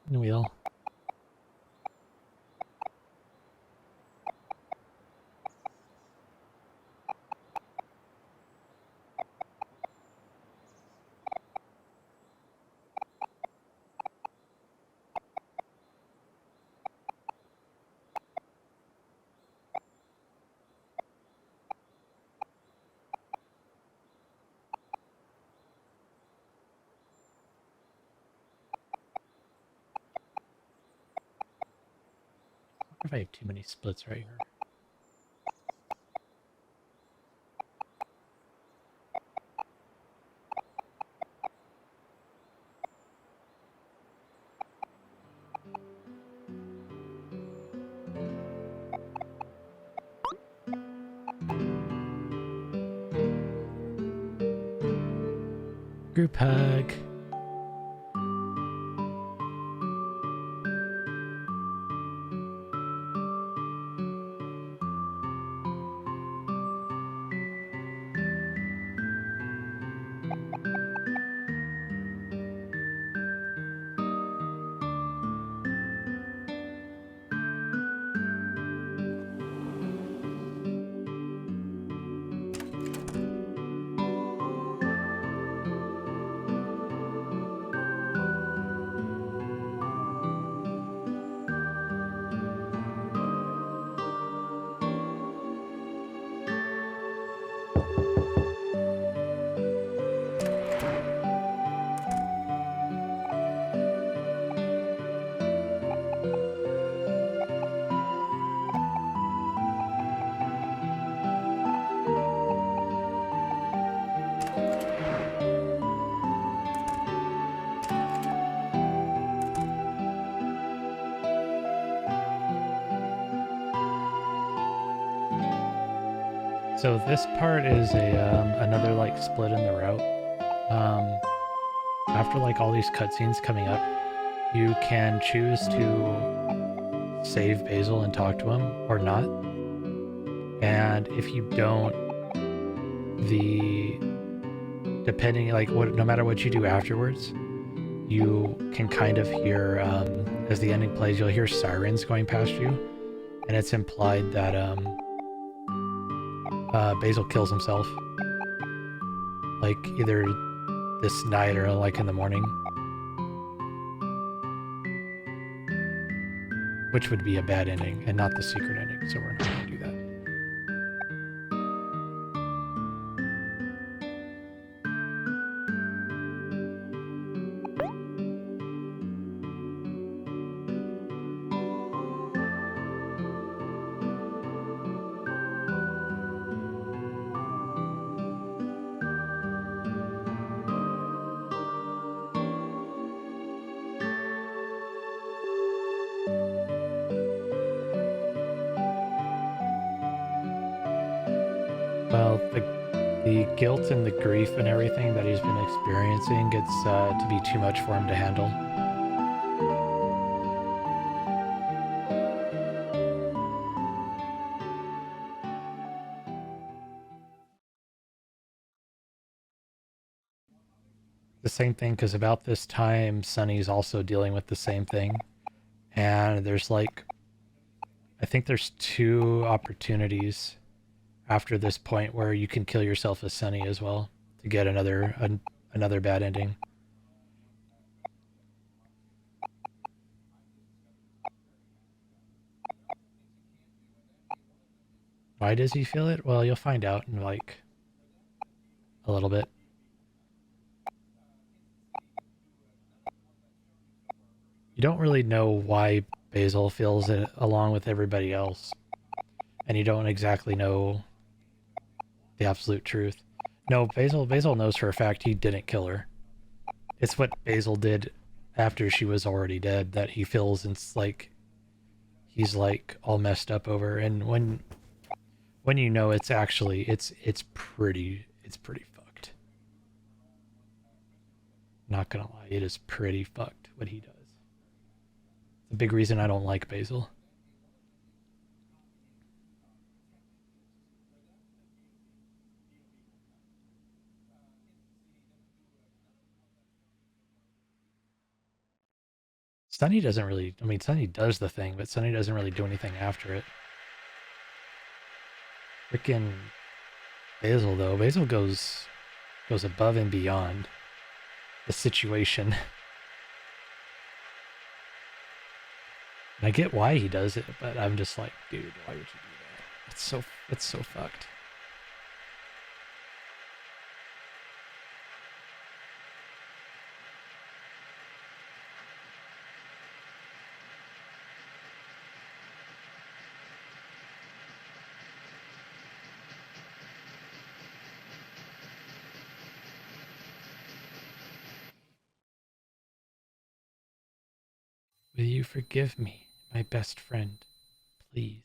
Wheel. If I have too many splits right here. Group hug. So this part is another like split in the route. After like all these cutscenes coming up, you can choose to save Basil and talk to him or not. And if you don't, depending like no matter what you do afterwards, you can kind of hear as the ending plays, you'll hear sirens going past you, and it's implied that Basil kills himself, like either this night or like in the morning, which would be a bad ending and not the secret ending, so we're not going to do that. Well, the guilt and the grief and everything that he's been experiencing gets to be too much for him to handle. The same thing, because about this time, Sunny's also dealing with the same thing. And there's like, I think there's 2 opportunities after this point where you can kill yourself as Sunny as well to get another bad ending. Why does he feel it? Well, you'll find out in like a little bit. You don't really know why Basil feels it along with everybody else, and you don't exactly know the absolute truth. No, Basil knows for a fact he didn't kill her. It's what Basil did after she was already dead that he feels, and like he's like all messed up over. And when you know it's actually it's pretty fucked. Not gonna lie, it is pretty fucked what he does. It's a big reason I don't like Basil. Sunny doesn't really, I mean, Sunny does the thing, but Sunny doesn't really do anything after it. Frickin' Basil, though. Basil goes above and beyond the situation. And I get why he does it, but I'm just like, dude, why would you do that? It's so fucked. Will you forgive me, my best friend, please?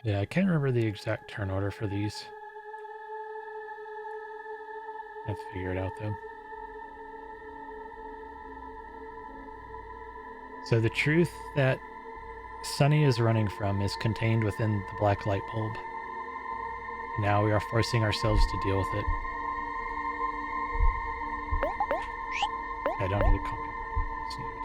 Yeah, I can't remember the exact turn order for these. I have to figure it out, though. So the truth that Sunny is running from is contained within the black light bulb. Now we are forcing ourselves to deal with it. I don't need to calm down. I just need to attack.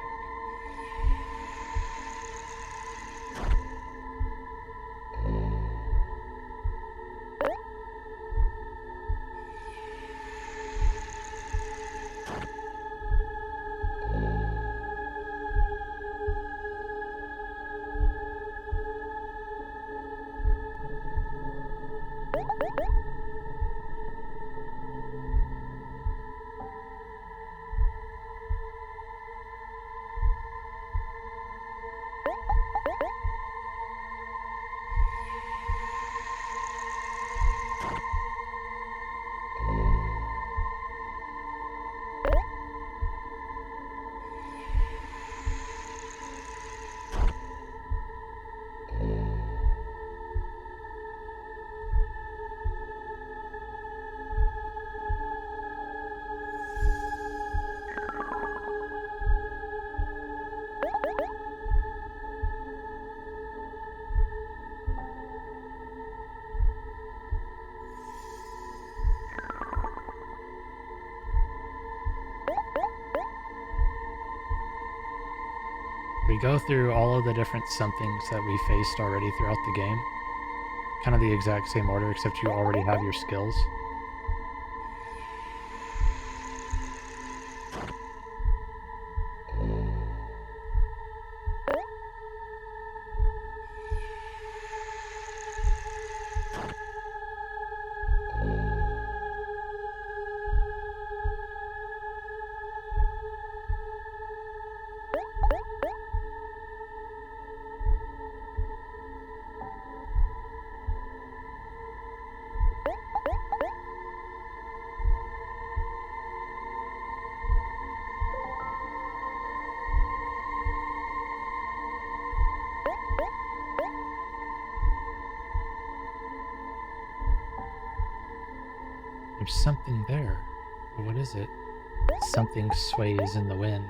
we go through all of the different somethings that we faced already throughout the game. Kind of the exact same order, except you already have your skills. There's something there. What is it? Something sways in the wind.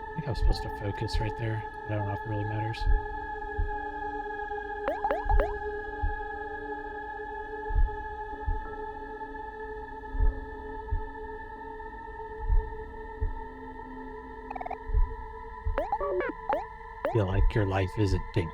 I think I was supposed to focus right there. I don't know if it really matters. Feel like your life is in danger.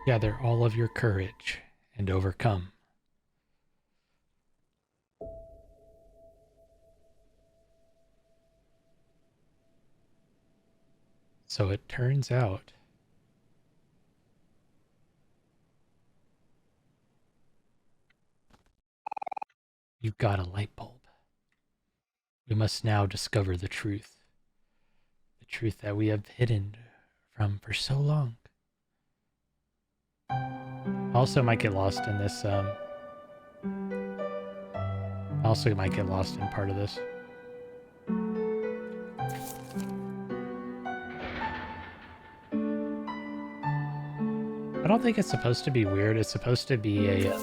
Gather all of your courage and overcome. So it turns out you've got a light bulb. We must now discover the truth that we have hidden from for so long. Also might get lost in this, also might get lost in part of this. I don't think it's supposed to be weird. It's supposed to be a,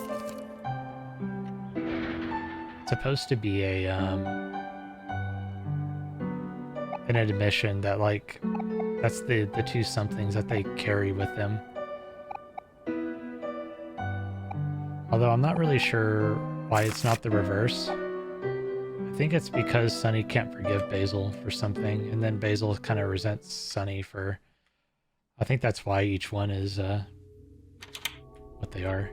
an admission that, like, that's the two somethings that they carry with them. Although I'm not really sure why it's not the reverse. I think it's because Sunny can't forgive Basil for something, and then Basil kind of resents Sunny for... I think that's why each one is what they are.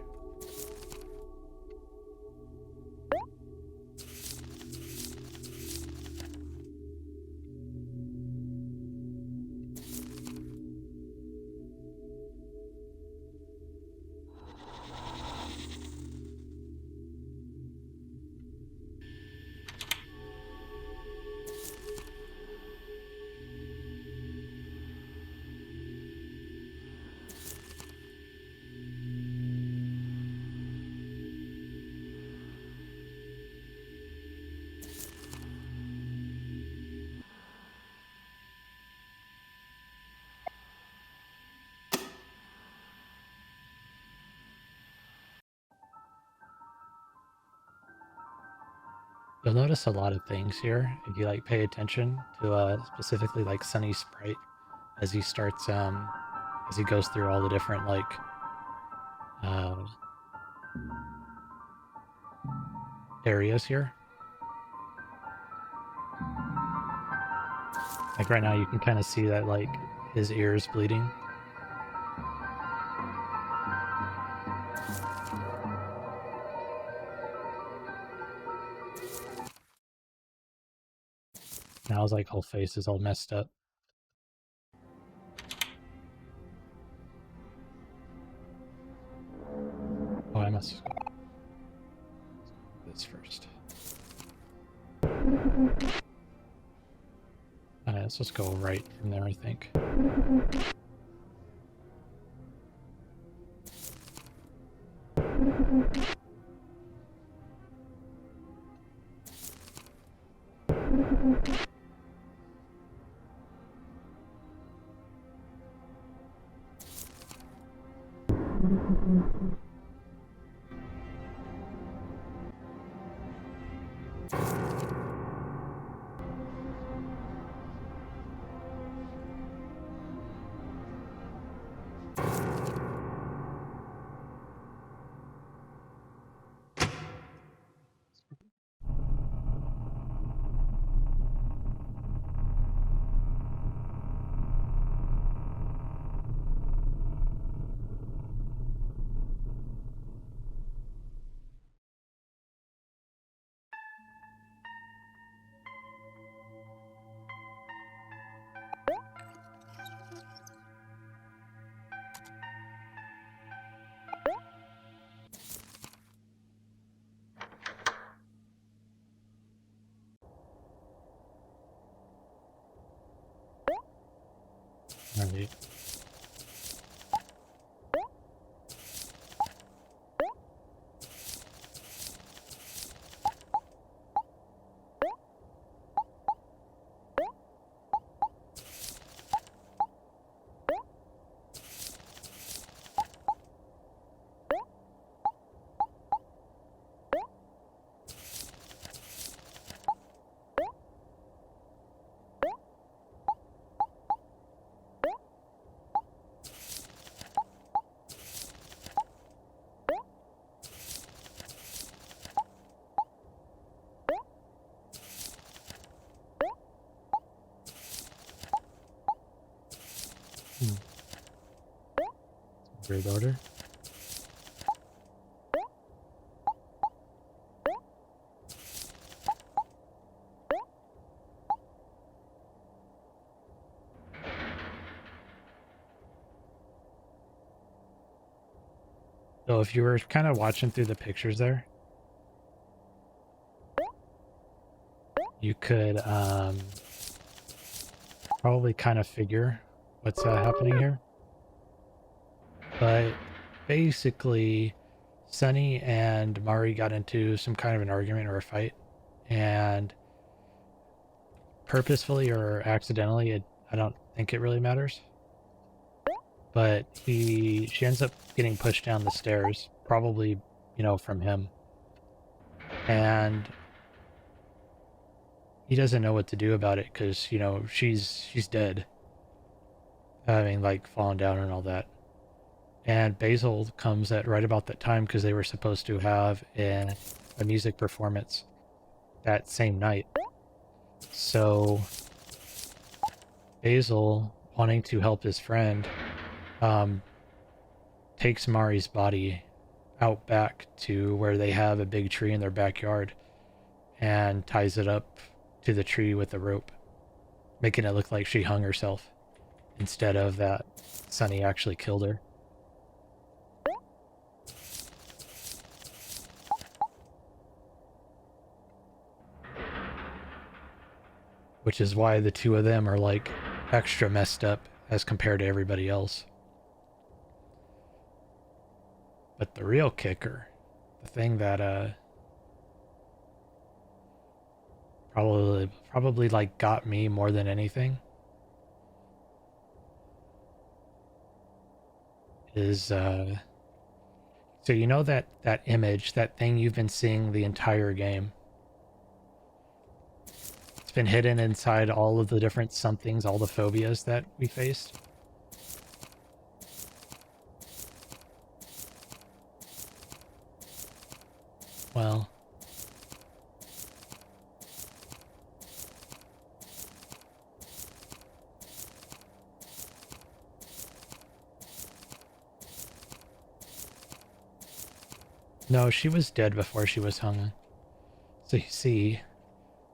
You'll notice a lot of things here if you like pay attention to specifically like Sunny's sprite as he starts as he goes through all the different like areas here. Like right now you can kind of see that like his ear is bleeding. Now his like whole face is all messed up. Oh, I must do this first. Let's just go right from there, I think. Alright. Weird order. So if you were kind of watching through the pictures there, you could probably kind of figure what's happening here. But basically, Sunny and Mari got into some kind of an argument or a fight, and purposefully or accidentally, I don't think it really matters. But she ends up getting pushed down the stairs, probably, you know, from him. And he doesn't know what to do about it because, you know, she's dead. Having like fallen down and all that. And Basil comes at right about that time because they were supposed to have a music performance that same night. So Basil, wanting to help his friend, takes Mari's body out back to where they have a big tree in their backyard and ties it up to the tree with a rope, making it look like she hung herself instead of that Sunny actually killed her. Which is why the two of them are like extra messed up as compared to everybody else. But the real kicker, the thing that probably like got me more than anything, is so you know that image, that thing you've been seeing the entire game. It's been hidden inside all of the different somethings, all the phobias that we faced. Well, no, she was dead before she was hung. So you see,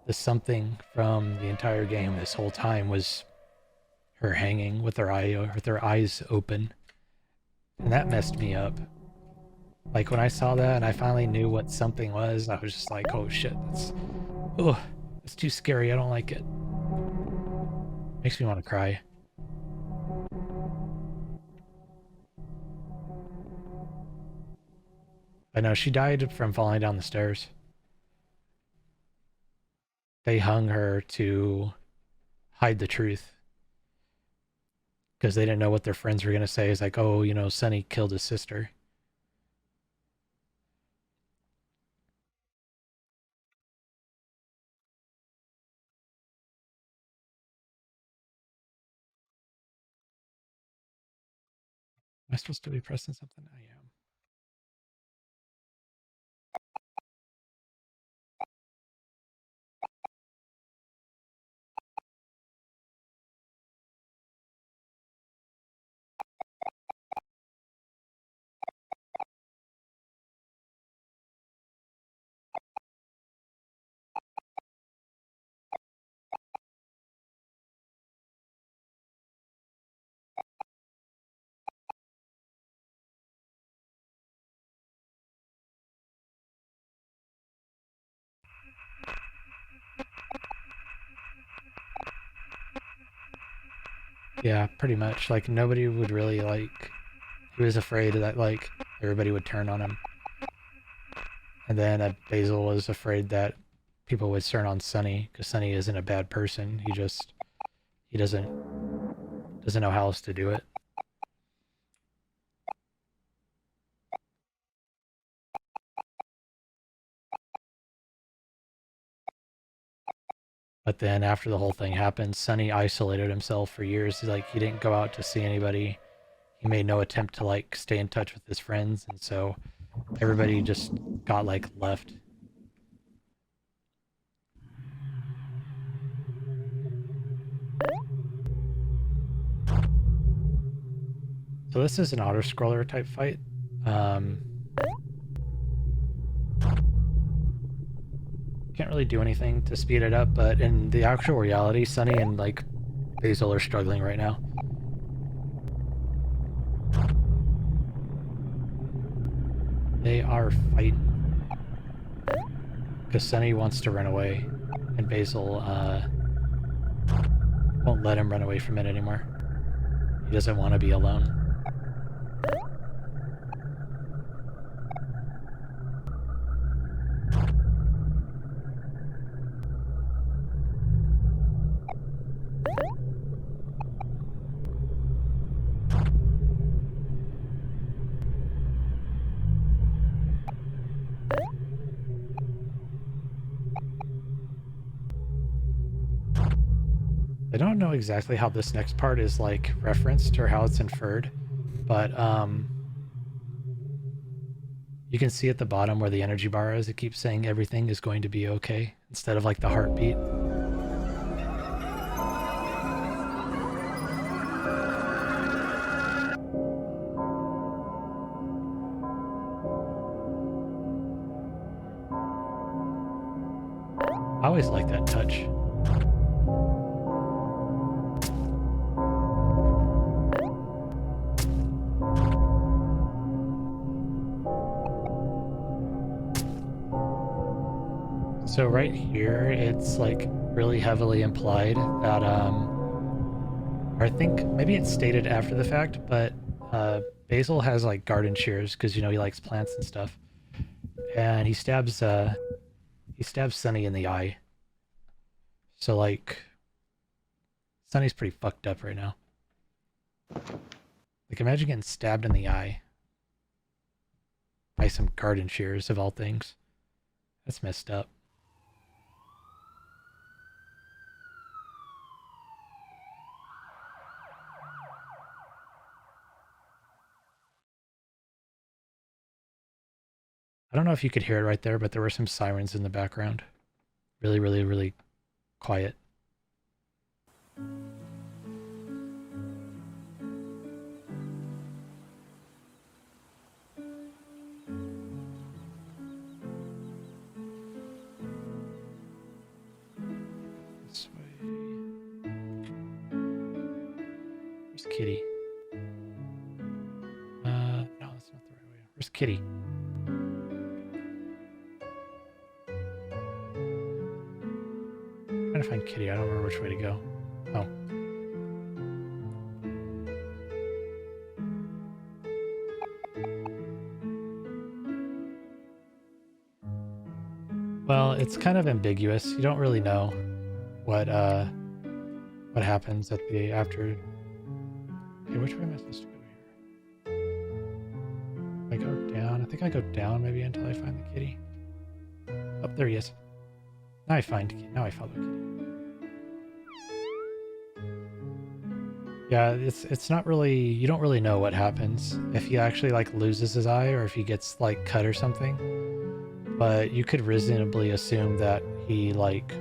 the something from the entire game this whole time was her hanging with her eyes open. And that messed me up. Like when I saw that and I finally knew what something was, I was just like, oh shit, ugh, that's too scary. I don't like it. Makes me want to cry. I know she died from falling down the stairs. They hung her to hide the truth because they didn't know what their friends were going to say. It's like, oh, you know, Sonny killed his sister. Am I supposed to be pressing something? I am. Yeah, pretty much. Like nobody would really like. He was afraid that like everybody would turn on him, and then Basil was afraid that people would turn on Sonny because Sonny isn't a bad person. He doesn't know how else to do it. But then after the whole thing happened, Sonny isolated himself for years. He's like he didn't go out to see anybody. He made no attempt to like stay in touch with his friends, and so everybody just got like left. So this is an auto scroller type fight. Can't really do anything to speed it up, but in the actual reality, Sonny and like Basil are struggling right now. They are fighting because Sonny wants to run away, and Basil won't let him run away from it anymore. He doesn't want to be alone. I don't know exactly how this next part is like referenced or how it's inferred, but you can see at the bottom where the energy bar is, it keeps saying everything is going to be okay instead of like the heartbeat. I always like that touch. So right here, it's like really heavily implied that, or I think maybe it's stated after the fact, but Basil has like garden shears because you know he likes plants and stuff, and he stabs Sunny in the eye. So like, Sunny's pretty fucked up right now. Like imagine getting stabbed in the eye by some garden shears of all things. That's messed up. I don't know if you could hear it right there, but there were some sirens in the background. Really, really, really quiet. This way. Where's Kitty? No, that's not the right way. Where's Kitty? find Kitty. I don't remember which way to go. Oh. Well, it's kind of ambiguous. You don't really know what happens at the after. Okay, which way am I supposed to go here? I go down. I think I go down maybe until I find the kitty. Oh, there he is. Now I find Kitty. Now I follow Kitty. Yeah, it's not really, you don't really know what happens if he actually like loses his eye or if he gets like cut or something. But you could reasonably assume that he like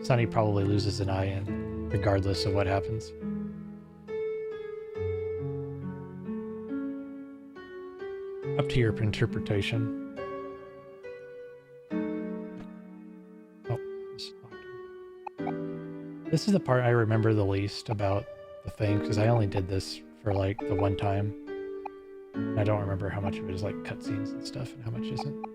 Sonny probably loses an eye and regardless of what happens. Up to your interpretation. This is the part I remember the least about the thing, because I only did this for like the one time. And I don't remember how much of it is like cutscenes and stuff and how much isn't.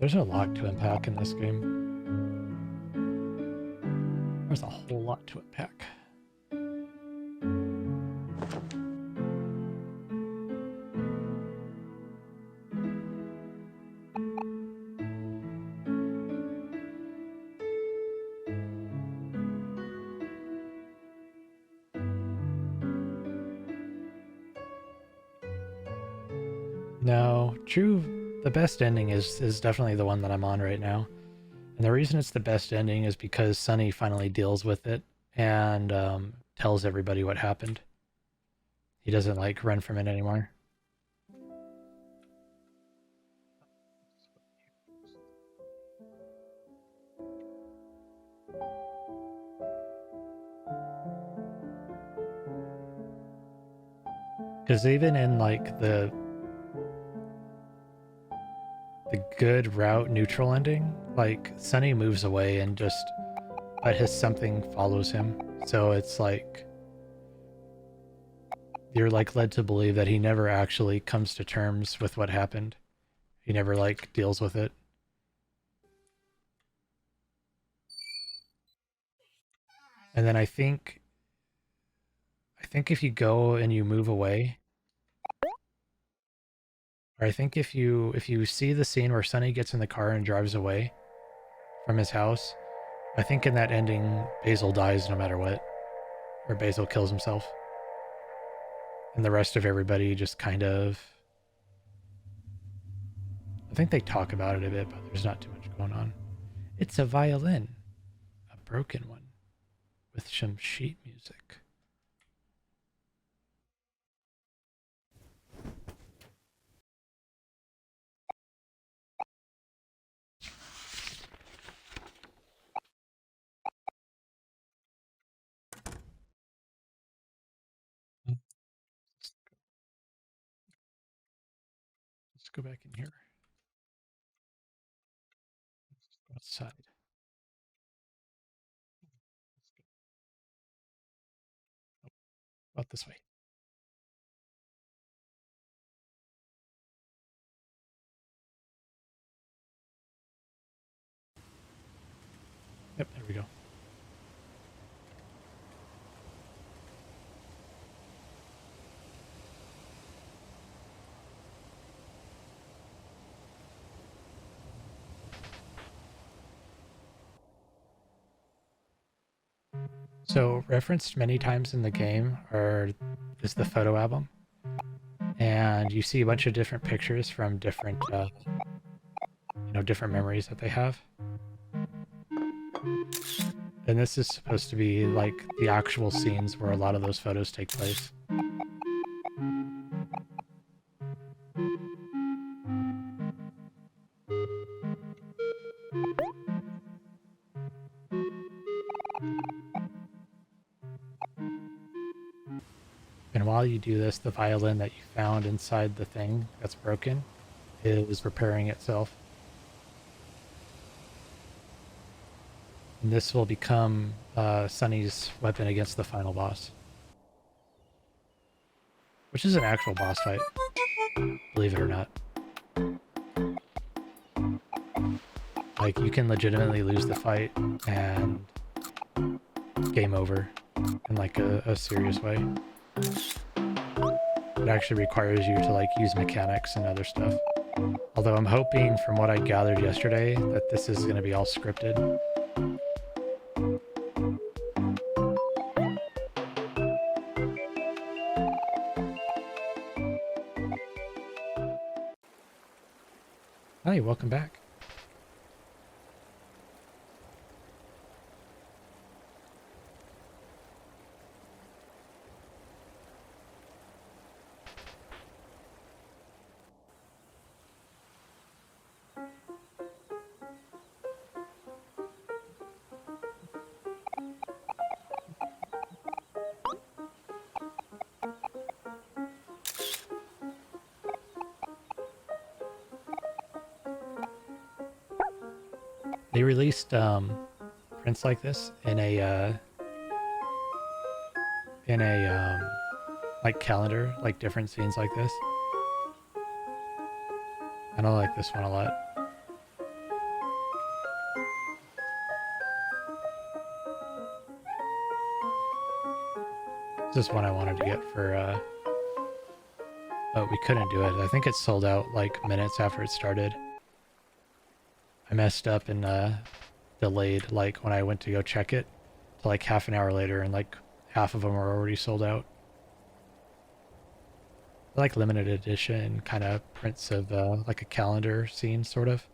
There's a lot to unpack in this game. There's a whole lot to unpack. No, the best ending is definitely the one that I'm on right now. And the reason it's the best ending is because Sonny finally deals with it and tells everybody what happened. He doesn't like run from it anymore. Because even in like the good route neutral ending, like Sonny moves away and just but his something follows him. So it's like you're like led to believe that he never actually comes to terms with what happened. He never like deals with it. And then I think if you go and you move away, or I think if you see the scene where Sonny gets in the car and drives away from his house, I think in that ending Basil dies no matter what. Or Basil kills himself. And the rest of everybody just kind of, I think they talk about it a bit, but there's not too much going on. It's a violin. A broken one. With some sheet music. Let's go back in here. Let's go outside. Out this way. Yep, there we go. So referenced many times in the game is the photo album, and you see a bunch of different pictures from different different memories that they have. And this is supposed to be like the actual scenes where a lot of those photos take place. And while you do this, the violin that you found inside the thing that's broken is repairing itself. And this will become Sunny's weapon against the final boss. Which is an actual boss fight, believe it or not. Like, you can legitimately lose the fight and game over in like a serious way. It actually requires you to like use mechanics and other stuff. Although I'm hoping from what I gathered yesterday that this is going to be all scripted. Hi, welcome back. They released prints like this in a like calendar, like different scenes like this. And I like this one a lot. This is one I wanted to get for but we couldn't do it. I think it sold out like minutes after it started. I messed up and delayed like when I went to go check it to like half an hour later, and like half of them were already sold out. They're like limited edition kind of prints of like a calendar scene sort of.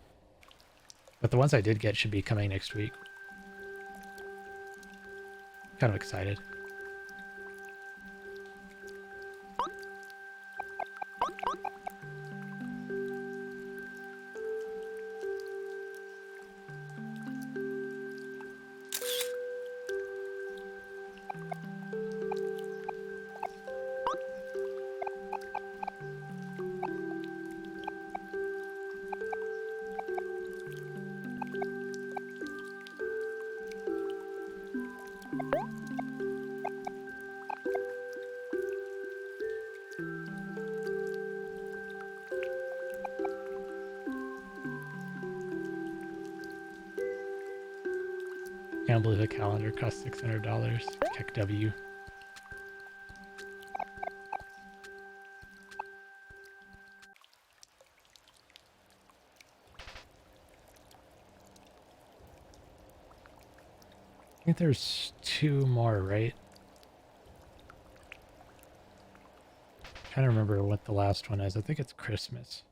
But the ones I did get should be coming next week. Kind of excited. Can't believe a calendar costs $600. Heck W. I think there's 2 more, right? I'm trying to remember what the last one is. I think it's Christmas.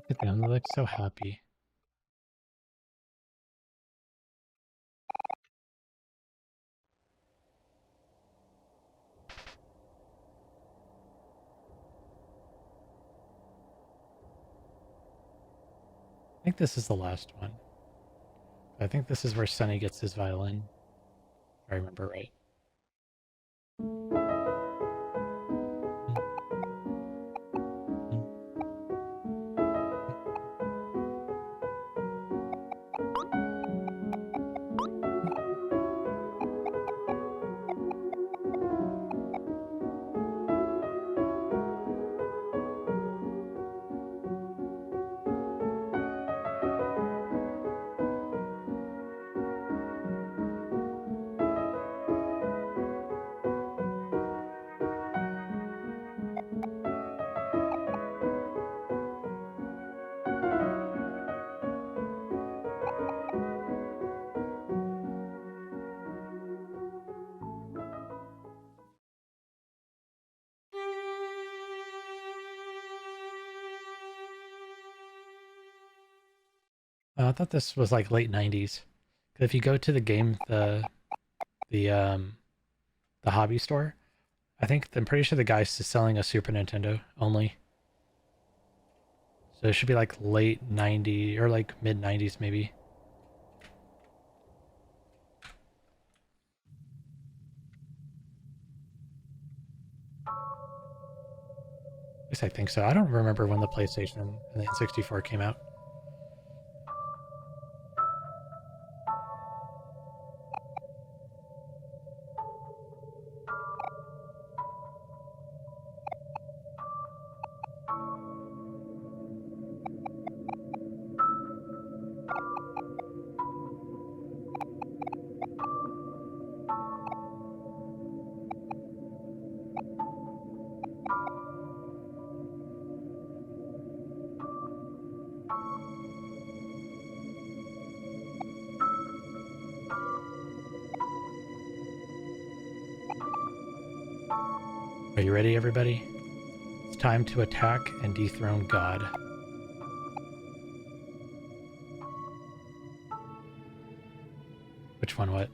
Look at them, they look so happy. I think this is the last one. I think this is where Sunny gets his violin, if I remember right. I thought this was like late 90s. If you go to the game, the hobby store, I'm pretty sure the guy's selling a Super Nintendo only. So it should be like late 90 or like mid 90s maybe. At least I think so. I don't remember when the PlayStation and the N64 came out. Are you ready, everybody? It's time to attack and dethrone God. Which one, what?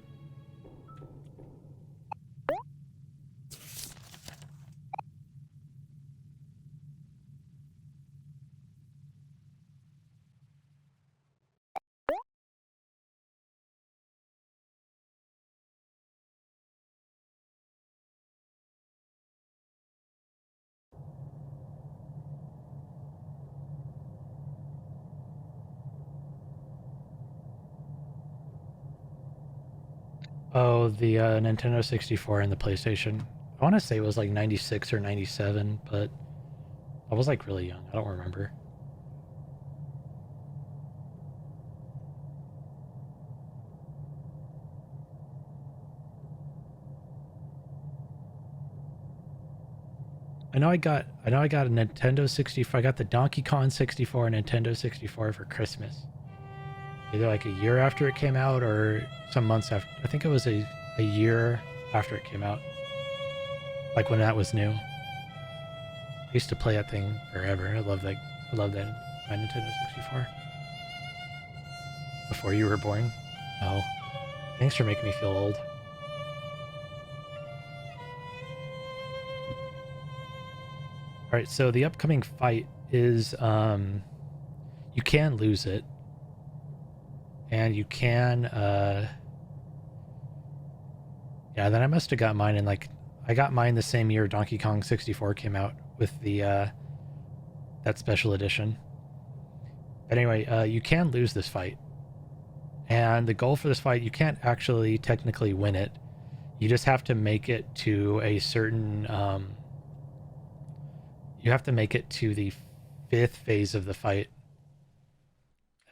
Oh, the Nintendo 64 and the PlayStation. I want to say it was like 96 or 97, but I was like really young. I don't remember. I know I got a Nintendo 64. I got the Donkey Kong 64 and Nintendo 64 for Christmas. Either like a year after it came out or some months after. I think it was a year after it came out. Like when that was new. I used to play that thing forever. I love that my Nintendo 64. Before you were born. Oh. Thanks for making me feel old. Alright, so the upcoming fight is you can lose it. And you can yeah, then I must have got mine in like I got mine the same year Donkey Kong 64 came out with the that special edition. But anyway, you can lose this fight. And the goal for this fight, you can't actually technically win it. You just have to make it to a certain you have to make it to the 5th phase of the fight.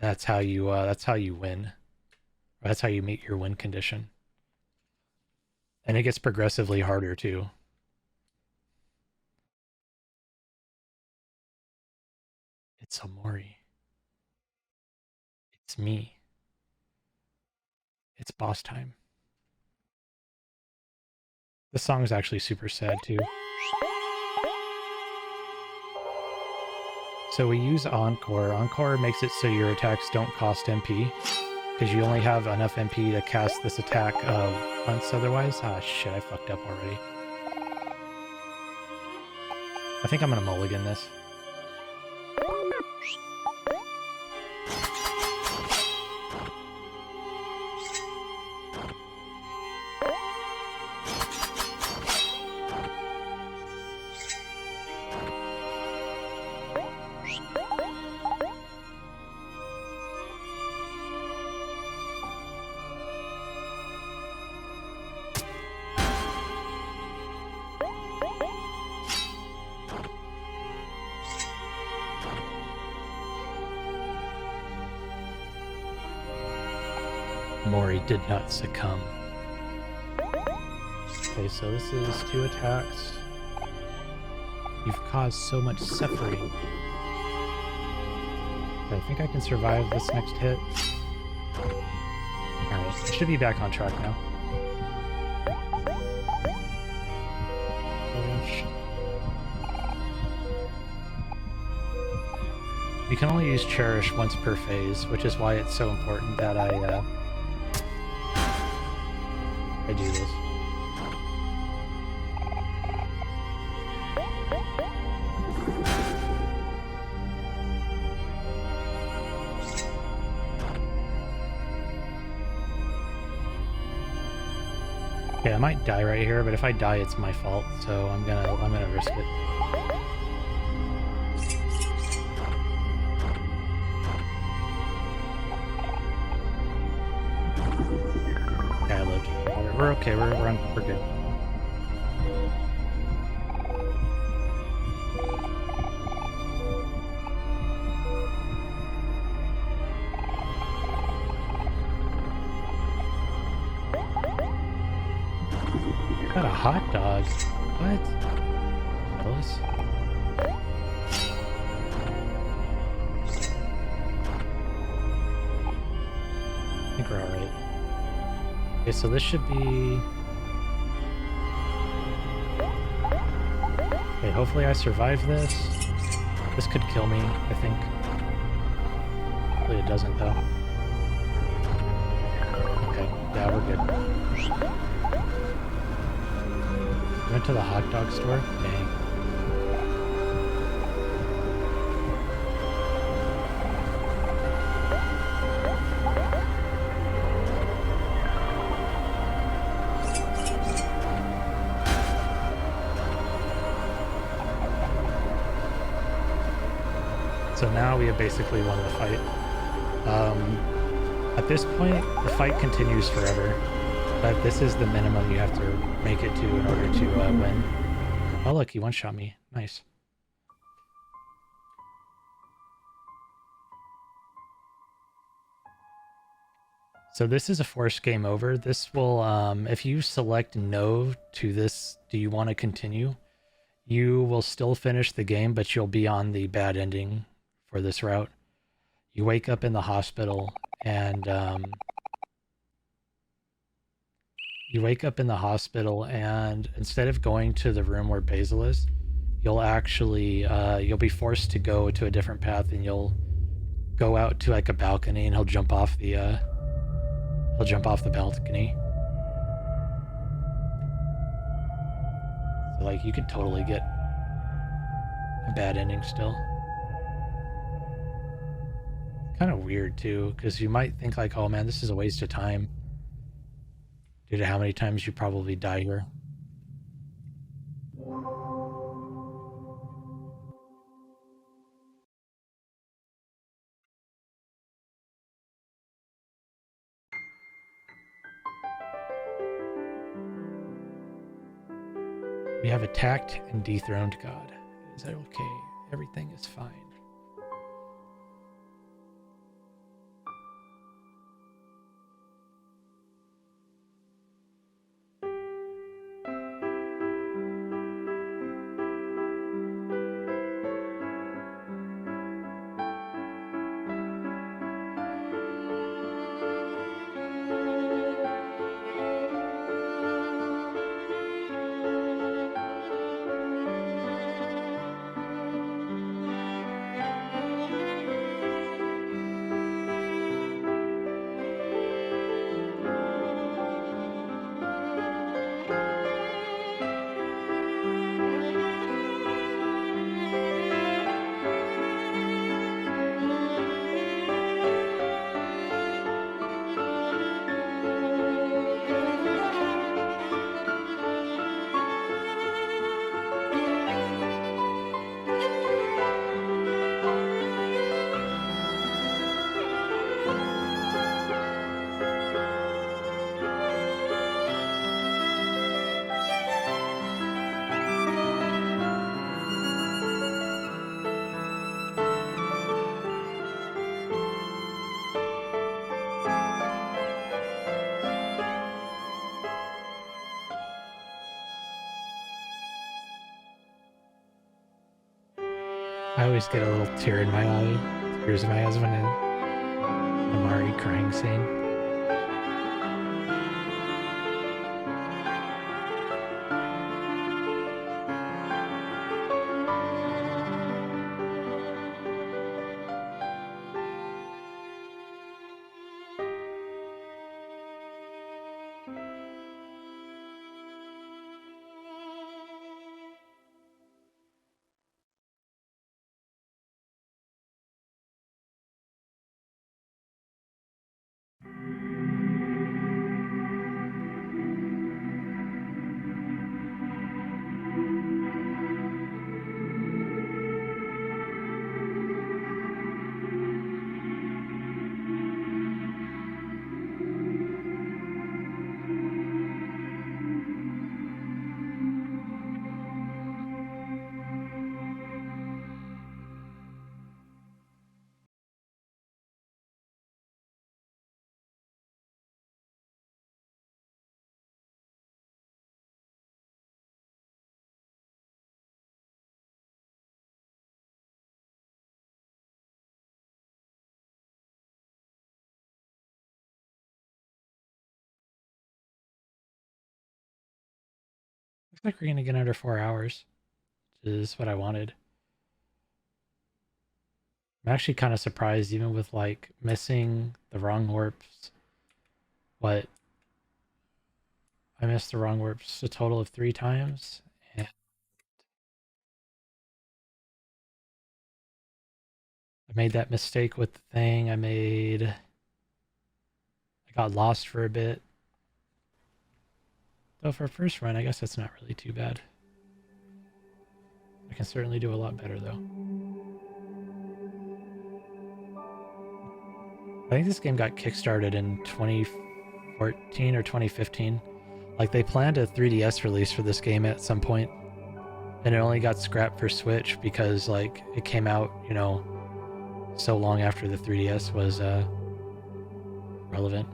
That's how you win. Or that's how you meet your win condition. And it gets progressively harder too. It's OMORI. It's me. It's boss time. This song is actually super sad too. So we use Encore. Encore makes it so your attacks don't cost MP. Because you only have enough MP to cast this attack once otherwise. Ah, shit, I fucked up already. I think I'm gonna mulligan this. Mori did not succumb. Okay, so this is 2 attacks. You've caused so much suffering. I think I can survive this next hit. Alright, I should be back on track now. You can only use Cherish once per phase, which is why it's so important that I do this. Okay, I might die right here, but if I die, it's my fault, so I'm gonna risk it. Okay, I lived. We're okay. We're good. Got a hot dog. What? Ellis? I think we're alright. Okay, so this should be... Okay, hopefully I survive this. This could kill me, I think. Hopefully it doesn't, though. Okay, yeah, we're good. Went to the hot dog store? Dang. So now we have basically won the fight. At this point, the fight continues forever. But this is the minimum you have to make it to in order to win. Oh look, he one-shot me. Nice. So this is a forced game over. This will, if you select no to this, do you want to continue? You will still finish the game, but you'll be on the bad ending for this route. You wake up in the hospital and... You wake up in the hospital, and instead of going to the room where Basil is, you'll actually, you'll be forced to go to a different path, and you'll go out to like a balcony, and he'll jump off the balcony. So like, you could totally get a bad ending still. Kind of weird too, because you might think like, oh man, this is a waste of time. Due to how many times you probably die here. We have attacked and dethroned God. Is that okay? Everything is fine. I always get a little tear in my eye, tears in my eyes when an OMORI crying scene. Looks like we're gonna get under 4 hours, which is what I wanted. I'm actually kind of surprised, even with like missing the wrong warps. What? I missed the wrong warps a total of 3 times. And I made that mistake with the thing. I got lost for a bit. Though for a first run, I guess that's not really too bad. I can certainly do a lot better though. I think this game got kickstarted in 2014 or 2015. Like they planned a 3DS release for this game at some point, and it only got scrapped for Switch because like it came out, you know, so long after the 3DS was relevant.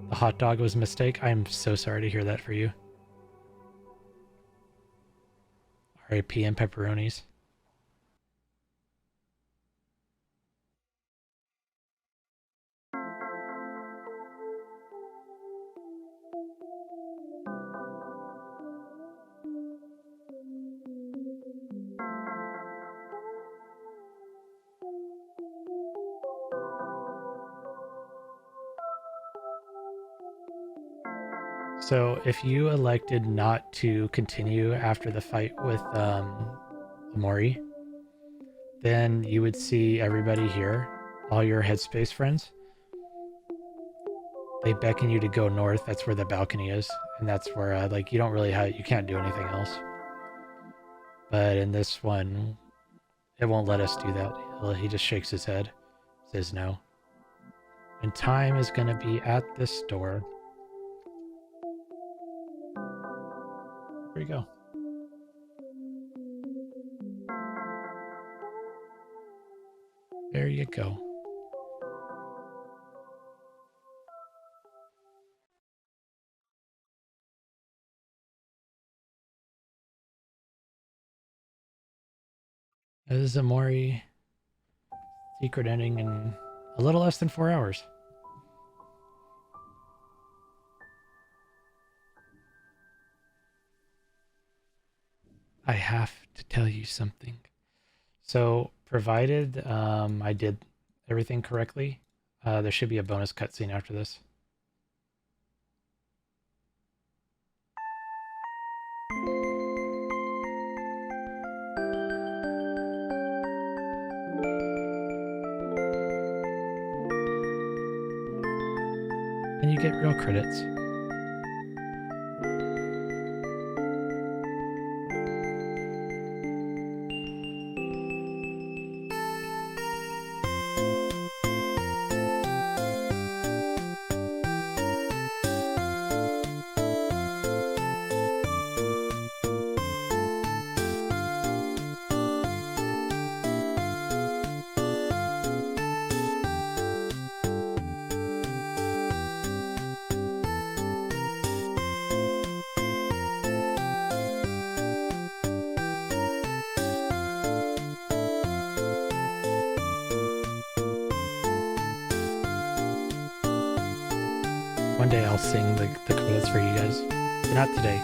The hot dog was a mistake. I'm so sorry to hear that for you. R.I.P. and pepperonis. So if you elected not to continue after the fight with OMORI, then you would see everybody here, all your headspace friends. They beckon you to go north. That's where the balcony is, and that's where like you don't really have, you can't do anything else. But in this one, it won't let us do that. He just shakes his head, says no. And time is gonna be at this door. There you go. There you go. This is OMORI secret ending in a little less than 4 hours. I have to tell you something. So, provided I did everything correctly, there should be a bonus cutscene after this. And you get real credits. One day I'll sing the credits for you guys, but not today.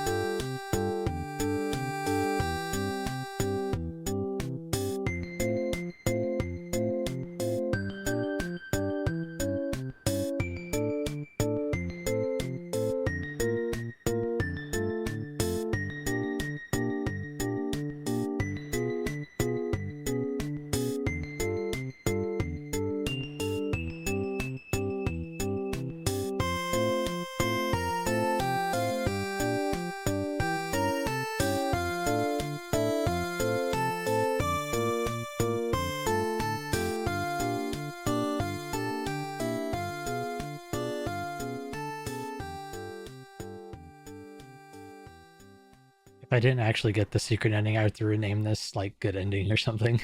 If I didn't actually get the secret ending, I have to rename this like good ending or something.